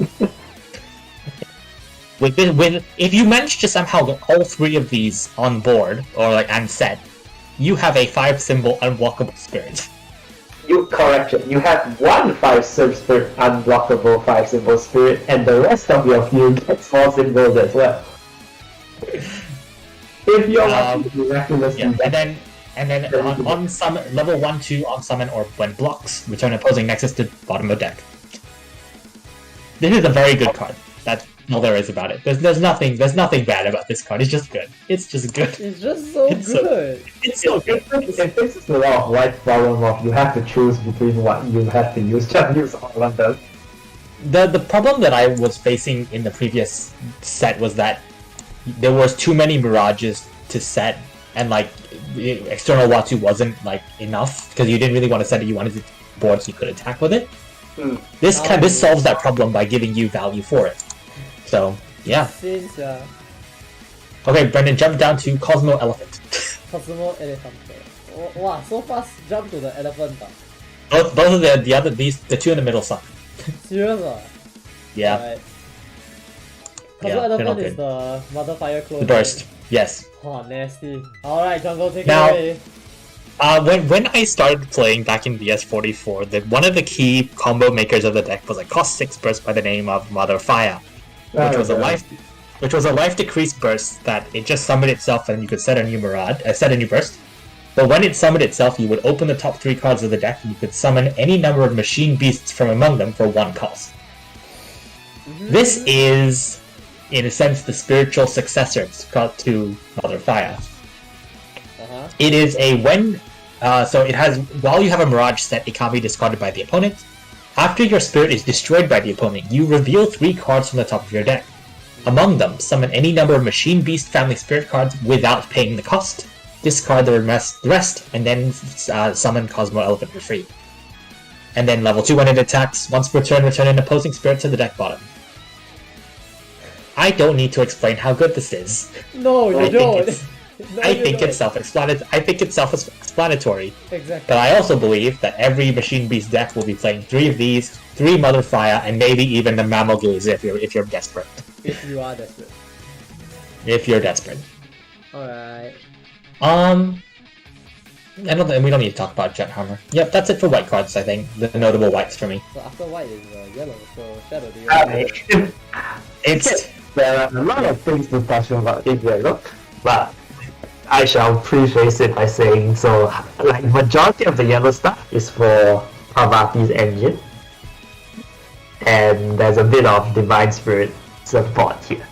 If you manage to somehow get all 3 of these on board and set, you have a 5 symbol unblockable spirit. Correction. You have one 5 spirit unblockable 5 symbol spirit, and the rest of your field gets 4 symbols as well. If you're miraculously and then on summon, level 1-2 on summon or when blocks, return opposing nexus to bottom of deck. This is a very good card. all there is about it. There's nothing bad about this card. It's just good. It's just good. It's just so It's good. It's so good. It fixes a lot of white problem of you have to choose between what you have to use. Just use all of them. The problem that I was facing in the previous set was that there was too many Mirages to set, and like external Watu wasn't like enough because you didn't really want to set it. You wanted to board so you could attack with it. This solves that problem by giving you value for it. So yeah. Since Okay, Brendan, jump down to Cosmo Elephant. Cosmo Elephant. Oh, wow, so fast jump to the elephant. Both of the two in the middle suck. Serious Yeah. Right. Yeah, Cosmo they're not Elephant is good. the Mother Fire clone. The burst. Yes. Oh, nasty. Alright, Jungle, take Now- it away. When I started playing back in BS44, one of the key combo makers of the deck was a cost 6 burst by the name of Mother Fire, which was a life decrease burst that it just summoned itself and you could set a new set a new burst. But when it summoned itself, you would open the top 3 cards of the deck and you could summon any number of machine beasts from among them for 1 cost. This is, in a sense, the spiritual successor to Mother Fire. It is so it has, while you have a Mirage set, it can't be discarded by the opponent. After your spirit is destroyed by the opponent, you reveal 3 cards from the top of your deck. Among them, summon any number of Machine Beast family spirit cards without paying the cost. Discard the rest, and then summon Cosmo Elephant for free. And then level 2 when it attacks, once per turn, return an opposing spirit to the deck bottom. I don't need to explain how good this is. No, you don't. I think it's self-explanatory. Exactly. But I also believe that every Machine Beast deck will be playing 3 of these, 3 Mother Fire, and maybe even the Mammal Ghouls if you're desperate. If you are desperate. If you're desperate. Alright. We don't need to talk about Jet Hammer. Yep, that's it for white cards, I think. The notable whites for me. So after white is yellow, so Shadow, do you There are a lot of things to touch about in yellow, but I shall preface it by saying, so like majority of the yellow stuff is for Parvati's engine, and there's a bit of Divine Spirit support here.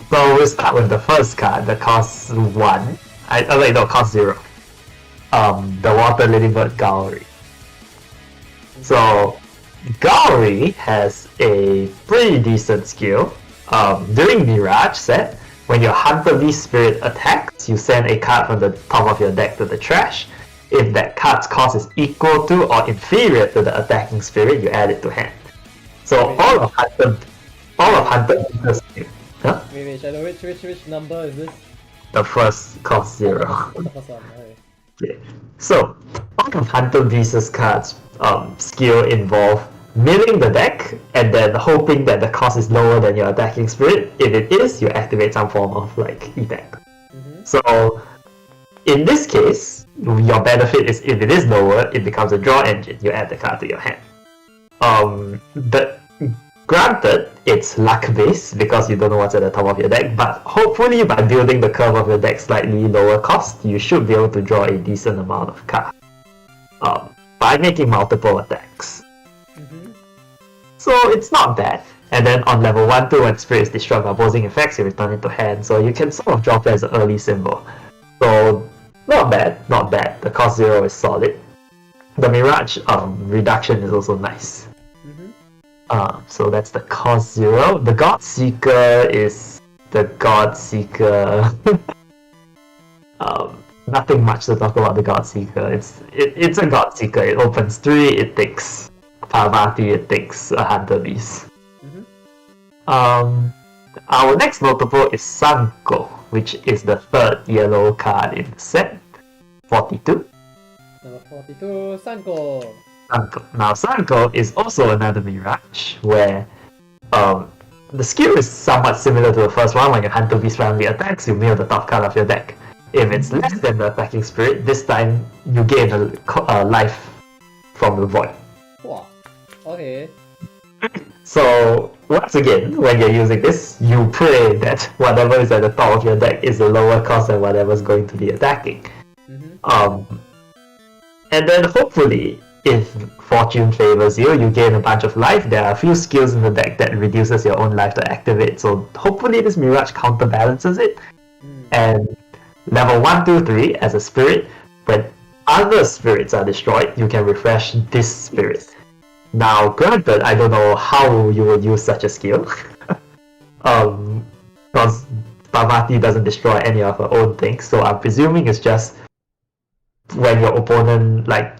So we'll start with the first card, the cost 1. Cost 0. The Water Ladybird Gowry. So Gowry has a pretty decent skill. During Mirage set, when your Hunter Beast Spirit attacks, you send a card from the top of your deck to the trash. If that card's cost is equal to or inferior to the attacking spirit, you add it to hand. So all of Hunter huh? Wait, Shadow, which number is this? The first cost 0. The first one, okay. Okay. So all of Hunter Beast's cards skill involve milling the deck and then hoping that the cost is lower than your attacking spirit. If it is, you activate some form of like effect. So in this case, your benefit is if it is lower, it becomes a draw engine. You add the card to your hand. But granted, it's luck based because you don't know what's at the top of your deck, but hopefully by building the curve of your deck slightly lower cost, you should be able to draw a decent amount of cards by making multiple attacks. So it's not bad. And then on level 1, 2, when Spirit is destroyed by opposing effects, you return it to hand, so you can sort of drop it as an early symbol. So not bad, not bad. The cost 0 is solid. The Mirage reduction is also nice. So that's the cost 0. The God Seeker is the God Seeker. Nothing much to talk about the God Seeker. It's a God Seeker. It opens 3, it takes Parvati, it takes a Hunter Beast. Our next notable is Sanko, which is the 3rd yellow card in the set. 42. Number 42, Sanko. Now Sanko is also another Mirage, where the skill is somewhat similar to the first one. When your Hunter Beast family attacks, you mill the top card of your deck. If it's less than the attacking spirit, this time you gain a life from the void. Wow. Okay. So once again, when you're using this, you pray that whatever is at the top of your deck is a lower cost than whatever's going to be attacking. And then hopefully, if fortune favors you, you gain a bunch of life. There are a few skills in the deck that reduces your own life to activate, so hopefully this Mirage counterbalances it. And level 1, 2, 3, as a spirit, when other spirits are destroyed, you can refresh this spirit. Now, granted, I don't know how you would use such a skill, because Parvati doesn't destroy any of her own things, so I'm presuming it's just when your opponent, like,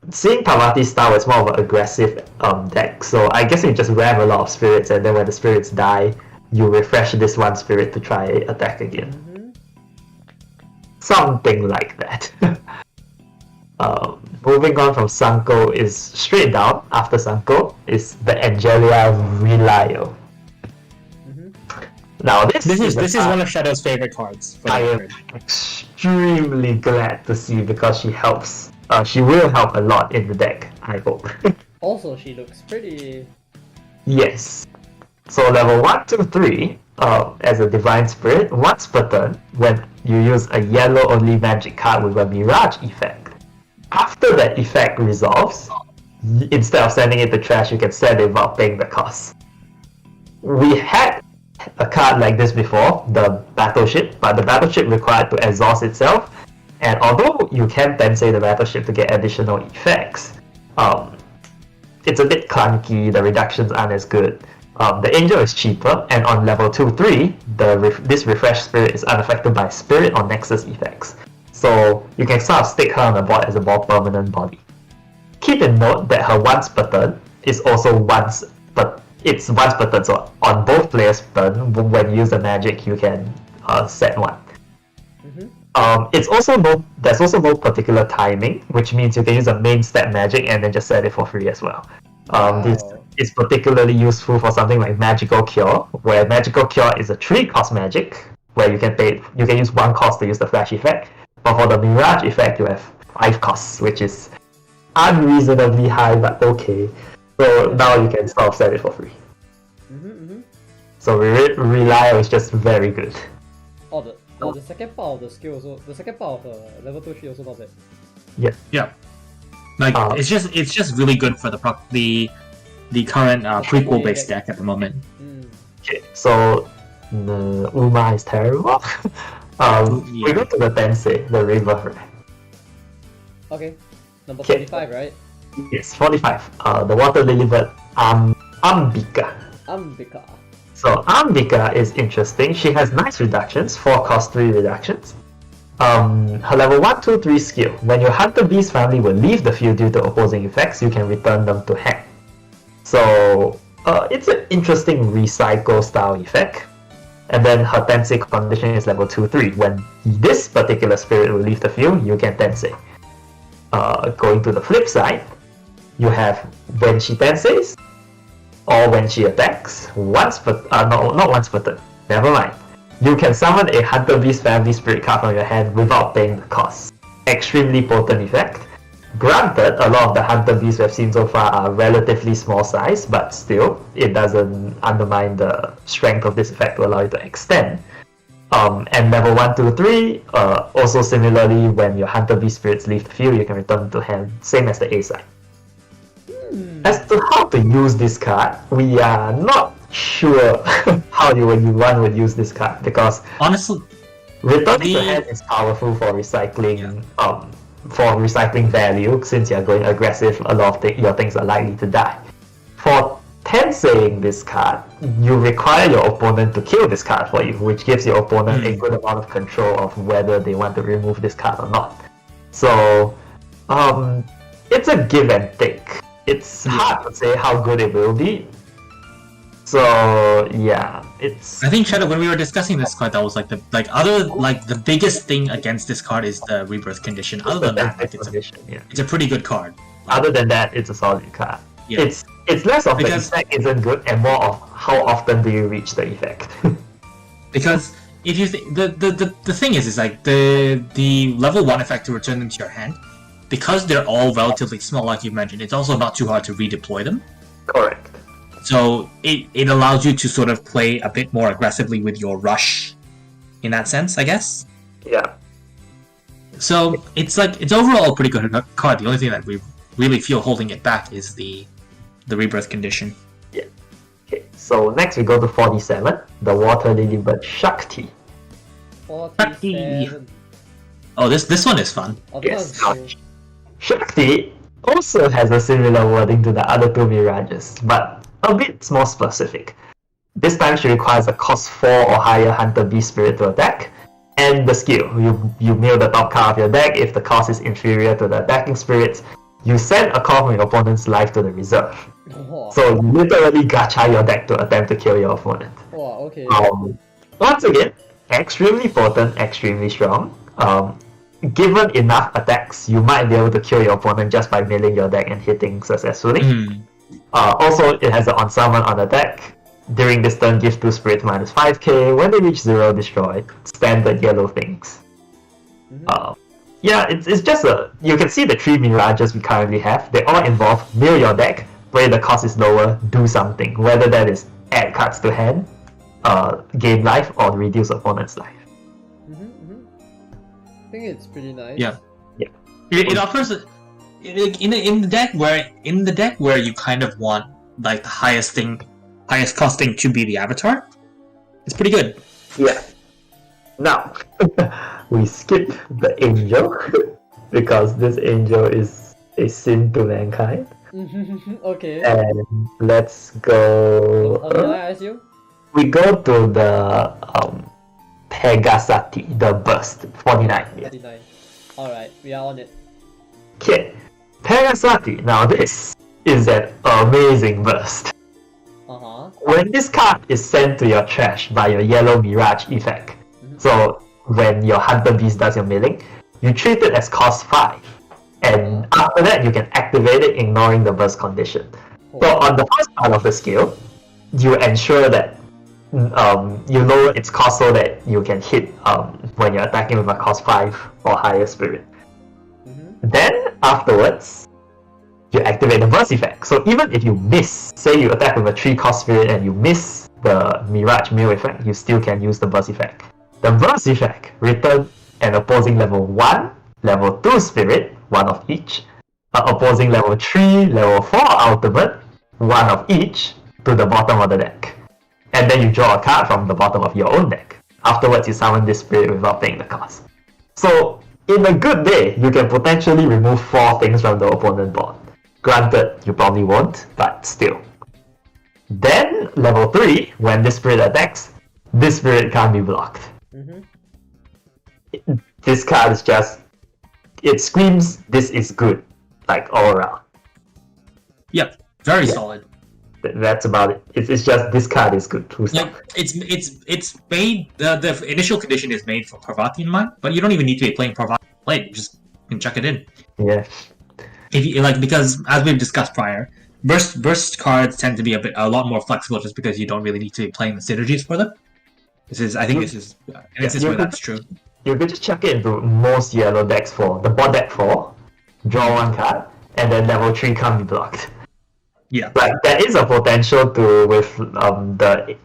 seeing Parvati's style is more of an aggressive deck, so I guess you just ram a lot of spirits, and then when the spirits die, you refresh this one spirit to try attack again. Something like that. Moving on from Sanko is straight down after Sanko is the Angelia Relio. Now this is one of Shadow's favorite cards. I am extremely glad to see because she helps. She will help a lot in the deck, I hope. Also, she looks pretty. Yes. So level 1, 2, 3, as a Divine Spirit, once per turn, when you use a yellow only magic card with a Mirage effect, after that effect resolves, instead of sending it to trash, you can send it without paying the cost. We had a card like this before, the Battleship, but the Battleship required to exhaust itself, and although you can Tensei the Battleship to get additional effects, it's a bit clunky, the reductions aren't as good. The Angel is cheaper, and on level 2, 3, this Refresh Spirit is unaffected by Spirit or Nexus effects. So you can sort of stick her on the board as a more permanent body. Keep in note that her once per turn is also once per turn, so on both players' turn, when you use the magic, you can set one. There's also no particular timing, which means you can use a main step magic and then just set it for free as well. This is particularly useful for something like Magical Cure, where Magical Cure is a 3-cost magic, where you can use 1 cost to use the flash effect, but for the Mirage effect you have 5 costs, which is unreasonably high, but okay. So now you can sort of set it for free. So Relio is just very good. The second part of the skill also, the second part of level 2 3 also not bad. Yeah. Like it's just really good for the current prequel based deck at the moment. Okay, so the Uma is terrible. We go to the Tensei, the River. Okay, number 45, right? Yes, 45. The Water Lily Bird, Ambika. So Ambika is interesting. She has nice reductions, 4 cost 3 reductions. Her level 1, 2, 3 skill. When your Hunter Beast family will leave the field due to opposing effects, you can return them to hand. So it's an interesting recycle style effect. And then her Tensei condition is level 2, 3. When this particular spirit will leave the field, you can Tensei. Going to the flip side, you have when she Tenseis, or when she attacks, not once per turn, never mind. You can summon a Hunter Beast family spirit card from your hand without paying the cost. Extremely potent effect. Granted, a lot of the Hunter Beasts we've seen so far are relatively small size, but still, it doesn't undermine the strength of this effect to allow you to extend. And level 1, 2, 3, also similarly, when your Hunter Beast spirits leave the field, you can return to hand, same as the A side. As to how to use this card, we are not sure how one would use this card, because honestly, returning to hand is powerful for recycling. For recycling value, since you're going aggressive, a lot of your things are likely to die. For Tenseiing this card, you require your opponent to kill this card for you, which gives your opponent a good amount of control of whether they want to remove this card or not. So, it's a give and take. It's hard to say how good it will be. So yeah, it's. I think Shadow, when we were discussing this card, that was the biggest thing against this card is the rebirth condition. Other than that, it's a pretty good card. Other than that, it's a solid card. Yeah. It's less of the effect isn't good and more of how often do you reach the effect. Because if you the thing is like the level 1 effect to return them to your hand, because they're all relatively small, like you mentioned, it's also not too hard to redeploy them. Correct. So it allows you to sort of play a bit more aggressively with your rush, in that sense, I guess. Yeah. So it's overall a pretty good card. The only thing that we really feel holding it back is the rebirth condition. Okay, so next we go to 47, the Water Lily Bird Shakti. 47. Oh, this one is fun. Oh, this Yes, one's cool. Shakti also has a similar wording to the other two Mirages, but a bit more specific. This time she requires a cost 4 or higher Hunter Beast Spirit to attack, and the skill. You mill the top card of your deck. If the cost is inferior to the attacking spirits, you send a card from your opponent's life to the reserve. Wow. So you literally gacha your deck to attempt to kill your opponent. Wow, okay. Once again, extremely potent, extremely strong. Given enough attacks, you might be able to kill your opponent just by milling your deck and hitting successfully. Also, it has an on-summon on the deck. During this turn, give 2 spirits minus 5k. When they reach 0, destroy. Standard yellow things. Yeah, it's just you can see the 3 Mirages we currently have. They all involve mill your deck, where the cost is lower, do something. Whether that is add cards to hand, gain life, or reduce opponent's life. I think it's pretty nice. Yeah. It offers in the deck where you kind of want like the highest costing to be the avatar. It's pretty good. Yeah. Now we skip the angel because this angel is a sin to mankind. Okay. And let's go. How did I ask you? We go to the Pegasati, the burst 49. 49. Alright, we are on it. Okay, Pegasati. Now this is an amazing burst. When this card is sent to your trash by your yellow Mirage effect, so when your Hunter Beast does your milling, you treat it as cost 5. And after that, you can activate it ignoring the burst condition. So on the first part of the skill, you ensure that you lower its cost so that you can hit when you're attacking with a cost 5 or higher spirit. Then afterwards, you activate the burst effect. So even if you miss, say you attack with a 3 cost spirit and you miss the Mirage Mill effect, you still can use the burst effect. The burst effect return an opposing level 1, level 2 spirit, 1 of each, opposing level 3, level 4 ultimate, 1 of each, to the bottom of the deck. And then you draw a card from the bottom of your own deck. Afterwards, you summon this spirit without paying the cost. So, in a good day, you can potentially remove 4 things from the opponent board. Granted, you probably won't, but still. Then, level 3, when this spirit attacks, this spirit can't be blocked. This card is just... It screams, this is good. Like, all around. Yep, very solid. That's about it. It's just, this card is good. Like, it's made... The initial condition is made for Parvati in mind, but you don't even need to be playing Parvati to play it. You just can chuck it in. Yeah. If you, like, because as we've discussed prior, burst cards tend to be a lot more flexible just because you don't really need to be playing the synergies for them. I think this is where that's true. You could just chuck it into most yellow decks for the bot deck 4, draw 1 card, and then level 3 can't be blocked. Yeah. Like there is a potential to with the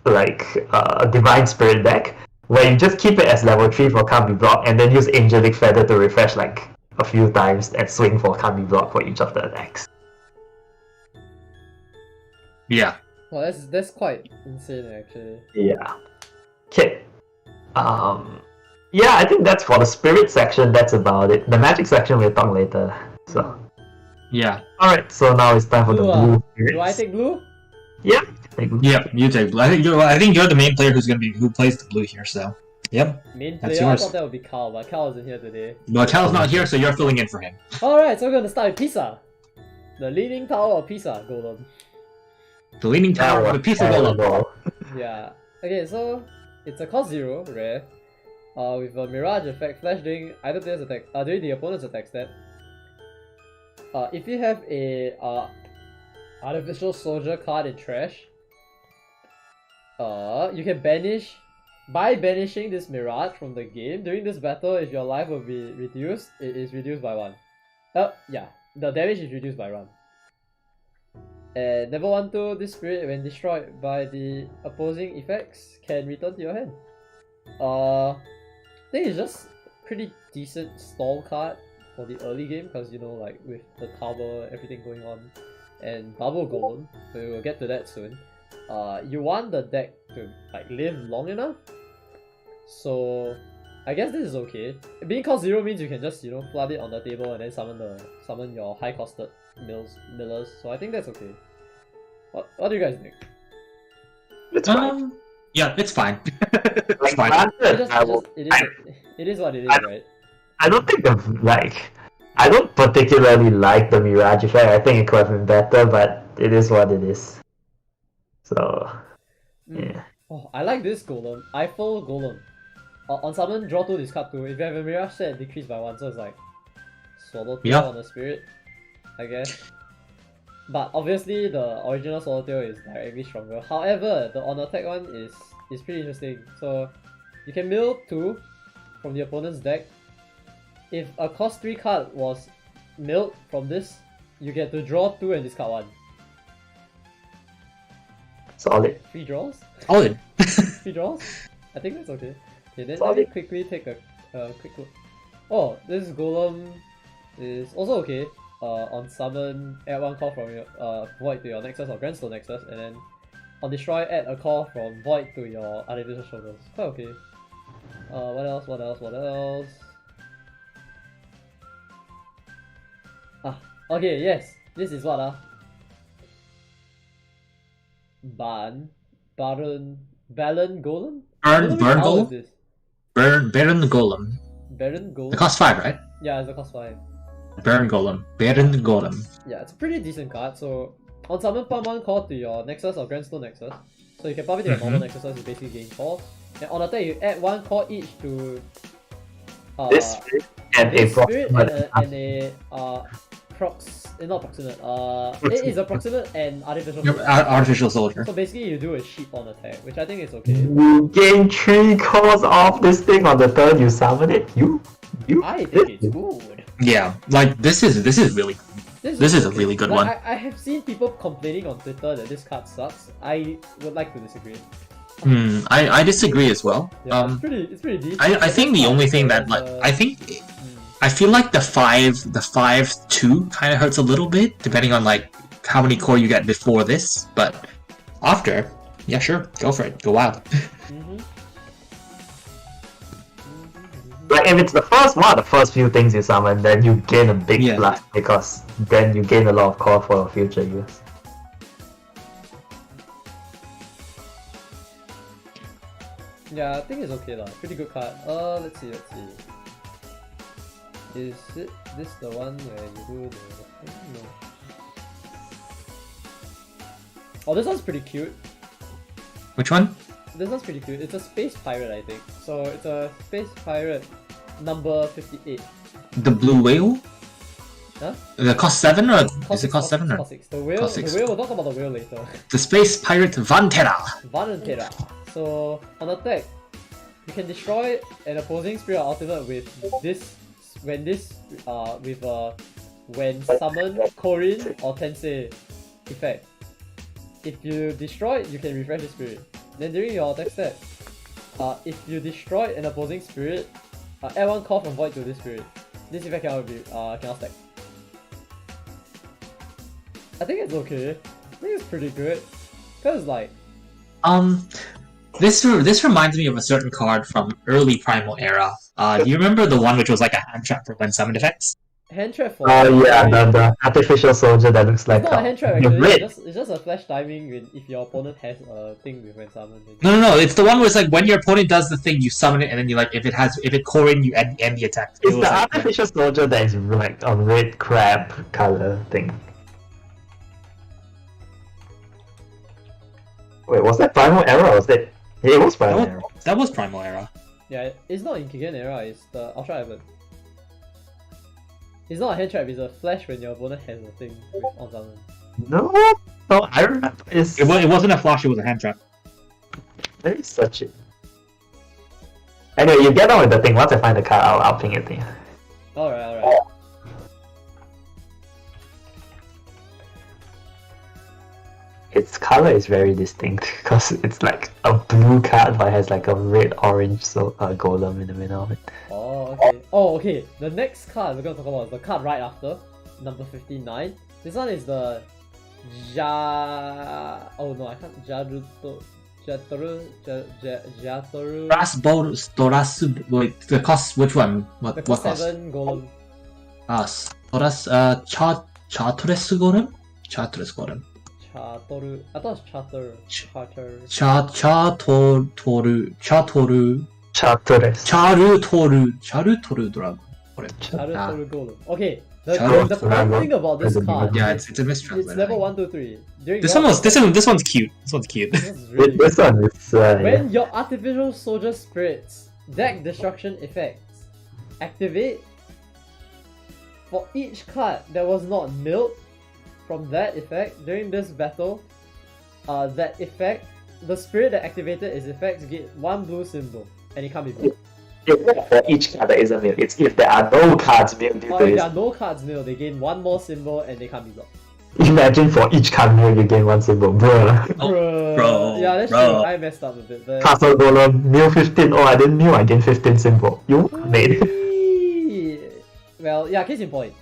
Divine Spirit deck where you just keep it as level 3 for can't be blocked and then use Angelic Feather to refresh like a few times and swing for can't be blocked for each of the attacks. Yeah. Well, that's quite insane actually. Yeah. Okay. Yeah, I think that's for the spirit section. That's about it. The magic section we'll talk later. So. Yeah. All right. So now it's time for the blue spirits. Do I take blue? Yeah. Take blue. Yeah, you take blue. I think you're the main player who plays the blue here. So. Yep. Main That's player? yours. I thought that would be Cal, but Cal isn't here today. But Cal's not here, so you're filling in for him. Alright, so we're gonna start with Pisa. The Leaning Tower of Pisa, Golem. The Leaning Tower with a piece of gold. Yeah. Okay, so it's a cost 0, rare. With a Mirage effect, flash during either player's attack, during the opponent's attack step. If you have a Artificial Soldier card in trash, you can banish. By banishing this Mirage from the game, during this battle, if your life will be reduced, it is reduced by 1. Yeah, the damage is reduced by 1. And level 1-2, this spirit, when destroyed by the opposing effects, can return to your hand. I think it's just pretty decent stall card for the early game, because you know, like with the tower, everything going on, and Bubble Golem, so we will get to that soon. You want the deck to like live long enough, so I guess this is okay. Being cost 0 means you can just, you know, flood it on the table and then summon your high costed millers. So I think that's okay. What do you guys think? It's fine. Yeah, it's fine. It's Like, fine. It is what it is, right? I don't think I don't particularly like the Mirage effect. I think it could have been better, but it is what it is. So, yeah. Oh, I like this Golem. Eiffel Golem. On summon, draw 2, discard 2. If you have a Mirage set, decrease by 1, so it's like Swallowtail on the Spirit, I guess. But obviously the original Swallowtail is directly stronger. However, the on attack one is pretty interesting. So you can mill 2 from the opponent's deck. If a cost 3 card was milled from this, you get to draw 2 and discard 1. Solid. 3 draws? Solid. 3 draws? I think that's okay. Okay, then let me quickly take a quick look. Oh, this Golem is also okay. On summon, add 1 call from your Void to your Nexus or Grandstone Nexus, and then on destroy, add a call from Void to your Artificial Shoulders. Quite okay. What else? Okay, yes. This is what Baron Golem? Baron How Golem? is this? Baron Golem. Baron Golem? The cost 5, right? Yeah, it's a cost 5. Baron Golem. Yeah, it's a pretty decent card. So on summon, pump 1 call to your Nexus or Grandstone Nexus. So you can pump it to your normal Nexus, you basically gain 4. And on attack, you add 1 call each to This spirit and a spirit proximate. and a not proximate. It is a proximate and artificial. Artificial Soldier. So basically, you do a sheep on attack, which I think is okay. You gain 3 calls off this thing on the turn you summon it. I think it's good. Yeah, like this is really this is a really good one. I have seen people complaining on Twitter that this card sucks. I would like to disagree. I disagree as well. Yeah, it's pretty decent. I think the only thing that like I feel like the 5/2 kind of hurts a little bit depending on like how many core you get before this, but after, yeah, sure, go for it, go wild. Like if it's the first few things you summon, then you gain a big blast because then you gain a lot of core for future use. Yeah, I think it's okay lah. Pretty good card. Let's see. Is this the one where you do the... No. Oh, this one's pretty cute. Which one? This one's pretty cute. It's a space pirate, I think. So it's a space pirate number 58. The blue whale? Huh? The cost 7 or is it cost 7 or? Cost 6. The whale, we'll talk about the whale later. The space pirate Vantera. So on attack, you can destroy an opposing spirit ultimate with this when summon Korin or Tensei effect. If you destroy it, you can refresh the spirit. Then during your attack step, if you destroy an opposing spirit, add 1 call from Void to this spirit. This effect cannot stack. I think it's okay. I think it's pretty good. Cause like this reminds me of a certain card from early Primal era. Do you remember the one which was like a hand trap for when summoned effects? Hand trap for the artificial soldier that looks like it's not a hand trap actually, it's just a flash timing if your opponent has a thing with when summoned. No, it's the one where it's like when your opponent does the thing, you summon it, and then you like if it core in, you end the attack. It's the artificial soldier that is like a red crab color thing. Wait, was that Primal Era or was that... It was Primal Era. That was Primal Era. Yeah, it's not in Kigen Era, it's the Ultra Heaven. It's not a hand trap, it's a flash when your opponent has a thing on summon. No, I remember it wasn't a flash, it was a hand trap. There is such a... Anyway, you get on with the thing. Once I find the card, I'll ping it to you. Alright. Its color is very distinct because it's like a blue card but has like a red-orange golem in the middle of it. Oh, okay. Oh, okay. The next card we're gonna talk about is the card right after, number 59. This one is the Oh no, I can't. Jatoru. Wait, the cost, which one? The What cost cost? 7 golem. Chartores Golem? Chartores Golem. Chatoru. I thought it's Chatter. Chatter. Chatoru. Chartores. Charutoru Dragon. Charutoru golem. Okay. The Charutoru fun thing about this card, Yeah, it's a it's mistranslation. level 1, 2, 3. During This your- one's cute. This one's cute. This is really This one is. When your artificial soldier spirits deck destruction effects activate, for each card that was not milled from that effect during this battle, that effect, the spirit that activated its effects get 1 blue symbol, and it can't be milled. It's not for each card that isn't milled. It's if there are no cards milled due Or to if this. there are no cards milled, they gain 1 more symbol and they can't be blocked. Imagine for each card milled you gain 1 symbol. Bruh. Bro, Yeah, that's bro. true. I messed up a bit. But... Castle Golem, mill 15. Oh, I didn't mill, I gained 15 symbol. You made it. Well, yeah, case in point.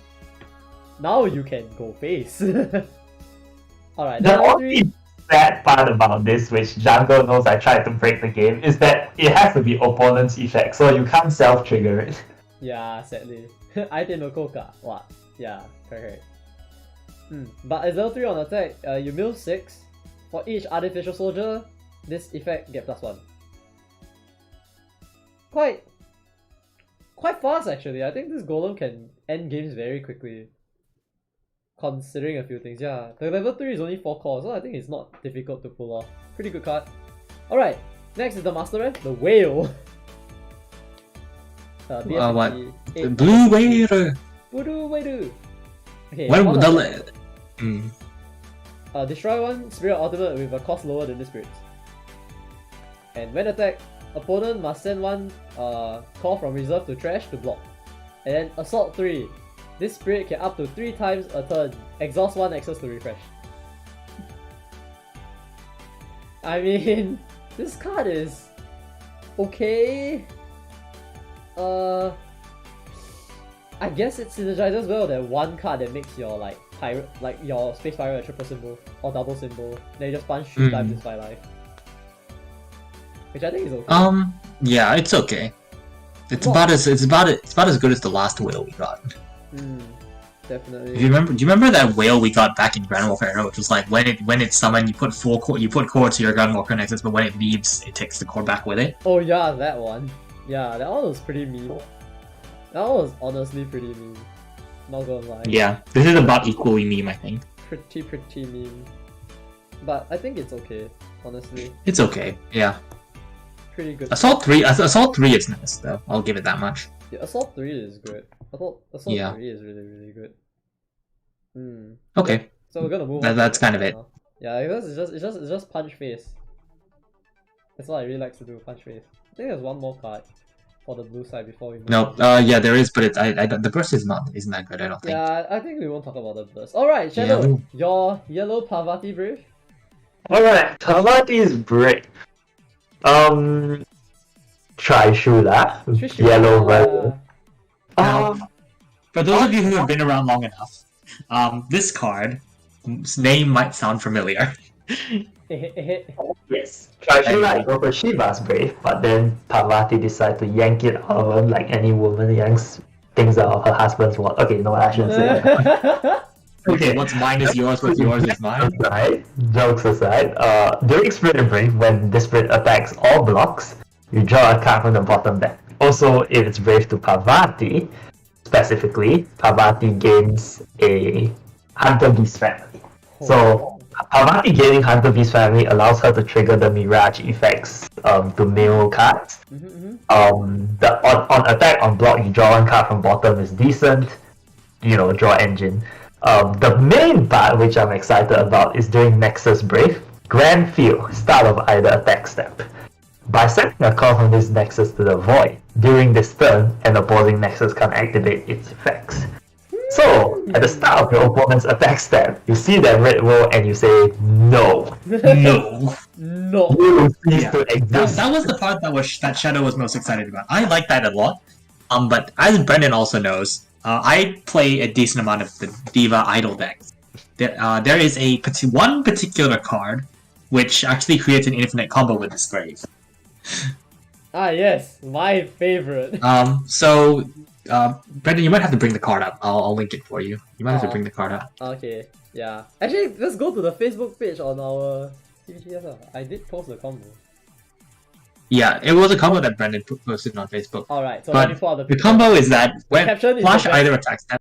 Now you can go face. Alright, The number only 3. bad part about this, which Jungle knows I tried to break the game, is that it has to be opponent's effect, so you can't self-trigger it. Yeah, sadly. Aite no Koka. What? Yeah, correct. But as level 3 on attack, you mill 6. For each artificial soldier, this effect get +1. Quite fast actually. I think this golem can end games very quickly. Considering a few things, yeah. The level 3 is only 4 cores, so I think it's not difficult to pull off. Pretty good card. Alright, next is the Master Ref, the Whale. BS58 The Blue Waiter. Blue Whale. Okay, When on the destroy 1 spirit ultimate with a cost lower than the spirits. And when attacked, opponent must send 1 call from reserve to trash to block. And then assault 3. This spirit can up to 3 times a turn. Exhaust 1 access to refresh. I mean, this card is okay. I guess it synergizes well that 1 card that makes your pirate, your space pirate a triple symbol or double symbol. Then you just punch 3 times this 5 life, which I think is okay. Yeah, it's okay. It's about as good as the last whale we got. Definitely. Do you remember that whale we got back in Grand Warfare Era, which was like when it's summoned, you put core to your Gunwalker Nexus, but when it leaves, it takes the core back with it. Oh yeah, that one. Yeah, that one was pretty mean. That one was honestly pretty mean. Not gonna lie. Yeah, this is about equally meme, I think. Pretty mean. But I think it's okay, honestly. It's okay. Yeah. Pretty good. Assault 3 is nice though. I'll give it that much. Yeah, Assault 3 is good. I thought Assault Yeah. 3 is really good. Okay. So we're gonna move on. That's to kind of it. now. Yeah, because it's just punch face. That's what I really like to do, punch face. I think there's 1 more card for the blue side before we move No, on. yeah, there is, but the burst isn't that good. I don't think. Yeah, I think we won't talk about the burst. Alright, Shadow, your yellow Parvati Brave? Alright, Parvati's break. Trishula. Trishula. Yellow version. For those of you who have been around long enough, this card's name might sound familiar. Yes. Trishula is also Shiva's brave, but then Parvati decided to yank it out of him like any woman yanks things out of her husband's wallet. Okay, no, I shouldn't say that. Okay, what's mine is yours, what's yours is mine. Jokes aside, during Spirit Brave, when this spirit attacks all blocks, you draw a card from the bottom deck. Also, if it's brave to Parvati, specifically, Parvati gains a Hunter Beast family. So, Parvati gaining Hunter Beast family allows her to trigger the Mirage effects to mill cards. On attack on block, you draw 1 card from bottom is decent. Draw engine. The main part which I'm excited about is during Nexus Brave, Grand Field, start of either attack step. By sending a call from this Nexus to the void, during this turn, an opposing Nexus can activate its effects. So, at the start of your opponent's attack step, you see that red roll and you say, no. No. No. You cease to That exist. was the part that Shadow was most excited about. I like that a lot. But as Brendan also knows, I play a decent amount of the Diva Idol deck. There is one particular card which actually creates an infinite combo with this grave. Ah yes, my favorite. Brendan, you might have to bring the card up. I'll link it for you. You might have to bring the card up. Okay, yeah. Actually, let's go to the Facebook page on our CVGS. I did post the combo. Yeah, it was a combo that Brendan posted on Facebook. Alright, so but the combo is that when Flash either attacks them,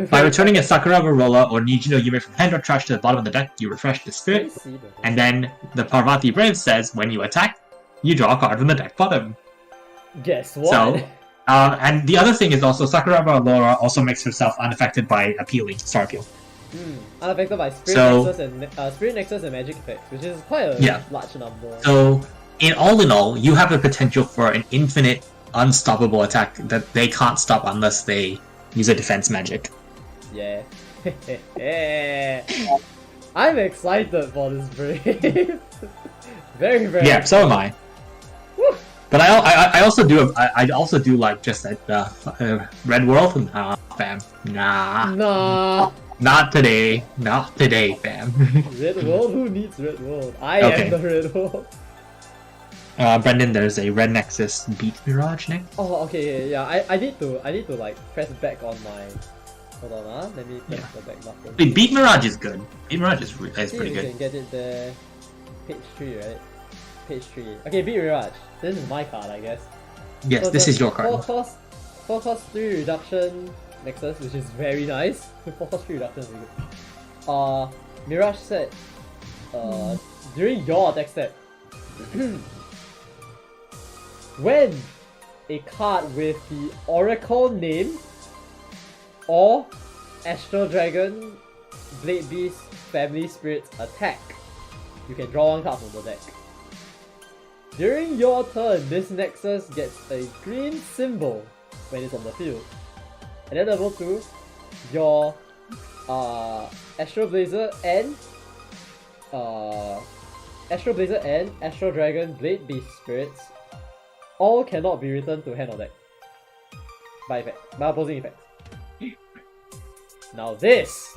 by returning a Sakura Varrola or Nijino Yume from hand or trash to the bottom of the deck, you refresh the spirit, and then the Parvati Brave says, when you attack, you draw a card from the deck bottom. Guess what? So, and the other thing is also Sakura Varrola also makes herself unaffected by Star Appeal. Unaffected by Spirit Nexus and Magic effects, which is quite a large number. So, in all, you have the potential for an infinite, unstoppable attack that they can't stop unless they use a defense magic. Yeah. I'm excited for this brave. Very, very. Yeah, so am I. Woo. But I also do like just that Red World. Nah, fam. Nah. Not today, fam. Red World? Who needs Red World? I am the Red World. Brendan, there's a Red Nexus Beat Mirage next. Oh, okay, yeah. I need to like press back on my. Hold on, let me press the back button. Wait, Beat Mirage is good. Beat Mirage is pretty good. You can get it there. Page 3, right? Page 3. Okay, Beat Mirage. This is my card, I guess. Yes, so this is your card. 4 cost 3 reduction Nexus, which is very nice. 4 cost 3 reduction is good. Mirage set. During your attack step. When a card with the Oracle name or Astral Dragon, Blade Beast, Family Spirits attack, you can draw 1 card from the deck. During your turn, this Nexus gets a green symbol when it's on the field. And then level 2, your Astral Blazer and Astral Dragon Blade Beast Spirits all cannot be returned to hand or deck by opposing effects. Now this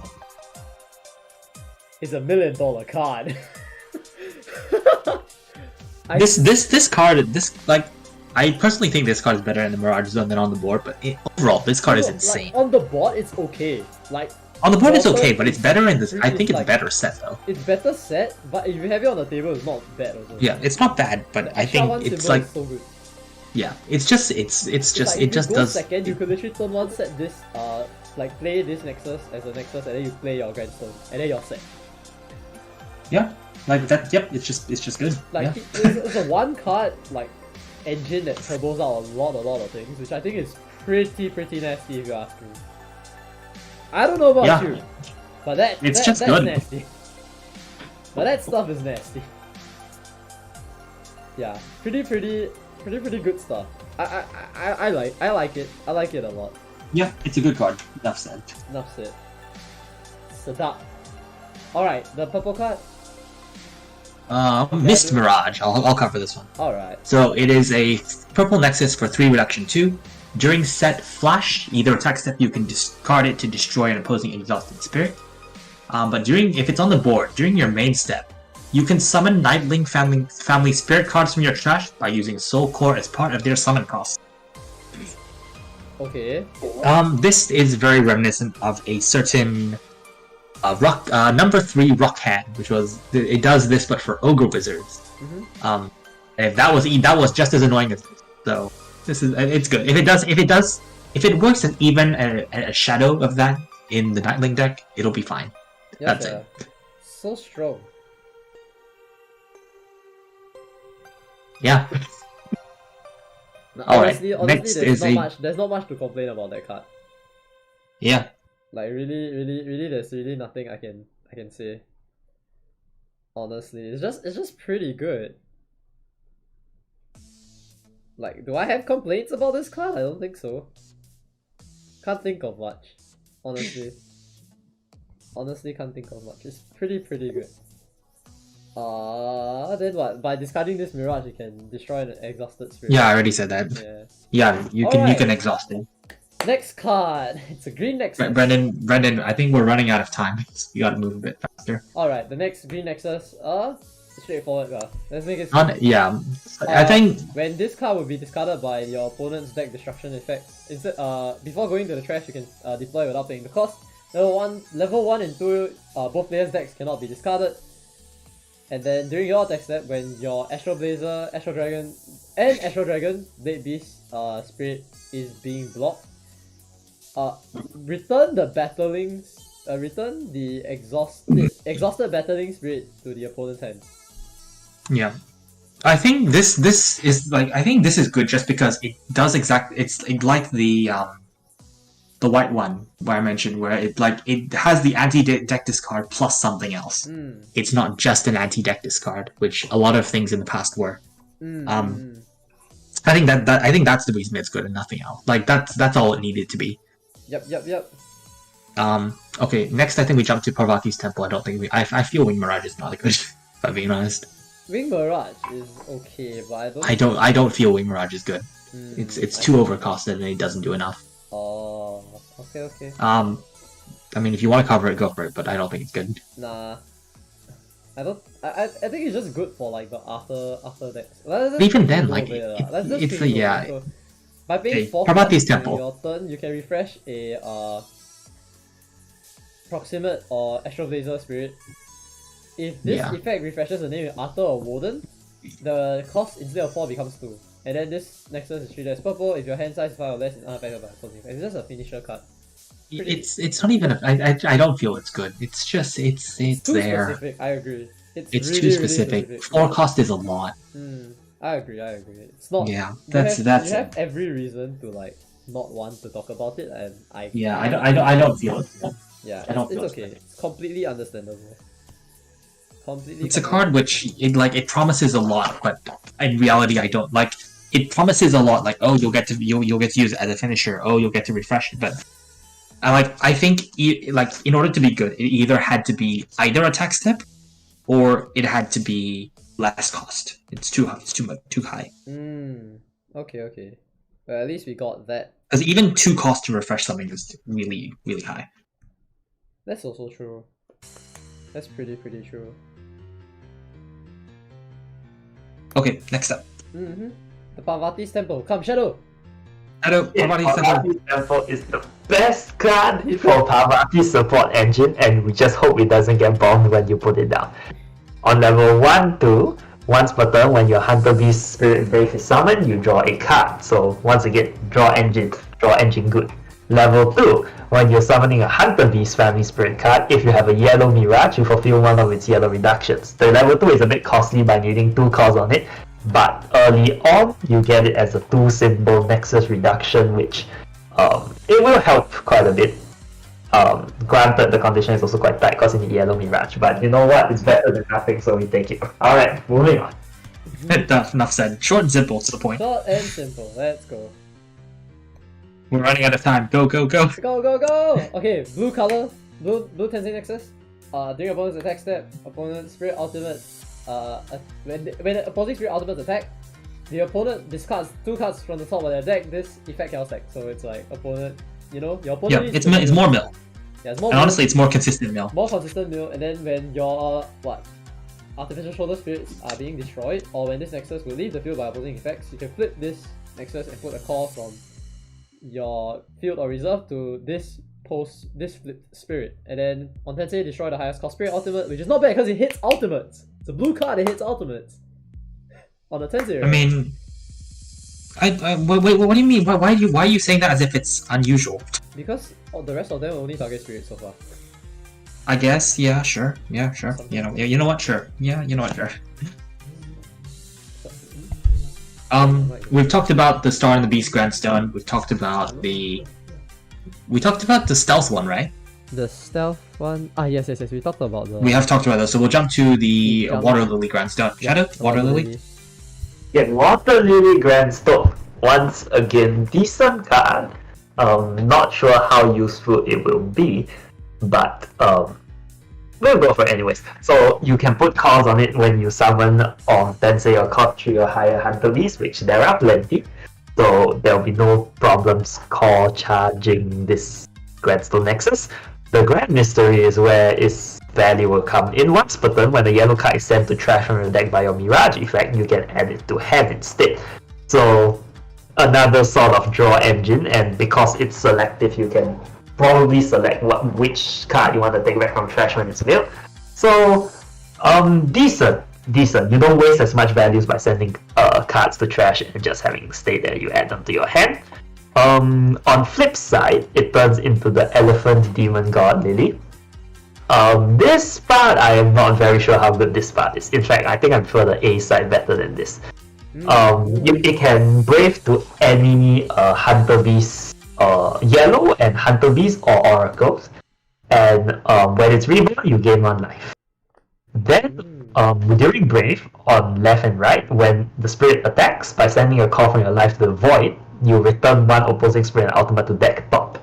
is $1 million card. This card, I personally think this card is better in the Mirage Zone than on the board, but overall, this card is insane. Like, on the board, it's okay. Like on the board, it's okay, but it's better in this. I think it's better set though. It's better set, but if you have it on the table, it's not bad also. Yeah, it's not bad, but I think it's like so good. Yeah, it just does. Second, you could literally turn 1, set this, like play this Nexus as a Nexus, and then you play your Grandstone, and then you're set. Yeah, like that. Yep, it's just good. Like it's a 1 card like engine that turbos out a lot of things, which I think is pretty nasty if you ask me. I don't know about you, but that's good. Nasty. But that stuff is nasty. Yeah, pretty good stuff. I like it. I like it a lot. Yeah, it's a good card. Enough said. Sedap. Alright, the purple card? Mist Mirage. I'll cover this one. Alright. So it is a purple Nexus for 3 reduction 2. During set Flash, either attack step you can discard it to destroy an opposing exhausted spirit. But if it's on the board, during your main step, you can summon Nightling family spirit cards from your trash by using Soul Core as part of their summon cost. Okay. This is very reminiscent of a certain number 3 Rock Hand, which it does this but for Ogre Wizards. And that was just as annoying as this. So it's good. If it works as even a shadow of that in the Nightling deck, it'll be fine. Yeah, That's it. So strong. Yeah. Honestly, next there's not much to complain about that card. Yeah. Like really, there's really nothing I can say. Honestly, it's just pretty good. Like, do I have complaints about this card? I don't think so. Can't think of much. Honestly. Honestly, can't think of much. It's pretty good. Then what? By discarding this Mirage, you can destroy an exhausted spirit. Yeah, I already said that. Yeah. Yeah, you can exhaust it. Next card. It's a green Nexus. Brendan, I think we're running out of time. You gotta move a bit faster. Alright, the next green Nexus, straightforward. Let's make it Yeah, I think when this card will be discarded by your opponent's deck destruction effects, instead before going to the trash you can deploy without paying the cost. Level 1 and 2, both players' decks cannot be discarded. And then during your attack step, when your Astral Blazer, Astral Dragon, and Astral Dragon Blade Beast spirit is being blocked, return the exhausted battling spirit to the opponent's hand. yeah. I think this is good just because it does it's like the white one where I mentioned where it has the anti-deck discard plus something else. It's not just an anti-deck discard, which a lot of things in the past were. I think that's the reason it's good and nothing else. Like that's all it needed to be. Yep. Okay, next I think we jump to Parvati's Temple. I feel Wing Mirage is not good, if I'm being honest. Wing Mirage is okay, but I don't feel Wing Mirage is good. It's too overcosted and it doesn't do enough. Oh, okay. I mean, if you want to cover it, go for it, but I don't think it's good. Nah. I think it's just good for like the after decks. Even then, like, by paying 4 Parvati's in Temple. your turn, you can refresh a Proximate or Astral Blazer Spirit. If this effect refreshes the name of Arthur or Warden, the cost instead of 4 becomes 2. And then this Nexus is treated as purple if your hand size is 5 or less is unaffected by opposing effect. It's just a finisher card. It's not even I don't feel it's good. It's just it's too there. Specific. I agree. It's really, too specific. Really specific. 4 cost is a lot. I agree. It's not. Yeah, you have every reason to like not want to talk about it, and I don't feel it. Yeah, I don't it's feel okay. It's completely understandable. It's a card which it promises a lot, but in reality I don't like. It promises a lot, like you'll get to use it as a finisher. You'll get to refresh it, but I think in order to be good, it either had to be either attack step, or it had to be less cost. It's too high. Okay. Well, at least we got that. Because even 2 cost to refresh something is really, really high. That's also true. That's pretty true. Okay, next up. The Parvati's Temple. Come, Shadow! Parvati's Temple is the best card for Parvati's support engine, and we just hope it doesn't get bombed when you put it down. On level 1, 2, once per turn, when your Hunter Beast Spirit Brave is summoned, you draw a card. So once again, draw engine good. Level 2, when you're summoning a Hunter Beast Family Spirit card, if you have a yellow Mirage, you fulfill one of its yellow reductions. The level 2 is a bit costly by needing 2 calls on it, but early on, you get it as a 2-symbol Nexus reduction, which it will help quite a bit. Granted, the condition is also quite tight because you need yellow Mirage, but you know what? It's better than nothing, so we take it. Alright, moving on. Enough said. Short and simple to the point. Short and simple. Let's go. We're running out of time. Go! Go! Okay, blue color, blue Tensei Nexus. During opponent's attack step, opponent's Spirit Ultimate. When the opposing Spirit Ultimate attack, the opponent discards 2 cards from the top of their deck. This effect cannot stack. So it's like opponent, your opponent. Yeah, it's more mill. Yeah, it's more. And honestly, it's more consistent mill. More consistent mill, and then when your Artificial Shoulder Spirits are being destroyed, or when this Nexus will leave the field by opposing effects, you can flip this Nexus and put a call from your field or reserve to this flipped spirit, and then on Tensei destroy the highest cost Spirit Ultimate, which is not bad because it hits ultimates. It's a blue card that hits ultimates on the Tensei. Right? I mean, wait, what do you mean? Why are you saying that as if it's unusual? Because the rest of them only target spirits so far. I guess, yeah, sure. You know what, sure. We've talked about the Star and the Beast Grandstone. We've talked about the stealth one, right? The stealth one? Yes. We talked about the... We have talked about those, so we'll jump to the Water Lily Grandstone. Shadow? Water Lily? Yeah, Water Lily Grandstone. Once again, decent card. Not sure how useful it will be, but we'll go for it anyways. So you can put calls on it when you summon or then say your call 3 or higher hunter beast, which there are plenty. So there'll be no problems call charging this Gladstone Nexus. The grand mystery is where its value will come in once per turn. When the yellow card is sent to trash from your deck by your Mirage effect, you can add it to hand instead. So another sort of draw engine, and because it's selective, you can probably select which card you want to take back from trash when it's milled. So decent. You don't waste as much values by sending cards to trash and just having stay there. You add them to your hand. On flip side, it turns into the Elephant Demon God Lily. This part, I am not very sure how good this part is. In fact, I think I prefer the A side better than this. It can brave to any Hunter Beast, Yellow and Hunter Beast or Oracles. And when it's reborn, you gain 1 life. Then, during Brave, on left and right, when the spirit attacks, by sending a call from your life to the void, you return 1 opposing spirit and ultimate to deck top.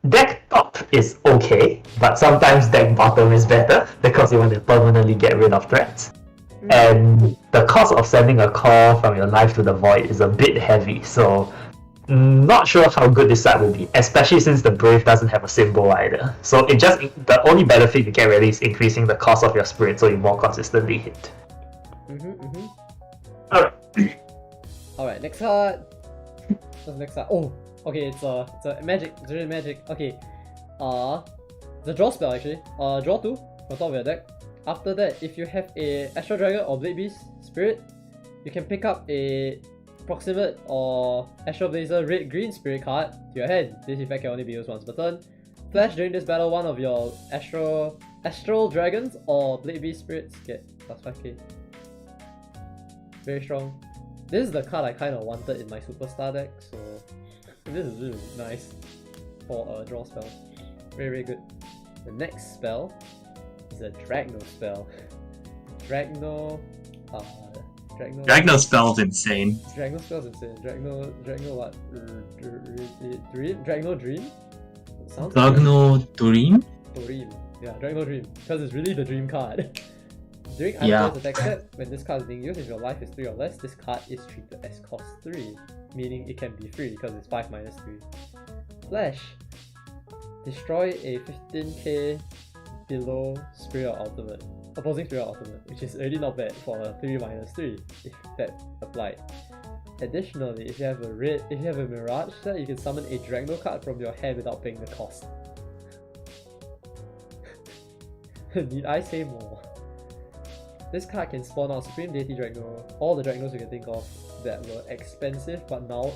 Deck top is okay, but sometimes deck bottom is better because you want to permanently get rid of threats. And the cost of sending a call from your life to the void is a bit heavy, so not sure how good this side will be, especially since the Brave doesn't have a symbol either. So the only benefit you get really is increasing the cost of your spirit so you more consistently hit. Alright, next card. What's the next card? Oh, okay, it's a magic. It's really magic. Okay, the draw spell actually. Draw 2 from top of your deck. After that, if you have a Astral Dragon or Blade Beast spirit, you can pick up a Proximate or Astral Blazer red-green spirit card to your hand. This effect can only be used once per turn. Flash during this battle, one of your Astral Dragons or Blade Beast spirits get plus 5k. Very strong. This is the card I kind of wanted in my Superstar deck, so this is really nice for a draw spell. Very, very good. The next spell is a Dragno spell. Dragno spell's insane. Dragno spell's insane. Dragno what? Dream? Dragno Dream? Sounds Dragno Dream? Dream. Yeah, Dragno Dream. Because it's really the dream card. During Item's attack step, when this card is being used, if your life is 3 or less, this card is treated as cost 3, meaning it can be free because it's 5 minus 3. Flash. Destroy a 15k below Spirit Ultimate. Opposing Spirit Ultimate, which is already not bad for a 3 minus 3 if that applied. Additionally, if you have a Mirage set, you can summon a Dragno card from your hand without paying the cost. Need I say more? This card can spawn out Supreme Deity Dragno, all the Dragnos you can think of that were expensive but now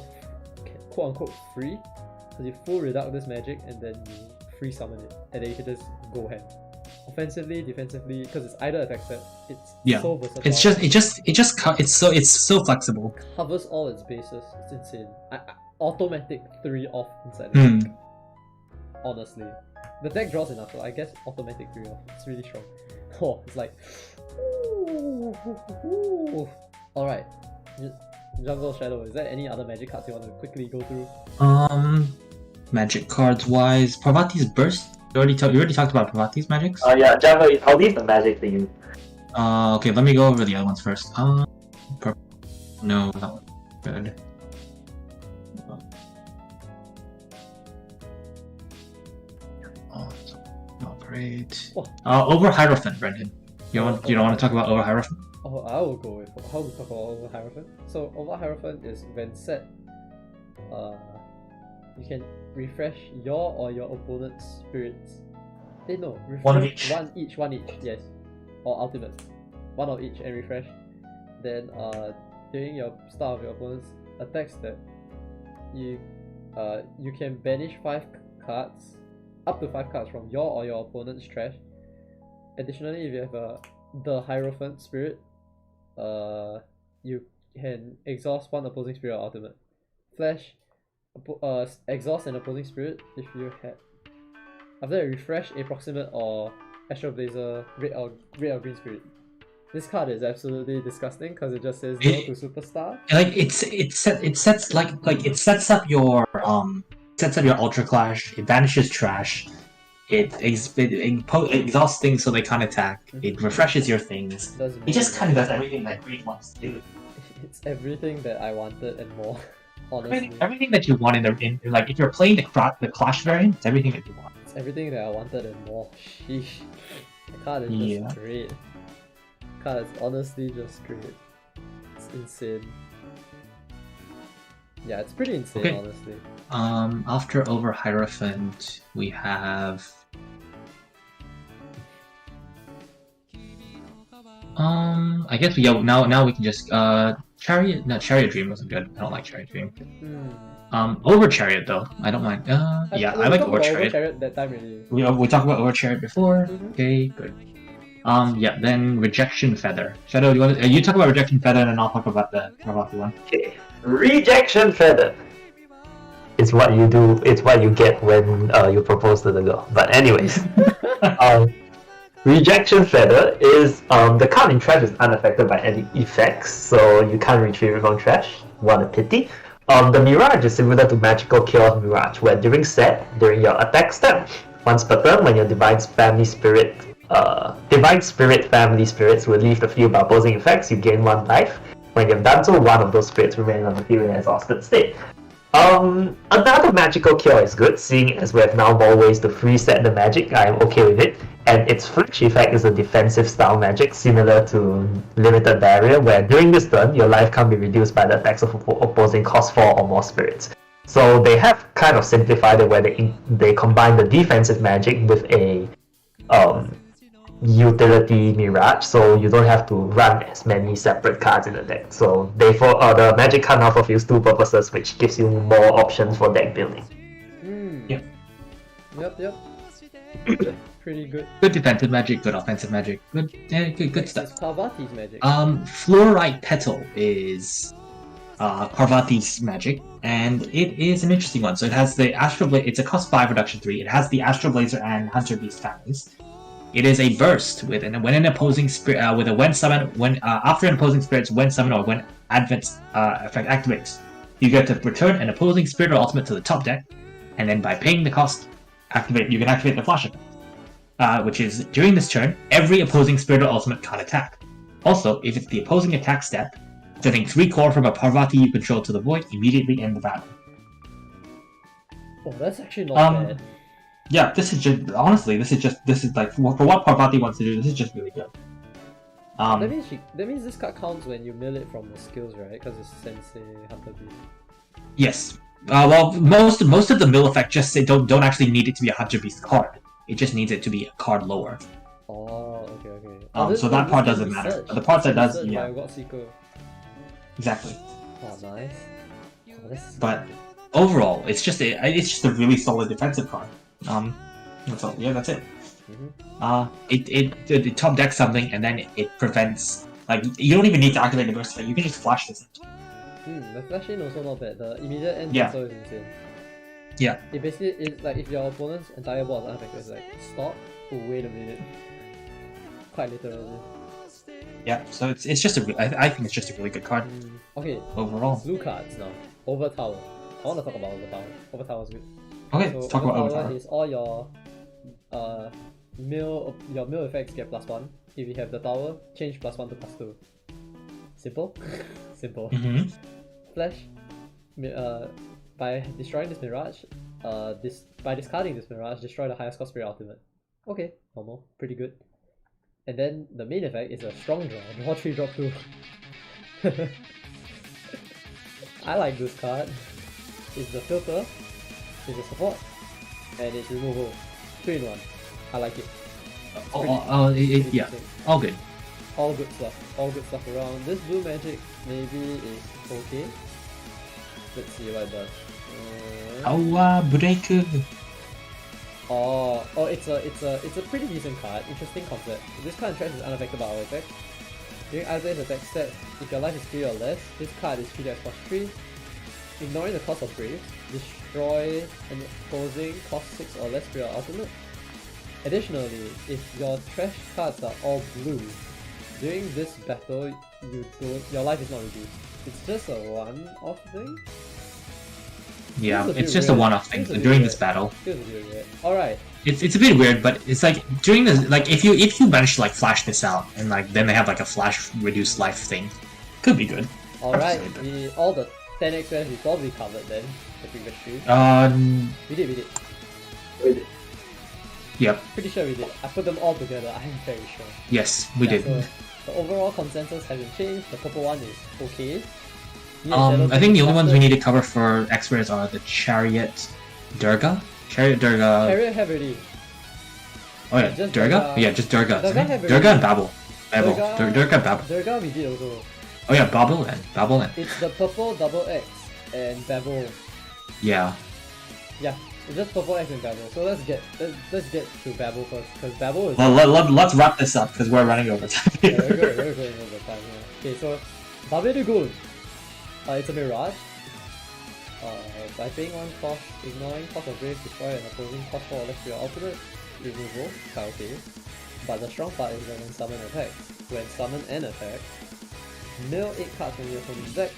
quote unquote free. So you full reduct this magic and then you free summon it, and then you can just go ham. Offensively, defensively, because it's either attack step, it's so versatile. It's so flexible. Covers all its bases. It's insane. Automatic 3 off inside the deck. Honestly, the deck draws enough, so I guess automatic 3 off. It's really strong. Oh, it's like. Alright. Jungle Shadow, is there any other magic cards you want to quickly go through? Magic cards wise, Parvati's Burst. You already talked about Parvati's magics? Yeah, Jungle, I'll leave the magic to you. Okay, let me go over the other ones first. No, that one's good. Oh, not great. Over Hierophant, Brendan. You don't want to talk about Over Hierophant? Oh, I will go with how to talk about Over Hierophant. So Over Hierophant is when set, you can refresh your or your opponent's spirits. No, refresh one each, yes. Or ultimate. One of each and refresh. Then during your start of your opponent's attack step, you can banish 5 cards, up to 5 cards from your or your opponent's trash. Additionally, if you have the Hierophant spirit, you can exhaust 1 opposing spirit or ultimate. Flash, exhaust an opposing spirit if you have. After that, refresh a proximate or Astral Blazer red or green spirit. This card is absolutely disgusting because it just says no to Superstar. Like it sets up your Ultra Clash. It banishes trash. exhausts things so they can't attack. It refreshes your things. Does It just more. kind of does everything that Green wants to do. It's everything that I wanted and more. Honestly, Everything that you want in like if you're playing the Clash variant, it's everything that you want. it's everything that I wanted and more. Sheesh. The card is Yeah. just great. The card is honestly just great. It's insane. Yeah, it's pretty insane, Okay. honestly. After Over Hierophant, we have I guess now we can just Chariot. No, Chariot Dream wasn't good. I don't like Chariot Dream. Over Chariot though, I don't mind. Yeah, I like Over Chariot. That time really. We talked about Over Chariot before. Mhm. Okay, good. Yeah, then Rejection Feather. Shadow, do you want to, you talk about Rejection Feather, and then I'll talk about the Parvati one. Okay. Rejection feather. It's what you do. It's what you get when you propose to the girl. But anyways, rejection feather is the card in trash is unaffected by any effects, so you can't retrieve it from trash. What a pity. The Mirage is similar to Magical Chaos Mirage, where during your attack step, once per turn, when your Divine Family Spirit Family Spirits will leave the field by opposing effects, you gain 1 life. When you've done so, one of those spirits remains on the field in an exhausted state. Another magical cure is good, seeing as we have now more ways to reset the magic. I am okay with it. And its flash effect is a defensive style magic similar to Limited Barrier, where during this turn, your life can't be reduced by the attacks of opposing cost 4 or more spirits. So they have kind of simplified it where they combine the defensive magic with a utility Mirage, so you don't have to run as many separate cards in the deck. So the magic card now fulfills 2 purposes, which gives you more options for deck building. Yep. Pretty good. Good defensive magic, good offensive magic, good stuff. It's Parvati's magic. Fluorite Petal is Parvati's magic, and it is an interesting one. So it has the Astral Blaze. It's a cost 5 reduction 3. It has the Astral Blazer and Hunter Beast families. It is a burst when an opposing spirit with a when summon after an opposing spirit's when summon or when advent effect activates, you get to return an opposing spirit or ultimate to the top deck, and then by paying the cost, you can activate the flash effect, which is during this turn every opposing spirit or ultimate can't attack. Also, if it's the opposing attack step, sending 3 core from a Parvati you control to the void immediately end the battle. Oh, that's actually not bad. Yeah, this is like for what Parvati wants to do. This is just really good. That means this card counts when you mill it from the skills, right? Because it's Sensei Hunter Beast. Yes. Well, most of the mill effect just say don't actually need it to be a Hunter Beast card. It just needs it to be a card lower. Oh, okay. So that part doesn't matter. The part that does, yeah. Exactly. Oh, nice. Oh, but overall, it's just a really solid defensive card. That's all. Yeah, that's it. It top decks something, and then it prevents. Like, you don't even need to activate the burst effect. You can just flash this. The flash in also not bad. The immediate end also is insane. Yeah. It basically is like if your opponent's entire board is unaffected, it's like stop. Oh, wait a minute. Quite literally. Yeah. So it's just I think it's just a really good card. Okay. Overall. Blue cards now. Over Tower. I want to talk about Over Tower. Over Tower is good. Okay, so let's talk about Over Tower. Is all your mill effects get +1. If you have the tower, change +1 to +2. Simple? Simple. Flash. By destroying this Mirage, by discarding this Mirage, destroy the highest cost spirit ultimate. Okay, normal. Pretty good. And then the main effect is a strong draw. Draw 3, drop 2. I like this card. It's the filter, it's the support, and it's removal. 3 in 1. I like it. Yeah. All good. All good stuff. All good stuff around. This blue magic maybe is okay. Let's see what it does. Breaker. It's a pretty decent card. Interesting concept. This card in trash is unaffected by our effect. During either attack step, if your life is 3 or less, this card is treated as cost 3. Ignoring the cost of Braves, destroy an opposing cost 6 or less spirit ultimate. Additionally, if your trash cards are all blue, during this battle, your life is not reduced. It's just a one-off thing. Yeah, Feels a bit it's just a weird. one-off thing Feels a bit during weird. this battle. Feels a bit weird. Alright. It's a bit weird, but it's like during this, like if you manage to like flash this out and like then they have like a flash reduced life thing, could be good. Alright, all the 10 XPS we probably covered then, the previous stream. We did. Yep. Pretty sure we did. I put them all together, I'm very sure. Yes, we did. So the overall consensus hasn't changed, the purple one is okay. I think the only ones we need to cover for experts are the Chariot Durga. Chariot Durga. Chariot have already. Oh yeah, Just Durga? Yeah, just Durga. Durga have Durga and already. Babel. Durga and Babel. Durga we did also. Oh yeah, Babel and. It's the purple double X and Babel. Yeah. Yeah, it's just purple X and Babel. So let's get to Babel first, because Babel is. Let's wrap this up because we're running over time. Yeah, we're going over time. Yeah. Okay, so Babedugun. It's a Mirage. Typing one cost, ignoring cost of Brave, destroy an opposing cost 4 or less to your ultimate removal. Okay. But the strong part is that when summon attack. When summon and attack, mill 8 cards from your opponent's deck.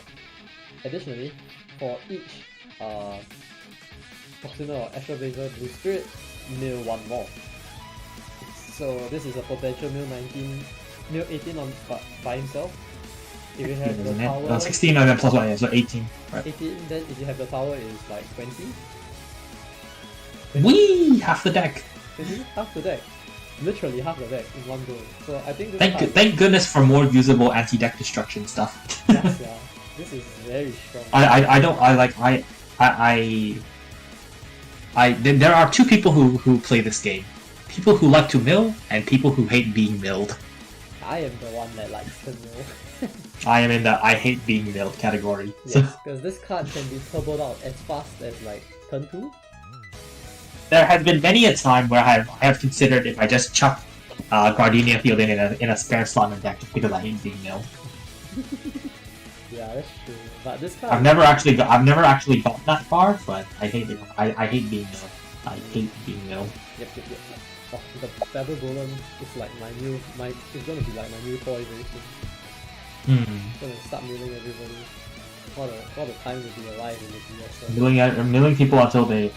Additionally, for each Proxima or Astral Blazer Blue Spirit, mill 1 more. So this is a potential mill 18 on by himself. If you have the power... 16 and then plus 1, yeah, so 18. Right. 18, then if you have the power is like 20. Whee! Half the deck! 20? Half the deck. Literally half the deck in one go. So I think this Thank goodness for more usable anti-deck destruction stuff. Yes, yeah. This is very strong. There are two people who play this game. People who like to mill and people who hate being milled. I am the one that likes to mill. I am in the I hate being milled category. Yes, because this card can be turboed out as fast as like turn 2. There has been many a time where I have considered if I just chuck Gardenia Field in a spare slot in the deck just because I hate being milled. Yeah, that's true. But this card I've never actually gotten that far, but I hate it. I hate being milled. I hate being milled. Yep. Oh, the Babel Golem is like it's gonna be like my new toy very soon. Gonna start milling everybody. What a time to be alive in the BS. Milling people until they.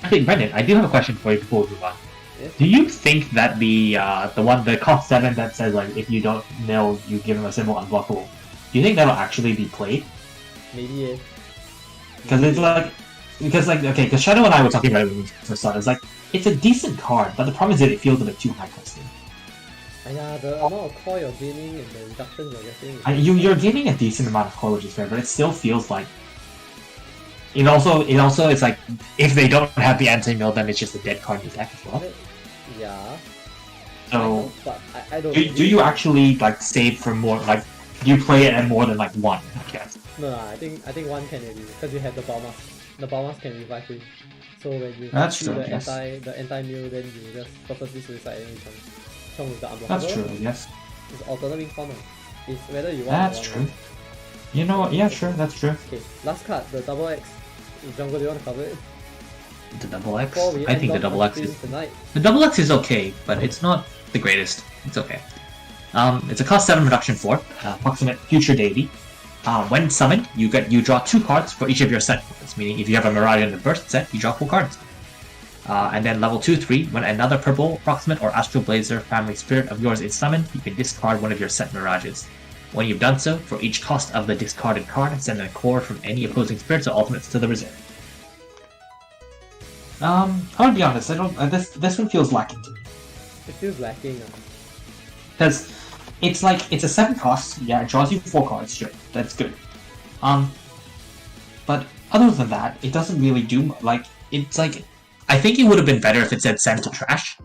Actually, Brendan, I do have a question for you before we move on. Yes? Do you think that the cost 7 that says like if you don't mill, you give them a symbol unblockable? Do you think that'll actually be played? Maybe yeah. Because Shadow and I were talking about it when we first saw it. It's like it's a decent card, but the problem is that it feels a bit too high costing. Yeah, the amount of core you're gaining and the reductions you're getting. You're gaining a decent amount of core, which is fair, but it still feels like. It also it's like if they don't have the anti-mill, then it's just a dead card in the deck as well. Yeah. So I don't. Do you actually like save for more? Like, do you play it at more than like 1? I guess. No, I think 1 can already because you have the Balmas. The Balmas can revive you. So when you do the anti-mill, then you just purposely suicide and Chong with the unblockable. That's true. Yes. It's alternate wing form. It's whether you want. That's true. You know what? Yeah, sure. That's true. Okay, last card, the double X. Jungle, do you want to cover it? The double X? I think the double X is... Tonight. The double X is okay, but it's not the greatest. It's okay. It's a cost 7 reduction 4, approximate future deity. When summoned, you draw 2 cards for each of your set cards, meaning if you have a Mirage in the burst set, you draw 4 cards. And then level 2/3, when another purple, approximate, or Astral Blazer family spirit of yours is summoned, you can discard one of your set Mirages. When you've done so, for each cost of the discarded card, send a core from any opposing spirits or ultimates to the reserve. I would be honest, I don't. This one feels lacking to me. It feels lacking. Because it's like it's a 7 cost. Yeah, it draws you 4 cards. Sure, that's good. But other than that, it doesn't really do like. It's like I think it would have been better if it said send to trash,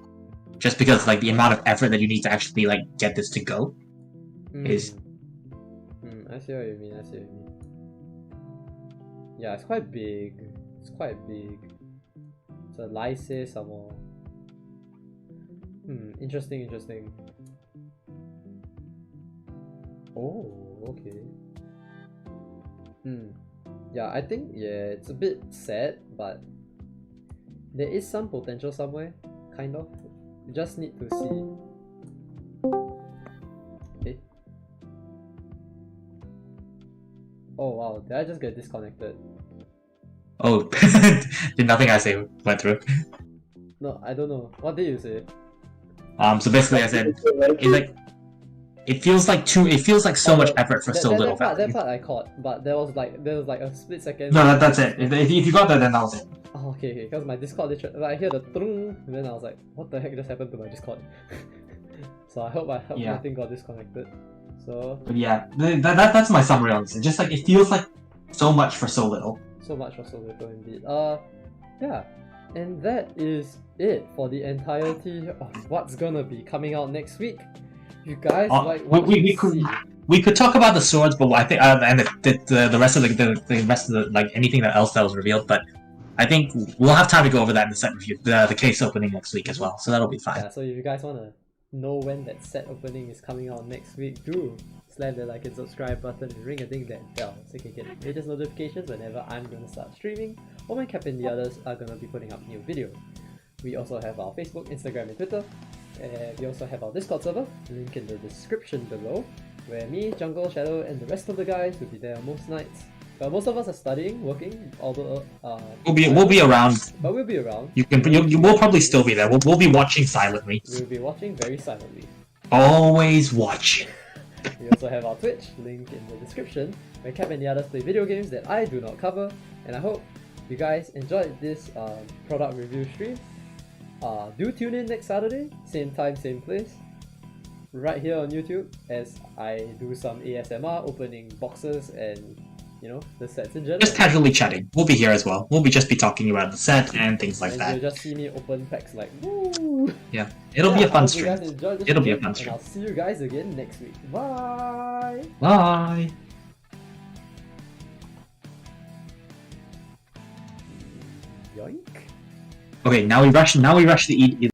just because like the amount of effort that you need to actually like get this to go is. I see what you mean. Yeah, it's quite big. It's a lysis some more. Interesting. Oh, okay. Yeah, I think it's a bit sad, but there is some potential somewhere, kind of. You just need to see. Okay. Oh wow, did I just get disconnected? Oh, did nothing I say went through? No, I don't know. What did you say? So basically I said, it feels like so much effort for so little value. That part I caught, but there was like a split second. No, that's it. If you got that, then that was it. Oh, okay. Because my Discord literally, I hear the tung, and then I was like, what the heck just happened to my Discord? So I hope nothing got disconnected. So. But yeah, that's my summary on this. It's just like it feels like so much for so little. So much for so little indeed. Yeah. And that is it for the entirety of what's gonna be coming out next week. You guys we could talk about the swords, but I think and the rest of the like anything else that was revealed. But I think we'll have time to go over that in the set review, the case opening next week as well. So that'll be fine. Yeah. So if you guys wanna know when that set opening is coming out next week, do slam the like and subscribe button and ring a ding that bell so you can get the latest notifications whenever I'm gonna start streaming or when Cap and the others are gonna be putting up new videos. We also have our Facebook, Instagram, and Twitter. And we also have our Discord server, link in the description below, where me, Jungle, Shadow, and the rest of the guys will be there most nights. But most of us are studying, working, although we'll be around. But we'll be around. You will probably still be there. We'll be watching silently. We'll be watching very silently. Always watch. We also have our Twitch, link in the description, where Cap and the others play video games that I do not cover. And I hope you guys enjoyed this product review stream. Do tune in next Saturday, same time, same place, right here on YouTube, as I do some ASMR, opening boxes and, you know, the sets in general. Just casually chatting. We'll be here as well. We'll just be talking about the set and things like that. You'll just see me open packs like, woo! Yeah, it'll be a fun stream. It'll be a fun stream. And I'll see you guys again next week. Bye! Bye! Yoink! Okay, now we rush to eat